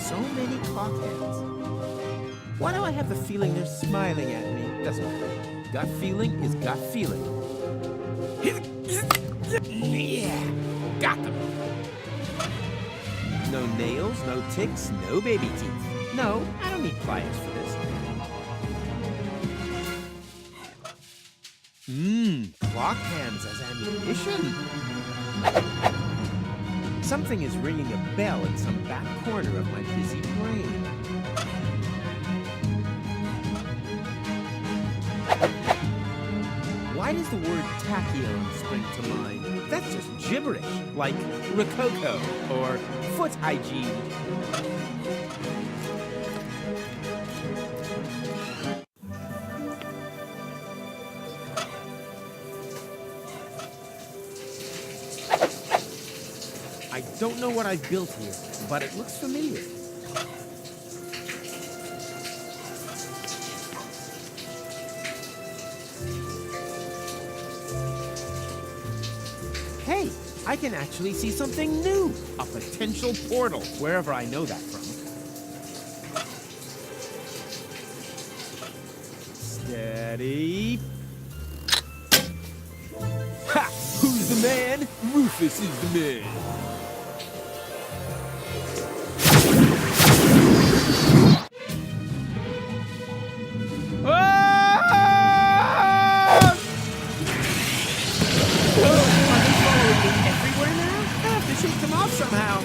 So many clock hands. Why do I have the feeling they're smiling at me? Doesn't matter. Gut feeling is gut feeling. Yeah, got them. No nails, no ticks, no baby teeth. No, I don't need pliers for this. Clock hands as ammunition. Something is ringing a bell in some back corner of my busy brain. Why does the word tachyon spring to mind? That's just gibberish, like rococo or foot hygiene. I don't know what I've built here, but it looks familiar. Hey, I can actually see something new. A potential portal, wherever I know that from. Steady. Ha! Who's the man? Rufus is the man. Shake them off somehow.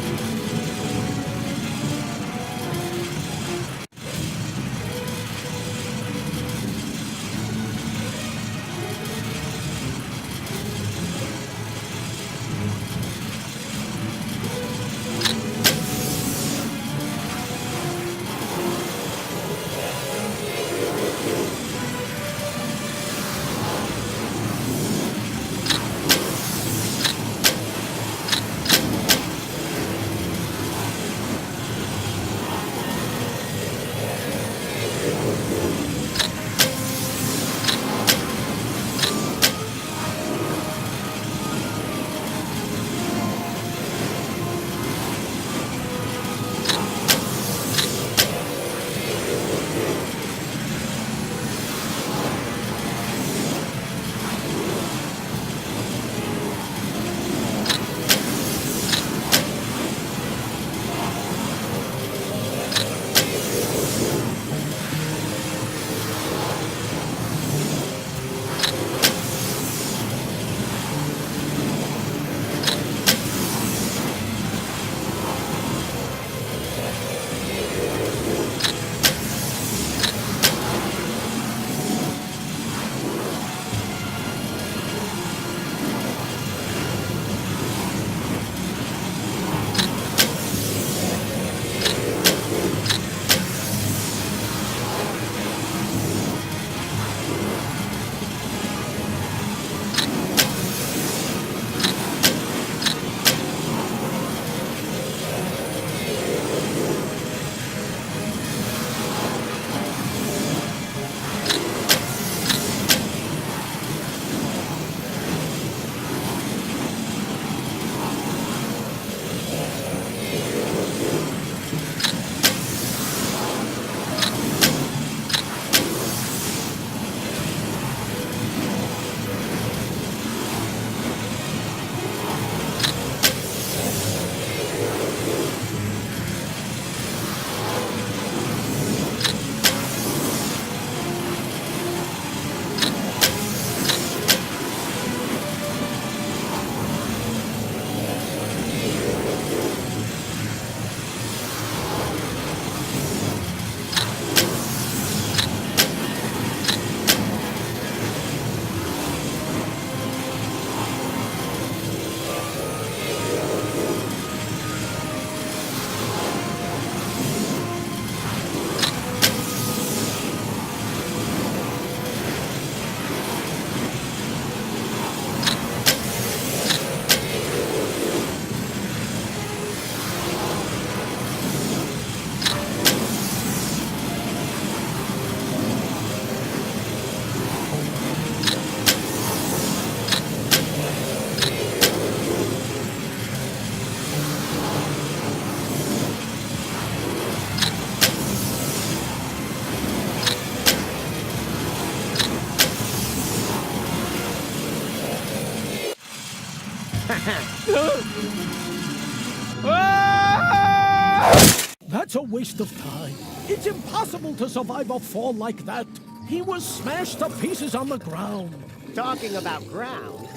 That's a waste of time. It's impossible to survive a fall like that. He was smashed to pieces on the ground. Talking about ground,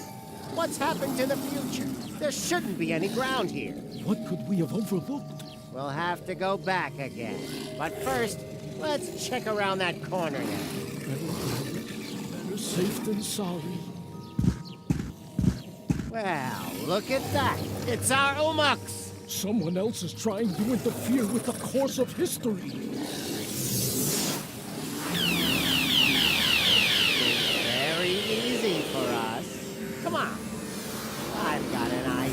what's happened to the future? There shouldn't be any ground here. What could we have overlooked? We'll have to go back again. But first, let's check around that corner now. Better safe than sorry. Well, look at that. It's our Umux. Someone else is trying to interfere with the course of history. Very easy for us. Come on. I've got an idea.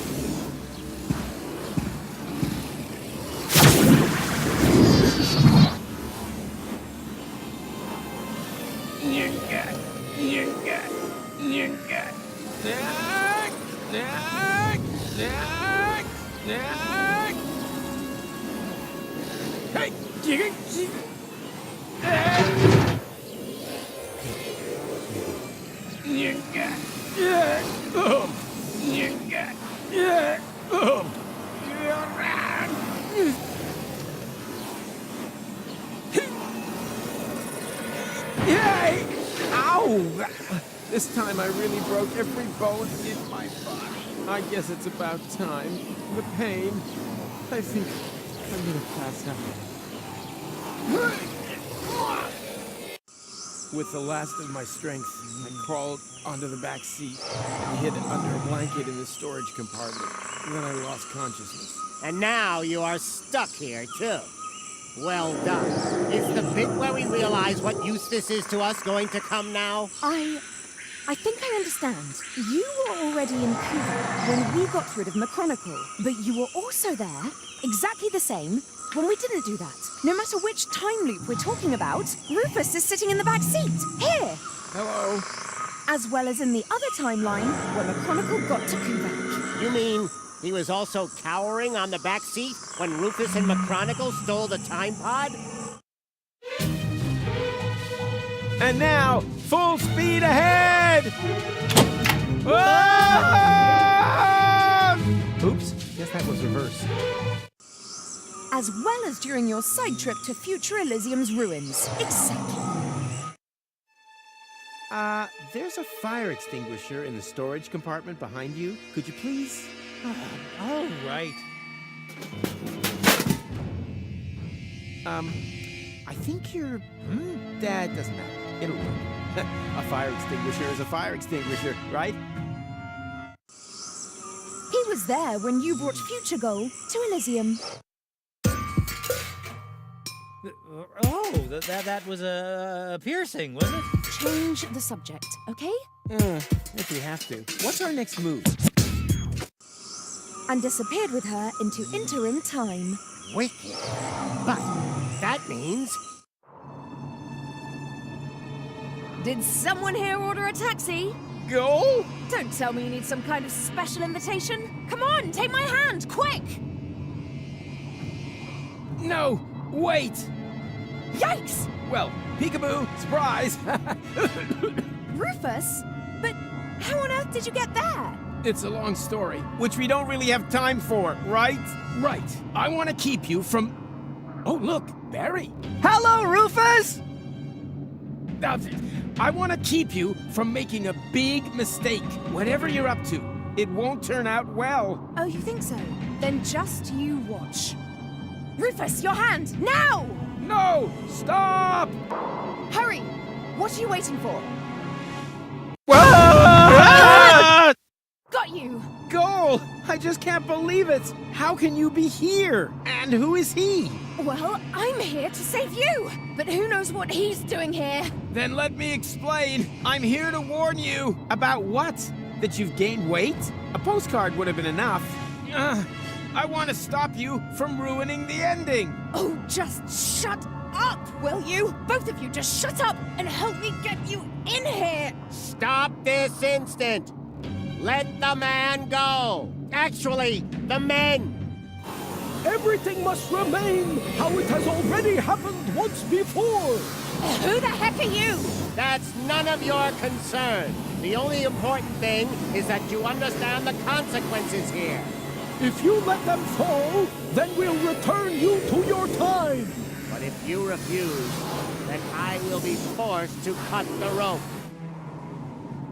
Yay! Ow! This time I really broke every bone in my body. I guess it's about time. The pain. I think I'm gonna pass out. With the last of my strength, I crawled onto the back seat and hid under a blanket in the storage compartment. Then I lost consciousness. And now you are stuck here, too. Well done. Is the bit where we realize what use this is to us going to come now? I think I understand. You were already in Cuba when we got rid of McChronicle, but you were also there, exactly the same, when we didn't do that. No matter which time loop we're talking about, Rufus is sitting in the back seat. Here! Hello? As well as in the other timeline, where McChronicle got to Cuba. You mean he was also cowering on the back seat when Rufus and McChronicle stole the time pod? And now, full speed ahead! Ah! Oops, guess that was reverse. As well as during your side trip to future Elysium's ruins. Exactly. There's a fire extinguisher in the storage compartment behind you. Could you please? All right. I think you're... That doesn't matter. It'll work. A fire extinguisher is a fire extinguisher, right? He was there when you brought Future Goal to Elysium. That was a piercing, wasn't it? Change the subject, okay? If we have to. What's our next move? And disappeared with her into interim time. Wicked. But that means... Did someone here order a taxi? Go? Don't tell me you need some kind of special invitation. Come on, take my hand, quick! No, wait! Yikes! Well, peekaboo, surprise! Rufus? But how on earth did you get there? It's a long story, which we don't really have time for, right? Right. I want to keep you from... Oh, look, Barry. Hello, Rufus! I want to keep you from making a big mistake. Whatever you're up to, it won't turn out well. Oh, you think so? Then just you watch. Rufus, your hand, now! No! Stop! Hurry! What are you waiting for? Got you! Goal! I just can't believe it! How can you be here? And who is he? Well, I'm here to save you, but who knows what he's doing here? Then let me explain. I'm here to warn you. About what? That you've gained weight? A postcard would have been enough. I want to stop you from ruining the ending. Oh, just shut up, will you? Both of you just shut up and help me get you in here! Stop this instant! Let the man go! Actually, the men! Everything must remain how it has already happened once before. Who the heck are you? That's none of your concern. The only important thing is that you understand the consequences here. If you let them fall, then we'll return you to your time. But if you refuse, then I will be forced to cut the rope.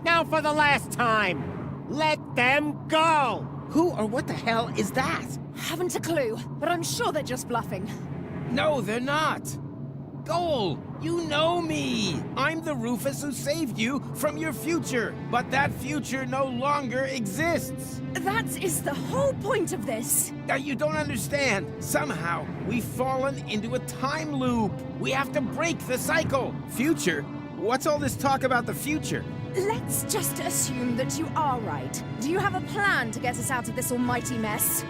Now for the last time, let them go! Who or what the hell is that? Haven't a clue, but I'm sure they're just bluffing. No, they're not. Goal, you know me. I'm the Rufus who saved you from your future, but that future no longer exists. That is the whole point of this. Now, you don't understand. Somehow, we've fallen into a time loop. We have to break the cycle. Future? What's all this talk about the future? Let's just assume that you are right. Do you have a plan to get us out of this almighty mess?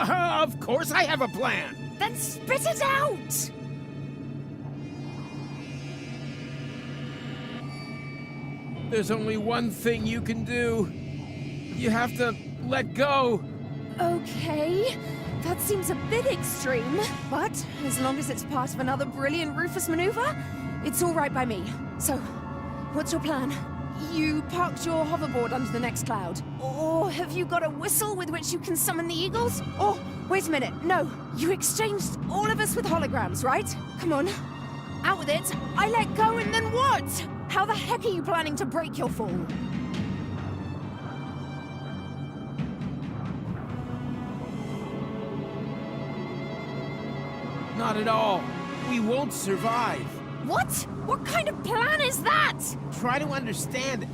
Of course I have a plan. Then spit it out! There's only one thing you can do. You have to let go. Okay, that seems a bit extreme, but as long as it's part of another brilliant Rufus maneuver, it's all right by me. So, what's your plan? You parked your hoverboard under the next cloud. Or have you got a whistle with which you can summon the eagles? Or, wait a minute, no. You exchanged all of us with holograms, right? Come on. Out with it. I let go and then what? How the heck are you planning to break your fall? Not at all. We won't survive. What? What kind of plan is that? Try to understand.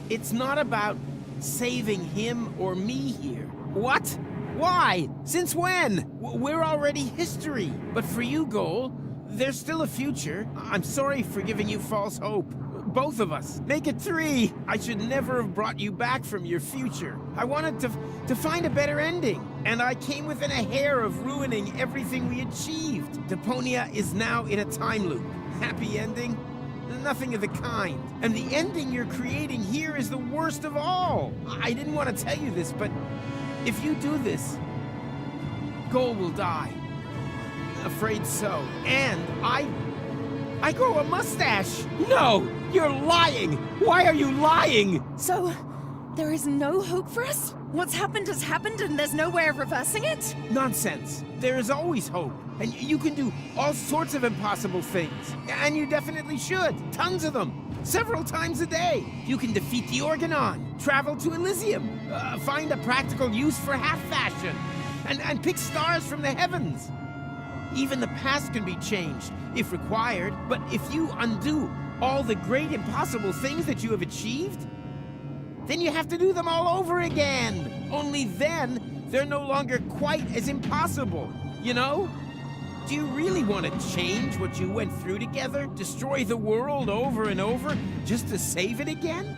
It's not about saving him or me here. What? Why? Since when? We're already history. But for you, Goal, there's still a future. I'm sorry for giving you false hope. Both of us. Make it 3. I should never have brought you back from your future. I wanted to find a better ending. And I came within a hair of ruining everything we achieved. Deponia is now in a time loop. Happy ending? Nothing of the kind. And the ending you're creating here is the worst of all. I didn't want to tell you this, but if you do this, Goal will die. Afraid so. And I grow a mustache. No, you're lying. Why are you lying? So, there is no hope for us? What's happened has happened and there's no way of reversing it? Nonsense. There is always hope. And you can do all sorts of impossible things. And you definitely should. Tons of them. Several times a day. You can defeat the Organon, travel to Elysium, find a practical use for half fashion, and pick stars from the heavens. Even the past can be changed, if required. But if you undo all the great impossible things that you have achieved, then you have to do them all over again. Only then, they're no longer quite as impossible, you know? Do you really want to change what you went through together? Destroy the world over and over just to save it again?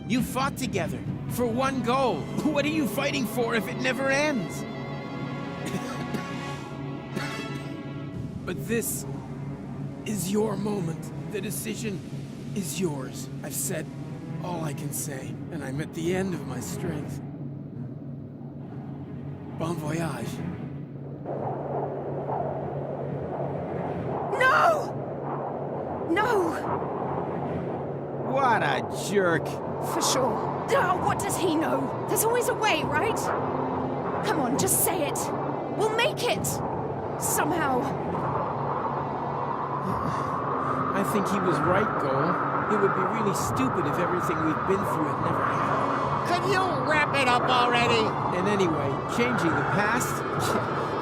You fought together for one goal. What are you fighting for if it never ends? But this is your moment. The decision is yours. I've said all I can say, and I'm at the end of my strength. Bon voyage. No! No! What a jerk. For sure. Oh, what does he know? There's always a way, right? Come on, just say it. We'll make it. Somehow. I think he was right, Goal. It would be really stupid if everything we've been through had never happened. Could you wrap it up already? And anyway, changing the past?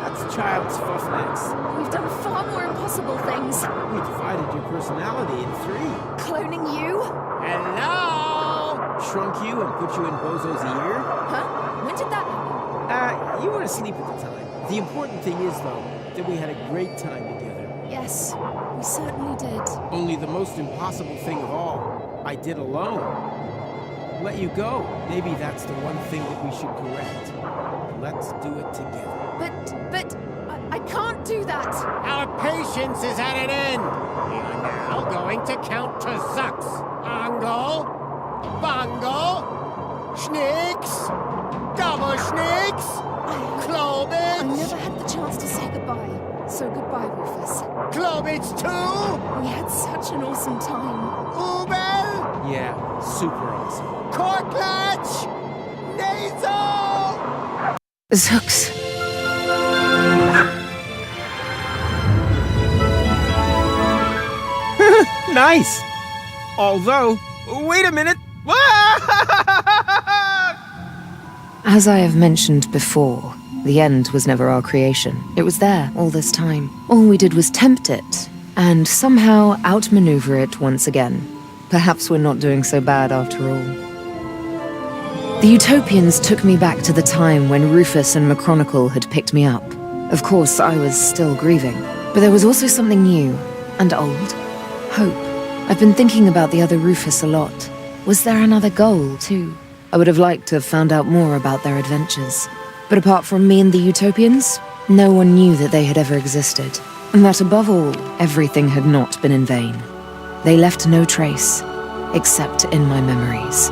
That's child's fuff next. We've done far more impossible things. We divided your personality in 3. Cloning you? Hello? Shrunk you and put you in Bozo's ear? Huh? When did that happen? You were asleep at the time. The important thing is, though, that we had a great time together. Yes, we certainly did. Only the most impossible thing of all, I did alone. let you go. Maybe that's the one thing that we should correct. Let's do it together. But I can't do that. Our patience is at an end. We are now going to count to Zux. Angle, Bongo, Schnicks, Double Schnicks, Klobitz. I never had the chance to say goodbye. So goodbye, Rufus. Klobitz 2. We had such an awesome time. Ubel. Yeah, super awesome. Corklatch. Nasal. Zux. Nice! Although, wait a minute! As I have mentioned before, the end was never our creation. It was there all this time. All we did was tempt it, and somehow outmaneuver it once again. Perhaps we're not doing so bad after all. The Utopians took me back to the time when Rufus and McChronicle had picked me up. Of course, I was still grieving, but there was also something new and old. Hope. I've been thinking about the other Rufus a lot. Was there another goal, too? I would have liked to have found out more about their adventures. But apart from me and the Utopians, no one knew that they had ever existed. And that above all, everything had not been in vain. They left no trace, except in my memories.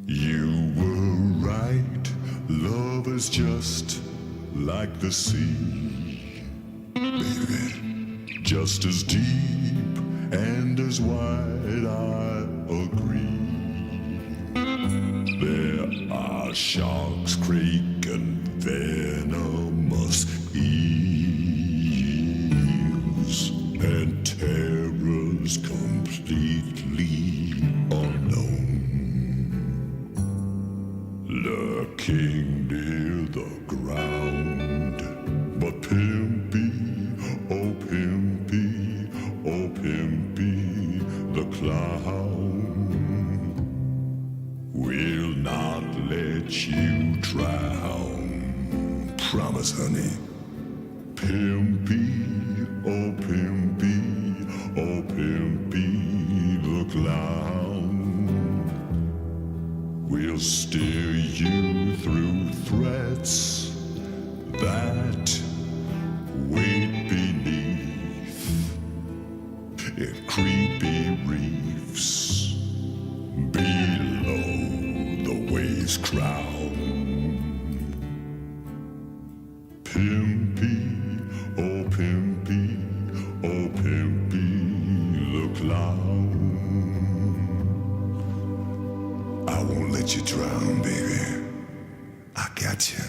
You were right, love is just like the sea, baby, just as deep and as wide, I agree. There are sharks, crake, and venomous eels, and terrors completely unknown, lurking near the ground. But Pimpy, oh Pimpy, oh Pimpy, the clown will not let you drown. Promise, honey. Pimpy, oh Pimpy, oh Pimpy, the clown will steer you through threats that wait beneath in creepy reefs below the waves' crown. Pimpy, oh Pimpy, oh Pimpy, the clown. I won't let you drown, baby. I got you.